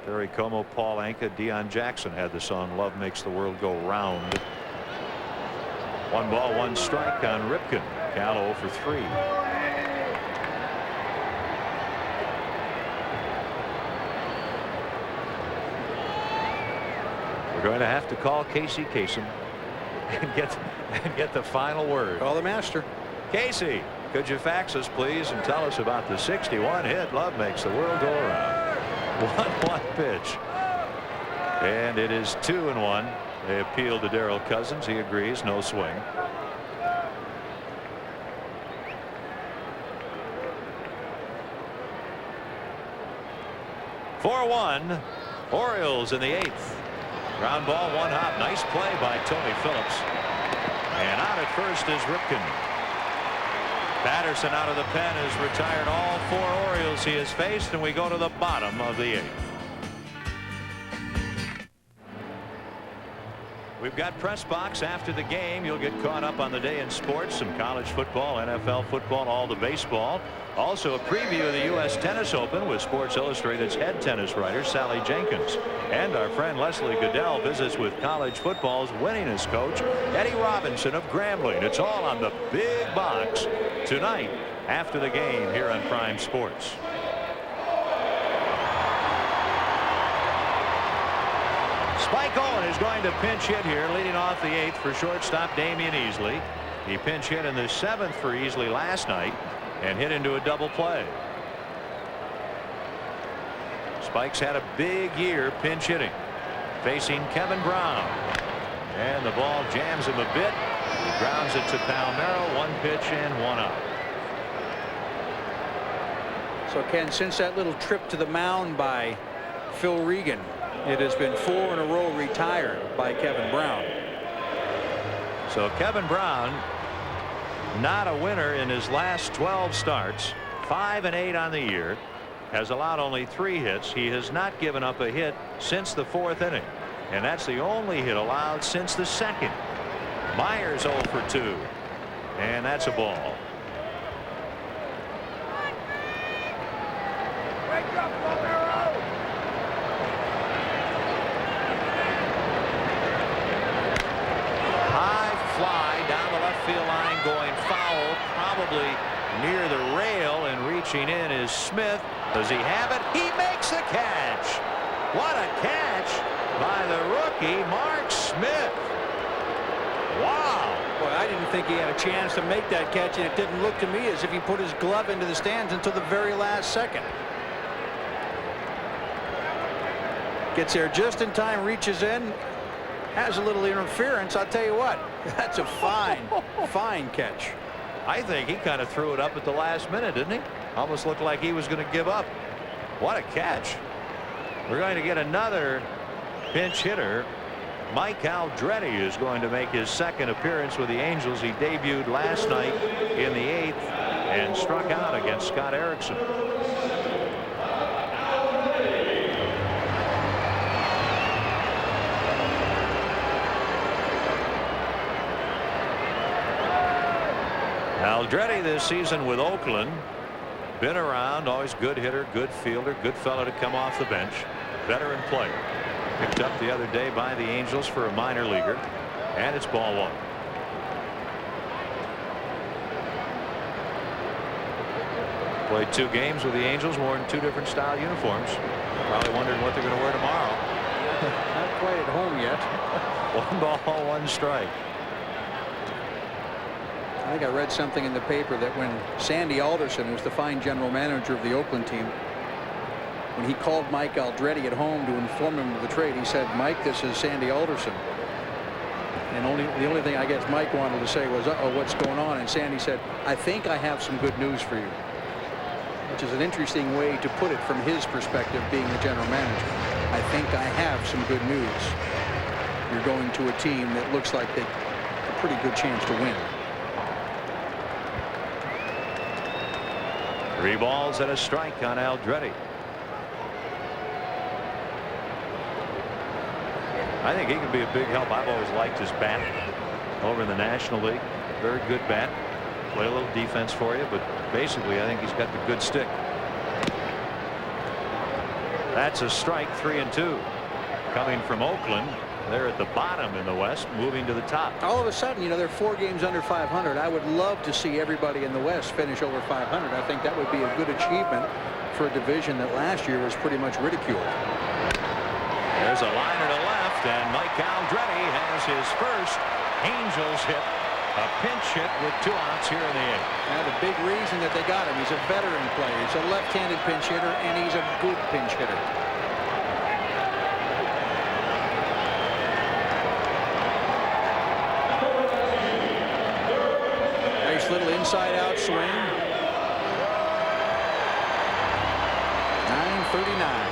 Perry Como, Paul Anka, Deion Jackson had the song Love Makes the World Go Round. 1 ball, 1 strike on Ripken. Cal 0 for 3. We're going to have to call Casey Kasem and get the final word.
Call the master.
Casey, could you fax us, please, and tell us about the 61 hit Love Makes the World Go Around. 1-1 pitch, and it is 2-1. They appeal to Darrell Cousins. He agrees. No swing. (4-1) Orioles in the 8th. Ground ball, 1 hop. Nice play by Tony Phillips, and out at first is Ripken. Patterson out of the pen has retired all 4 Orioles he has faced, and we go to the bottom of the 8th. We've got press box after the game. You'll get caught up on the day in sports, some college football, NFL football, all the baseball. Also a preview of the U.S. Tennis Open with Sports Illustrated's head tennis writer Sally Jenkins. And our friend Leslie Goodell visits with college football's winningest coach Eddie Robinson of Grambling. It's all on the big box tonight after the game here on Prime Sports. Spike Owen is going to pinch hit here, leading off the 8th for shortstop Damian Easley. He pinch hit in the 7th for Easley last night and hit into a double play. Spike's had a big year pinch hitting. facing Kevin Brown. And the ball jams him a bit. He grounds it to Palmeiro. 1 pitch and 1 out.
So, Ken, since that little trip to the mound by Phil Regan, it has been 4 in a row retired by Kevin Brown.
So Kevin Brown, not a winner in his last 12 starts. 5-8 on the year. Has allowed only 3 hits. He has not given up a hit since the 4th inning. And that's the only hit allowed since the 2nd. Myers 0 for 2. And that's a ball. High fly down the left field line, going foul, probably near the rail, and reaching in is Smith. Does he have it? He makes the catch. What a catch by the rookie, Mark Smith. Wow.
Boy, I didn't think he had a chance to make that catch, and it didn't look to me as if he put his glove into the stands until the very last second. Gets there just in time, reaches in, has a little interference. I'll tell you what, that's a fine catch.
I think he kind of threw it up at the last minute, didn't he? Almost looked like he was going to give up. What a catch. We're going to get another pinch hitter. Mike Aldretti is going to make his 2nd appearance with the Angels. He debuted last night in the 8th and struck out against Scott Erickson. Aldretti this season with Oakland. Been around, always good hitter, good fielder, good fellow to come off the bench. Veteran player. Picked up the other day by the Angels for a minor leaguer. And it's ball 1. Played 2 games with the Angels, worn 2 different style uniforms. Probably wondering what they're going to wear tomorrow.
Not quite at home yet.
1 ball, 1 strike.
I think I read something in the paper that when Sandy Alderson was the fine general manager of the Oakland team, when he called Mike Aldretti at home to inform him of the trade, he said, "Mike, this is Sandy Alderson." And the only thing I guess Mike wanted to say was, "Uh-oh, what's going on?" And Sandy said, "I think I have some good news for you," which is an interesting way to put it from his perspective, being the general manager. "I think I have some good news. You're going to a team that looks like they have a pretty good chance to win."
3 balls and a strike on Aldretti. I think he can be a big help. I've always liked his bat over in the National League. Very good bat. Play a little defense for you, but basically I think he's got the good stick. That's a strike. 3-2 coming from Oakland. They're at the bottom in the West, moving to the top.
All of a sudden, you know, they're 4 games under 500. I would love to see everybody in the West finish over 500. I think that would be a good achievement for a division that last year was pretty much ridiculed.
There's a liner to left, and Mike Aldretti has his first Angels hit. A pinch hit with 2 outs here in the 8th.
Now, the big reason that they got him, he's a veteran player. He's a left-handed pinch hitter, and he's a good pinch hitter. Little inside out swing. 9:39.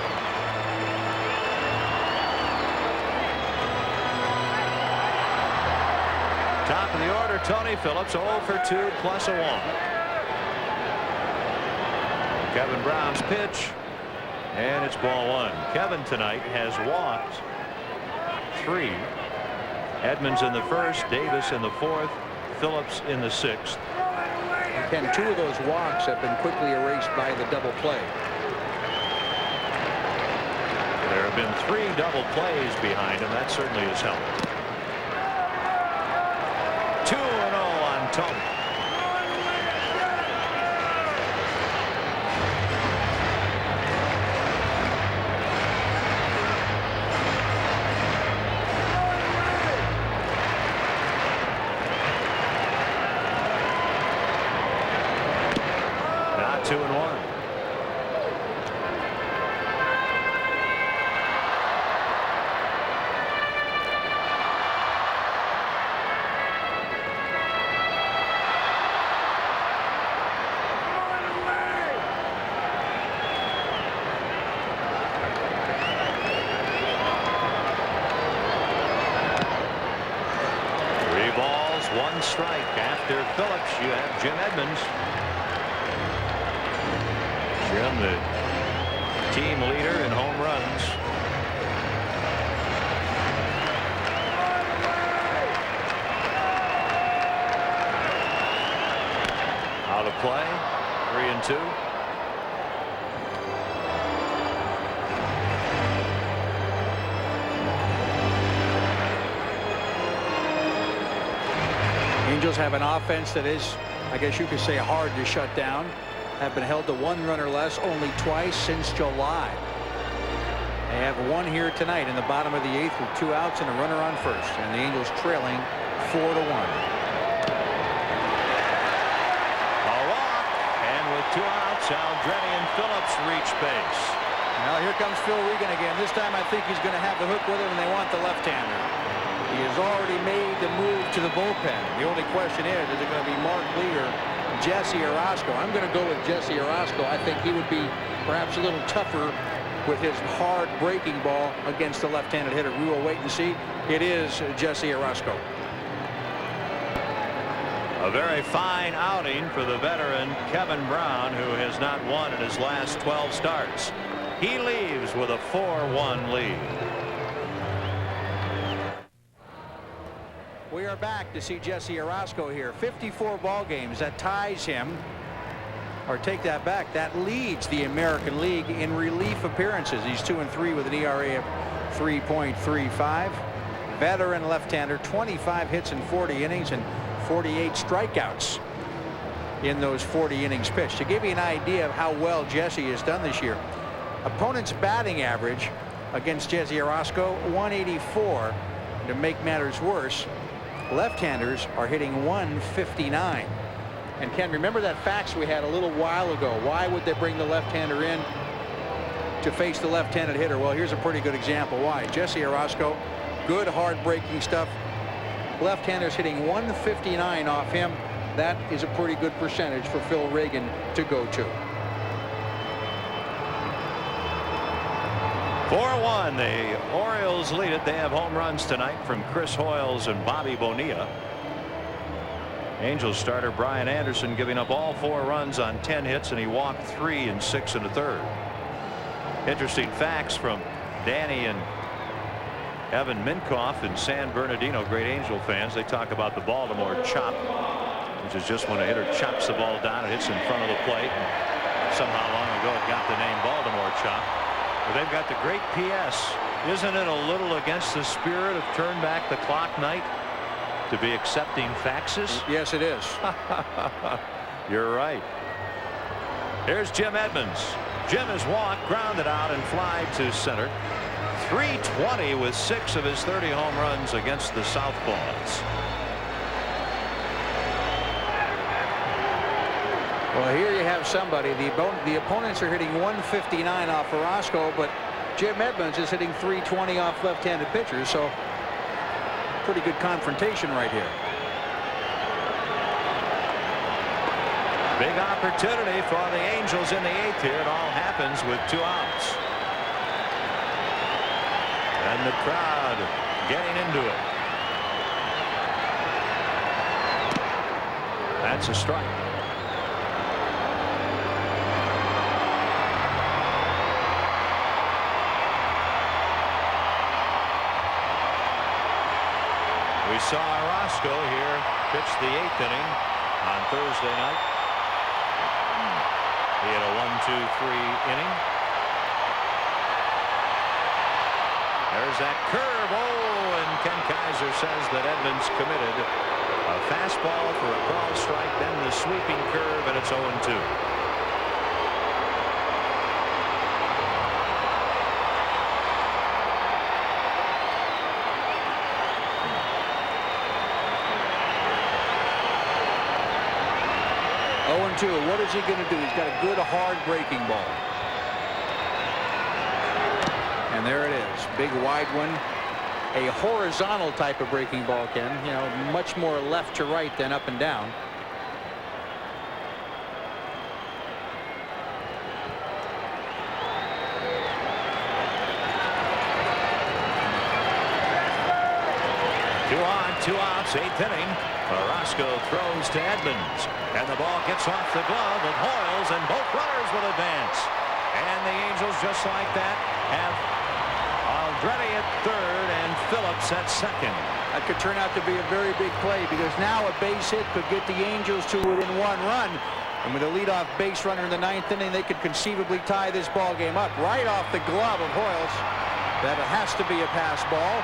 Top of the order, Tony Phillips, 0 for 2 plus a walk. Kevin Brown's pitch, and it's ball 1. Kevin tonight has walked 3. Edmonds in the 1st, Davis in the 4th, Phillips in the 6th.
And 2 of those walks have been quickly erased by the double play.
There have been 3 double plays behind him. That certainly has helped. 2-0 on Tony. Not 2-1. One strike. After Phillips, you have Jim Edmonds. Jim, the team leader in home runs. Out of play. 3-2.
Angels have an offense that is, I guess you could say, hard to shut down. Have been held to 1 run or less only twice since July. They have one here tonight in the bottom of the 8th with 2 outs and a runner on first, and the Angels trailing 4-1.
A walk, and with 2 outs, Aldrete and Phillips reach base.
Now here comes Phil Regan again. This time I think he's going to have the hook with him, and they want the left-hander. He has already made the move to the bullpen. The only question is it going to be Mark Lee or Jesse Orozco? I'm going to go with Jesse Orozco. I think he would be perhaps a little tougher with his hard breaking ball against the left-handed hitter. We will wait and see. It is Jesse Orozco.
A very fine outing for the veteran Kevin Brown, who has not won in his last 12 starts. He leaves with a 4-1 lead.
We are back to see Jesse Orozco here. 54 ball games. That ties him, or take that back, that leads the American League in relief appearances. He's 2-3 with an ERA of 3.35. Veteran left-hander, 25 hits in 40 innings and 48 strikeouts in those 40 innings pitched. To give you an idea of how well Jesse has done this year, opponent's batting average against Jesse Orozco, 184. To make matters worse, left-handers are hitting 159. And Ken, remember that fax we had a little while ago? Why would they bring the left-hander in to face the left-handed hitter? Well, here's a pretty good example why. Jesse Orozco, good hard breaking stuff. Left-handers hitting 159 off him. That is a pretty good percentage for Phil Regan to go to.
4-1. The Orioles lead it. They have home runs tonight from Chris Hoyles and Bobby Bonilla. Angels starter Brian Anderson giving up all 4 runs on 10 hits, and he walked 3 in 6 1/3. Interesting facts from Danny and Evan Minkoff in San Bernardino. Great Angel fans. They talk about the Baltimore chop, which is just when a hitter chops the ball down and hits in front of the plate. And somehow long ago it got the name Baltimore chop. But they've got the great PS. Isn't it a little against the spirit of turn back the clock night to be accepting faxes?
Yes, it is.
You're right. Here's Jim Edmonds. Jim has walked, grounded out, and fly to center. 320 with 6 of his 30 home runs against the Southpaws.
Well, here you have somebody. The opponents are hitting 159 off Orozco, but Jim Edmonds is hitting 320 off left-handed pitchers, so pretty good confrontation right here.
Big opportunity for the Angels in the 8th here. It all happens with 2 outs. And the crowd getting into it. That's a strike. We saw Orozco here pitch the 8th inning on Thursday night. He had a 1-2-3 inning. There's that curve. Oh, and Ken Kaiser says that Edmonds committed a fastball for a called strike, then the sweeping curve, and it's 0-2.
What is he going to do? He's got a good hard breaking ball. And there it is. Big wide one. A horizontal type of breaking ball, Ken. You know, much more left to right than up and down.
2 outs, 8th inning. Orozco throws to Edmonds, and the ball gets off the glove of Hoyles, and both runners will advance. And the Angels, just like that, have Aldrete at third and Phillips at second.
That could turn out to be a very big play, because now a base hit could get the Angels to within 1 run. And with a leadoff base runner in the 9th inning, they could conceivably tie this ball game up right off the glove of Hoyles. That has to be a pass ball.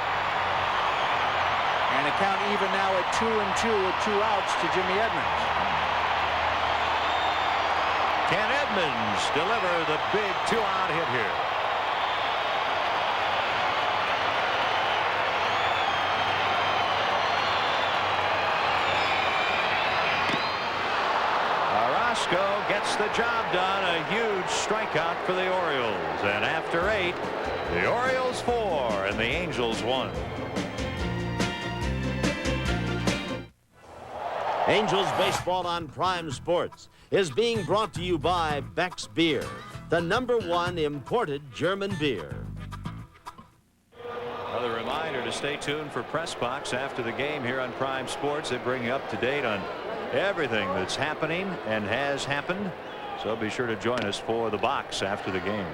And a count even now at 2-2 with 2 outs to Jimmy Edmonds.
Can Edmonds deliver the big 2-out hit here? Orozco gets the job done. A huge strikeout for the Orioles. And after 8, the Orioles 4 and the Angels 1.
Angels baseball on Prime Sports is being brought to you by Beck's Beer, the #1 imported German beer.
Another reminder to stay tuned for Press Box after the game here on Prime Sports. They bring you up to date on everything that's happening and has happened. So be sure to join us for the box after the game.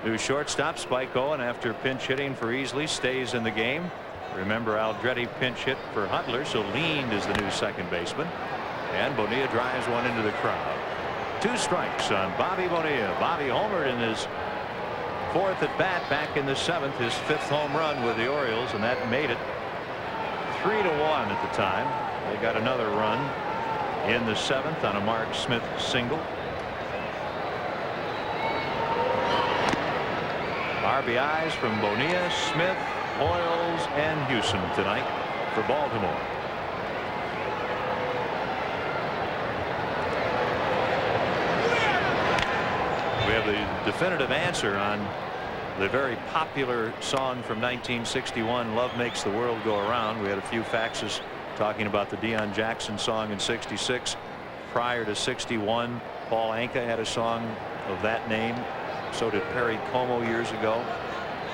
New shortstop Spike Owen, after pinch hitting for Easley, stays in the game. Remember, Aldrete pinch hit for Hudler, so Leaned is the new second baseman. And Bonilla drives one into the crowd. 2 strikes on Bobby Bonilla. Bobby homered in his 4th at bat back in the 7th, his 5th home run with the Orioles, and that made it 3-1 at the time. They got another run in the 7th on a Mark Smith single. RBIs from Bonilla, Smith, Hoyles, and Houston tonight for Baltimore. We have the definitive answer on the very popular song from 1961, Love Makes the World Go Around. We had a few faxes talking about the Deion Jackson song in '66. Prior to '61, Paul Anka had a song of that name. So did Perry Como years ago.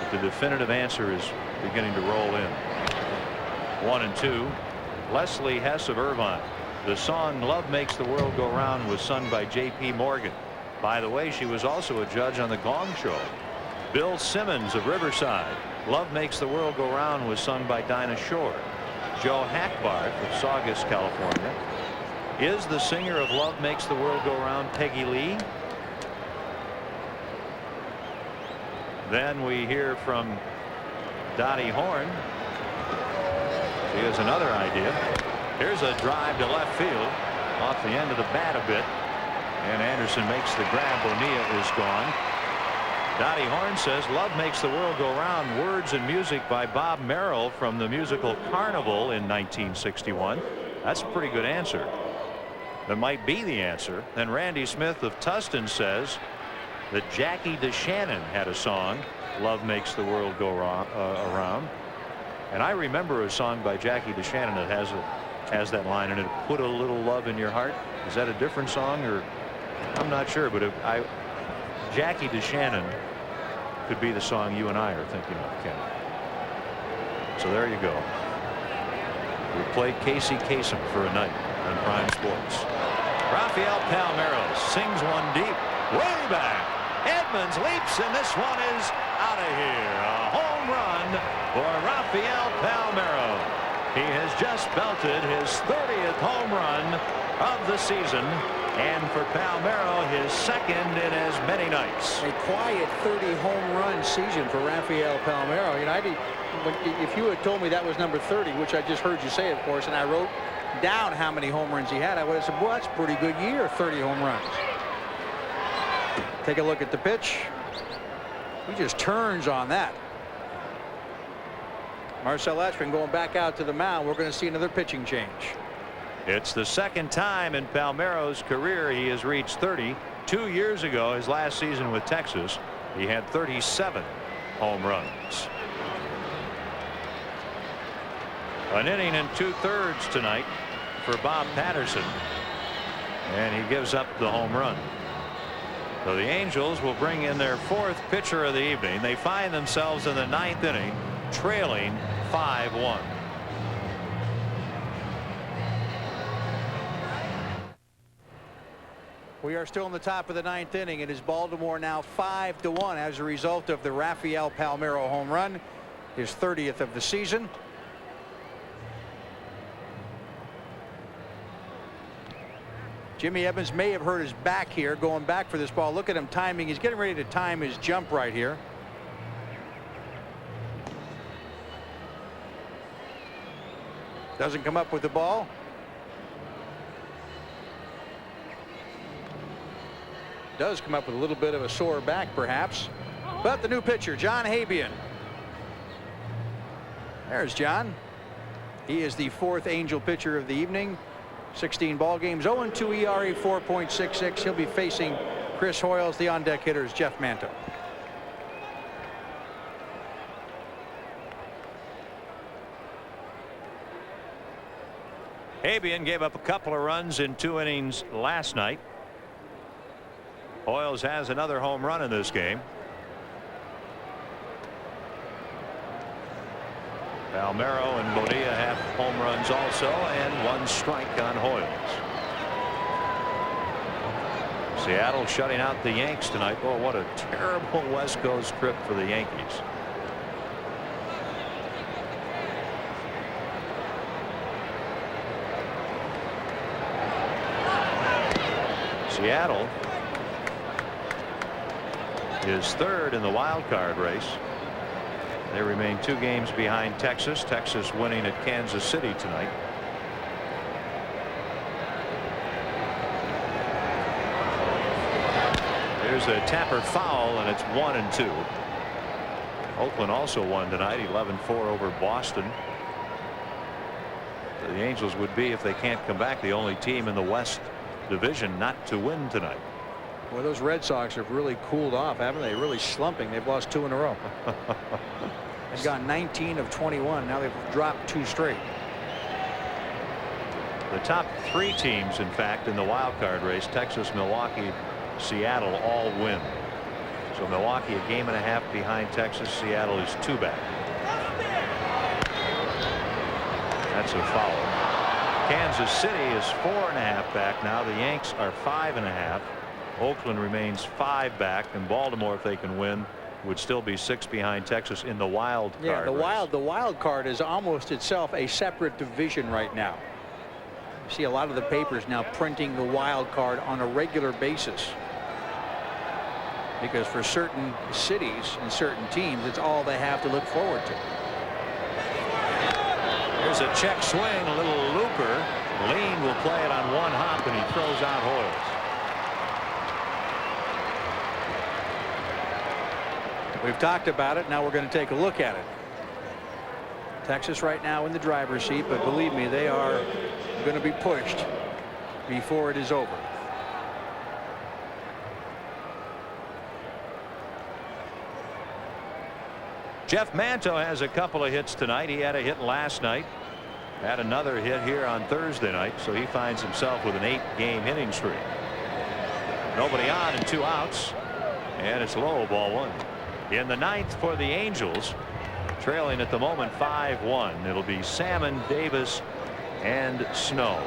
But the definitive answer is beginning to roll in. 1-2. Leslie Hess of Irvine. The song Love Makes the World Go Round was sung by J.P. Morgan. By the way, she was also a judge on the Gong Show. Bill Simmons of Riverside. Love Makes the World Go Round was sung by Dinah Shore. Joe Hackbarth of Saugus, California. Is the singer of Love Makes the World Go Round Peggy Lee? Then we hear from Dottie Horn. She has another idea. Here's a drive to left field off the end of the bat a bit, and Anderson makes the grab. Bonilla is gone. Dottie Horn says Love Makes the World Go Round, words and music by Bob Merrill from the musical Carnival in 1961. That's a pretty good answer. That might be the answer. Then Randy Smith of Tustin says that Jackie DeShannon had a song, Love Makes the World Go Around. And I remember a song by Jackie DeShannon that has that line in it, put a little love in your heart. Is that a different song, or I'm not sure, but Jackie DeShannon could be the song you and I are thinking of, Ken. So there you go. We play Casey Kasem for a night on Prime Sports. Rafael Palmeiro sings one deep, way back. Edmonds leaps, and this one is out of here. A home run for Rafael Palmeiro. He has just belted his 30th home run of the season, and for Palmeiro, his second in as many nights.
A quiet 30 home run season for Rafael Palmeiro. You know, if you had told me that was number 30, which I just heard you say, of course, and I wrote down how many home runs he had, I would have said, well, that's a pretty good year, 30 home runs. Take a look at the pitch. He just turns on that. Marcel Ashman going back out to the mound. We're going to see another pitching change.
It's the second time in Palmeiro's career he has reached 30. 2 years ago, his last season with Texas, he had 37 home runs. An inning and 2/3 tonight for Bob Patterson, and he gives up the home run. So the Angels will bring in their 4th pitcher of the evening. They find themselves in the 9th inning, trailing 5-1.
We are still in the top of the 9th inning. It is Baltimore now 5-1 as a result of the Rafael Palmeiro home run, his 30th of the season. Jimmy Evans may have hurt his back here going back for this ball. Look at him timing. He's getting ready to time his jump right here. Doesn't come up with the ball. Does come up with a little bit of a sore back perhaps. But the new pitcher, John Habian. There's John. He is the 4th Angel pitcher of the evening. 16 ball games, 0-2 ERA, 4.66. He'll be facing Chris Hoyles. The on-deck hitter is Jeff Manto.
Habian gave up a couple of runs in 2 innings last night. Hoyles has another home run in this game. Palmeiro and Bonilla have home runs also, and 1 strike on Hoyles. Seattle shutting out the Yanks tonight. Oh, what a terrible West Coast trip for the Yankees. Seattle is 3rd in the wild card race. They remain 2 games behind Texas. Texas winning at Kansas City tonight. There's a Tapper foul, and it's 1-2. Oakland also won tonight, 11-4 over Boston. The Angels would be, if they can't come back, the only team in the West Division not to win tonight.
Well, those Red Sox have really cooled off, haven't they? Really slumping. They've lost 2 in a row. They've gone 19 of 21. Now they've dropped 2 straight.
The top 3 teams, in fact, in the wild card race, Texas, Milwaukee, Seattle, all win. So Milwaukee a game and a half behind Texas. Seattle is 2 back. That's a foul. Kansas City is 4.5 back now. The Yanks are 5.5. Oakland remains 5 back, and Baltimore, if they can win, would still be 6 behind Texas in the wild card.
Yeah,
race.
the wild card is almost itself a separate division right now. You see a lot of the papers now printing the wild card on a regular basis, because for certain cities and certain teams, it's all they have to look forward to.
There's a check swing, a little looper. Lean will play it on 1 hop, and he throws out Hoyles.
We've talked about it. Now we're going to take a look at it. Texas right now in the driver's seat, but believe me, they are going to be pushed before it is over.
Jeff Manto has a couple of hits tonight. He had a hit last night, had another hit here on Thursday night, so he finds himself with an 8-game hitting streak. Nobody on and 2 outs, and it's low, ball 1. In the 9th for the Angels, trailing at the moment 5-1. It'll be Salmon, Davis, and Snow.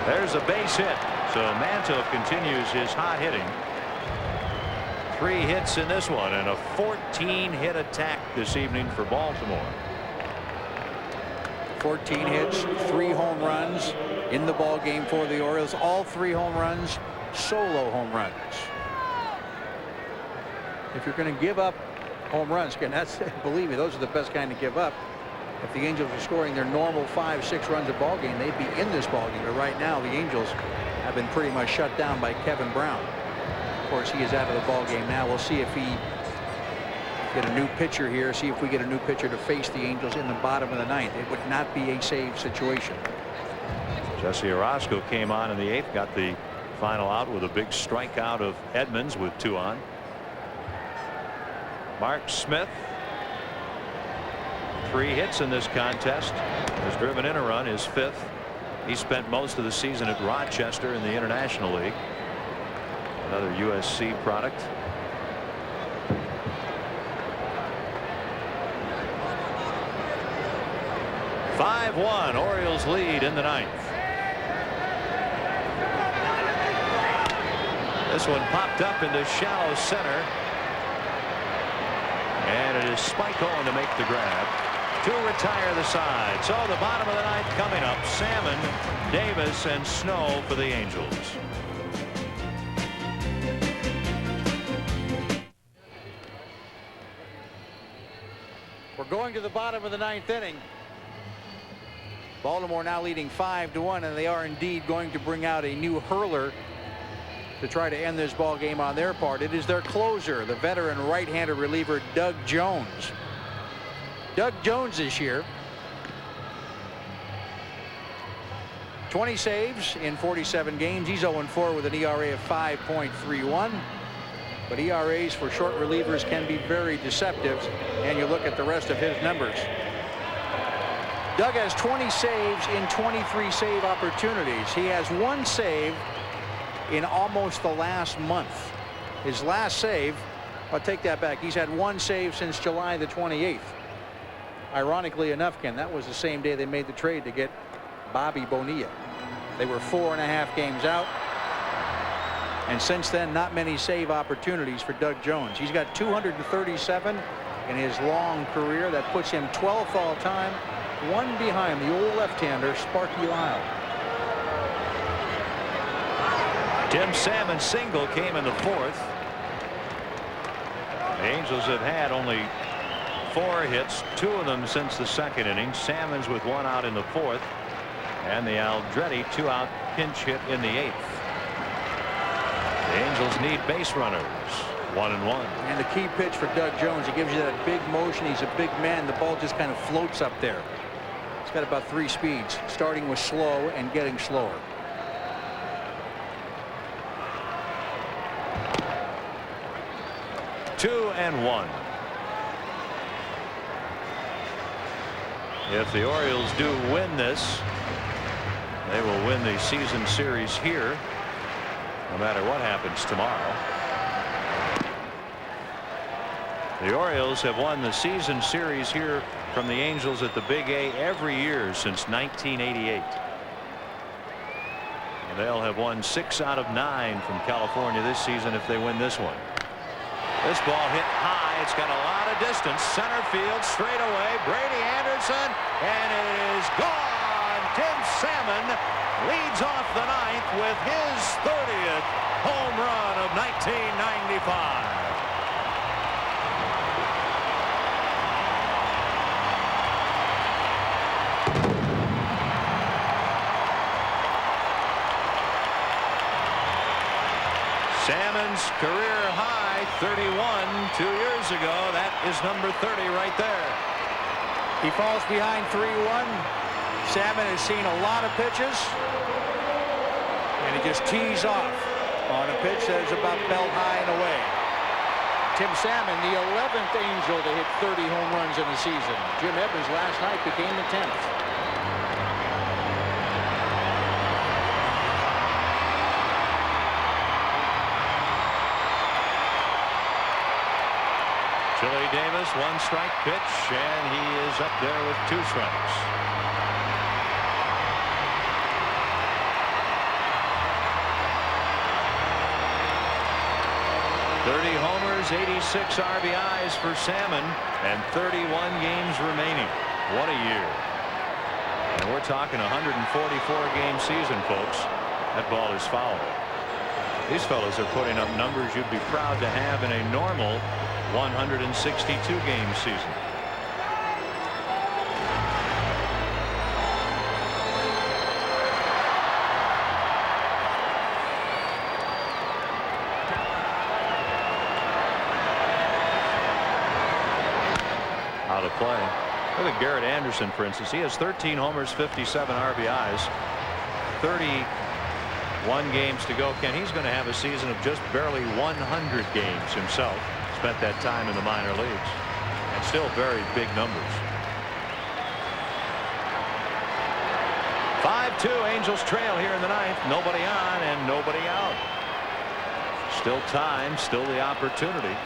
There's a base hit, so Manto continues his hot hitting. 3 hits in this one, and a 14-hit attack this evening for Baltimore.
14 hits, 3 home runs in the ball game for the Orioles. All 3 home runs, solo home runs. If you're going to give up home runs, again, that's, believe me, those are the best kind to give up. If the Angels are scoring their normal 5-6 runs a ball game, they'd be in this ball game. But right now, the Angels have been pretty much shut down by Kevin Brown. Of course, he is out of the ball game now. We'll see if he get a new pitcher here. See if we get a new pitcher to face the Angels in the bottom of the 9th. It would not be a save situation.
Jesse Orozco came on in the 8th, got the final out with a big strikeout of Edmonds with 2 on. Mark Smith, 3 hits in this contest, has driven in a run, his 5th. He spent most of the season at Rochester in the International League, another USC product. (5-1) Orioles lead in the 9th. This one popped up into shallow center. And it is Spike Owen to make the grab to retire the side. So the bottom of the ninth coming up. Salmon, Davis, and Snow for the Angels.
We're going to the bottom of the ninth inning. Baltimore now leading 5-1, and they are indeed going to bring out a new hurler to try to end this ball game on their part. It is their closer, the veteran right-handed reliever Doug Jones. Doug Jones this year, 20 saves in 47 games. He's 0-4 with an ERA of 5.31. But ERAs for short relievers can be very deceptive, and you look at the rest of his numbers. Doug has 20 saves in 23 save opportunities. He has 1 save in almost the last month. His last save, I'll take that back, he's had 1 save since July the 28th. Ironically enough, Ken, that was the same day they made the trade to get Bobby Bonilla. They were 4.5 games out. And since then, not many save opportunities for Doug Jones. He's got 237 in his long career. That puts him 12th all time, 1 behind the old left-hander Sparky Lyle.
Tim Salmon's single came in the 4th. The Angels have had only 4 hits, 2 of them since the 2nd inning. Salmon's with 1 out in the 4th, and the Aldretti 2-out pinch hit in the 8th. The Angels need base runners. 1-1.
And the key pitch for Doug Jones, he gives you that big motion. He's a big man. The ball just kind of floats up there. He's got about 3 speeds, starting with slow and getting slower.
Two and 1. If the Orioles do win this, they will win the season series here, no matter what happens tomorrow. The Orioles have won the season series here from the Angels at the Big A every year since 1988. And they'll have won 6 out of 9 from California this season if they win this one. This ball hit high. It's got a lot of distance. Center field, straight away. Brady Anderson, and it is gone. Tim Salmon leads off the 9th with his 30th home run of 1995. Salmon's career high 31 2 years ago. That is number 30 right there.
He falls behind 3-1. Salmon has seen a lot of pitches, and he just tees off on a pitch that is about belt high and away. Tim Salmon, the 11th Angel to hit 30 home runs in the season. Jim Evans last night became the 10th.
Chili Davis, 1-strike pitch, and he is up there with 2 strikes. Homers, 86 RBIs for Salmon, and 31 games remaining. What a year. And we're talking 144-game season, folks. That ball is foul. These fellows are putting up numbers you'd be proud to have in a normal 162-game season. Out of play. Look at Garrett Anderson, for instance. He has 13 homers, 57 RBIs, 31 games to go. Ken, he's going to have a season of just barely 100 games himself. Spent that time in the minor leagues, and still very big numbers. 5-2, Angels trail here in the 9th. Nobody on and nobody out. Still time, still the opportunity.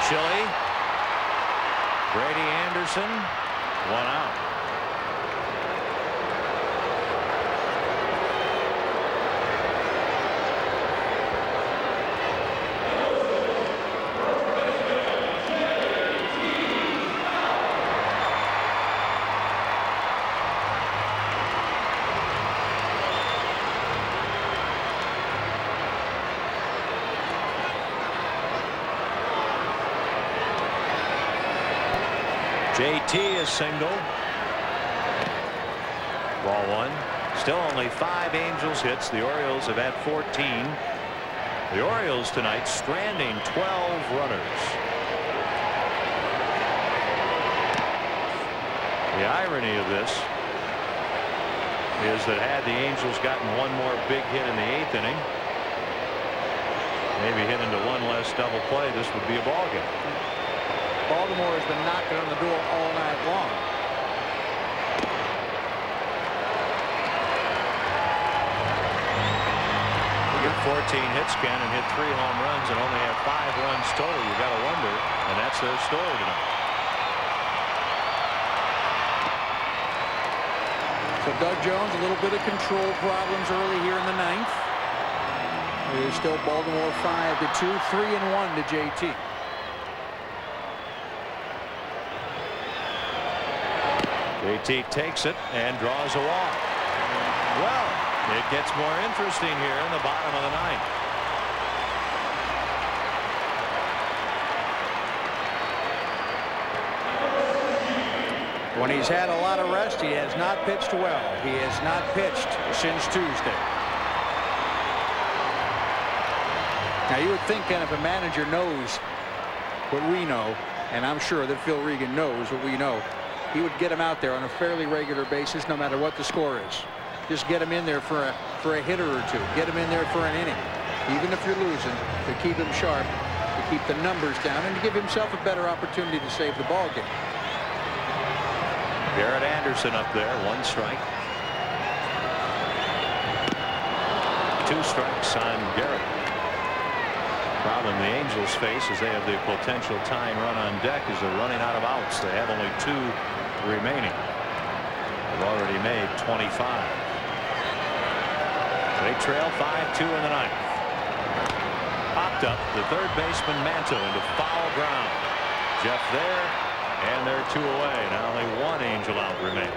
Chili. Brady Anderson. 1 out. JT is single. Ball 1. Still only 5 Angels hits. The Orioles have had 14. The Orioles tonight stranding 12 runners. The irony of this is that had the Angels gotten one more big hit in the 8th inning, maybe hit into one less double play, this would be a ball game.
Baltimore has been knocking on the door all night long.
You get 14 hits, Ken, and hit 3 home runs and only have 5 runs total. You got to wonder, and that's their story tonight.
So Doug Jones, a little bit of control problems early here in the 9th. It is still Baltimore 5-2, 3-1 to JT.
JT takes it and draws a walk. Well, it gets more interesting here in the bottom of the 9th.
When he's had a lot of rest, he has not pitched well. He has not pitched since Tuesday. Now, you would think kind of a manager knows what we know, and I'm sure that Phil Regan knows what we know. He would get him out there on a fairly regular basis, no matter what the score is. Just get him in there for a hitter or two. Get him in there for an inning, even if you're losing, to keep him sharp, to keep the numbers down, and to give himself a better opportunity to save the ball game.
Garrett Anderson up there, 1 strike. 2 strikes on Garrett. Problem the Angels face is they have the potential tying run on deck as they're running out of outs. They have only 2 remaining. They've already made 25. They trail 5-2 in the 9th. Popped up the third baseman Manto into foul ground. Jeff there, and they're 2 away. Now only 1 Angel out remaining.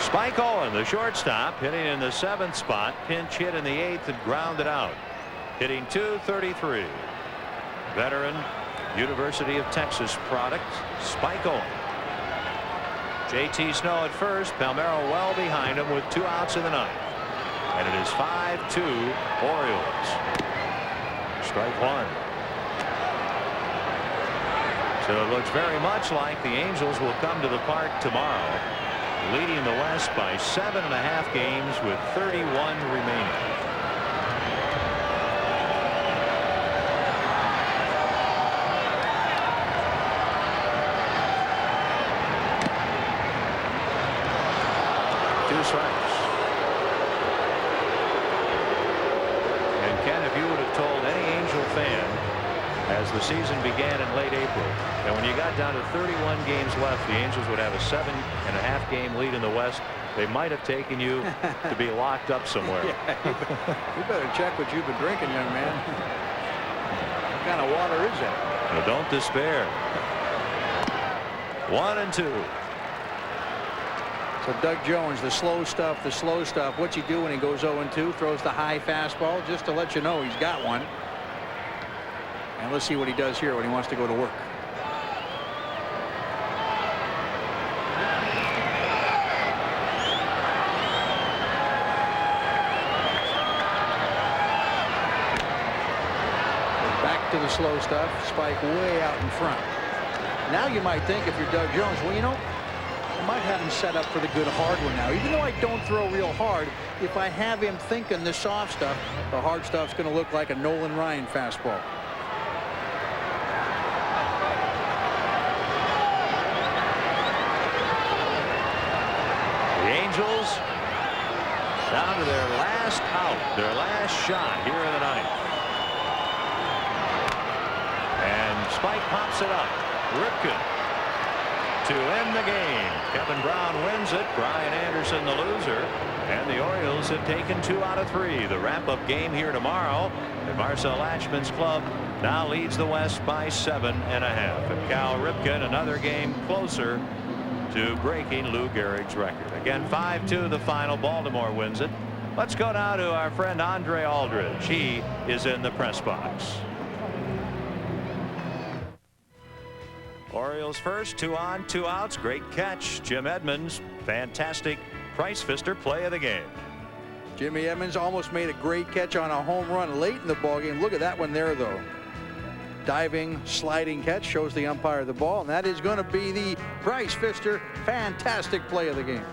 Spike Owen, the shortstop, hitting in the 7th spot. Pinch hit in the 8th and grounded out. Hitting .233. Veteran, University of Texas product, Spike Owen. JT Snow at first. Palmeiro well behind him with 2 outs in the 9th. And it is 5-2 Orioles. Strike 1. So it looks very much like the Angels will come to the park tomorrow, leading the West by 7.5 games with 31 remaining. Two strikes. And Ken, if you would have told any Angel fan as the season began in late April and when you got down to 31 games left, the Angels would have a 7.5 game lead in the West, they might have taken you to be locked up somewhere.
Yeah, you better check what you've been drinking, young man. What kind of water is that?
Well, don't despair. 1-2.
So Doug Jones, the slow stuff. What's he do when he goes 0-2? Throws the high fastball just to let you know he's got one. And let's see what he does here when he wants to go to work. Back to the slow stuff. Spike way out in front. Now you might think, if you're Doug Jones, well, you know, I might have him set up for the good hard one now. Even though I don't throw real hard, if I have him thinking the soft stuff, the hard stuff's going to look like a Nolan Ryan fastball.
Angels down to their last out, their last shot here in the ninth. And Spike pops it up. Ripken to end the game. Kevin Brown wins it. Brian Anderson the loser. And the Orioles have taken 2 out of 3. The wrap-up game here tomorrow. And Marcel Ashman's club now leads the West by 7.5. And Cal Ripken another game closer to breaking Lou Gehrig's record. Again, 5-2 the final. Baltimore wins it. Let's go now to our friend Andre Aldridge. He is in the press box. Orioles first, 2 on, 2 outs. Great catch. Jim Edmonds, fantastic Price Fister play of the game.
Jimmy Edmonds almost made a great catch on a home run late in the ballgame. Look at that one there, though. Diving, sliding catch, shows the umpire the ball, and that is going to be the Price Fister fantastic play of the game.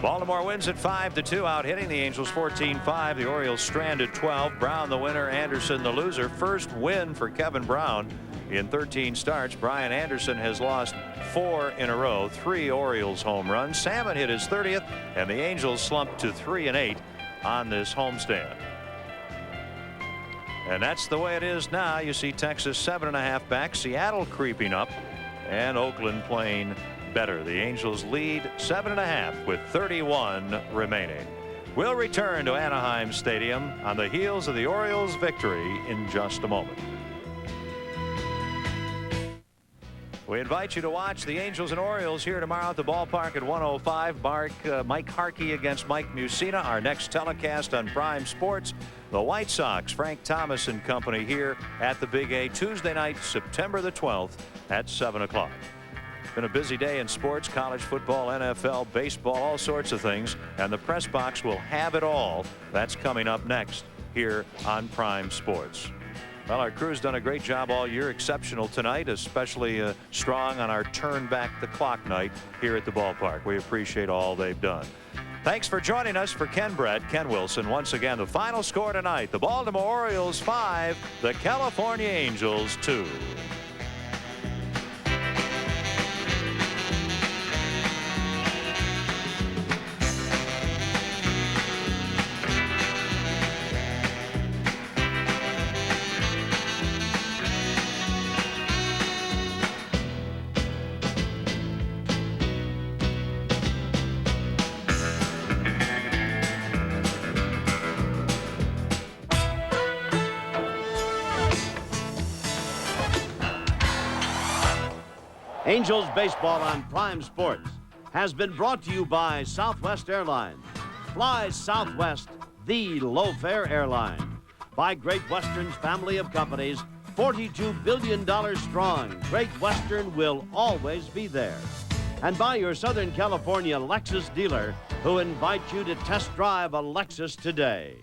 Baltimore wins it 5-2, out hitting the Angels 14-5. The Orioles stranded 12. Brown the winner, Anderson the loser. First win for Kevin Brown in 13 starts. Brian Anderson has lost 4 in a row. 3 Orioles home runs. Salmon hit his 30th, and the Angels slumped to 3-8 on this homestand. And that's the way it is now. You see Texas 7.5 back, Seattle creeping up, and Oakland playing better. The Angels lead 7.5 with 31 remaining. We'll return to Anaheim Stadium on the heels of the Orioles' victory in just a moment. We invite you to watch the Angels and Orioles here tomorrow at the ballpark at 1:05. Mike Harkey against Mike Mussina. Our next telecast on Prime Sports. The White Sox, Frank Thomas and company here at the Big A Tuesday night, September the 12th at 7 o'clock. Been a busy day in sports, college football, NFL, baseball, all sorts of things. And the press box will have it all. That's coming up next here on Prime Sports. Well, our crew's done a great job all year. Exceptional tonight, especially strong on our turn back the clock night here at the ballpark. We appreciate all they've done. Thanks for joining us. For Ken Brett, Ken Wilson. Once again, the final score tonight, the Baltimore Orioles 5, the California Angels 2.
Angels baseball on Prime Sports has been brought to you by Southwest Airlines. Fly Southwest, the low-fare airline. By Great Western's family of companies, $42 billion strong. Great Western will always be there. And by your Southern California Lexus dealer, who invite you to test drive a Lexus today.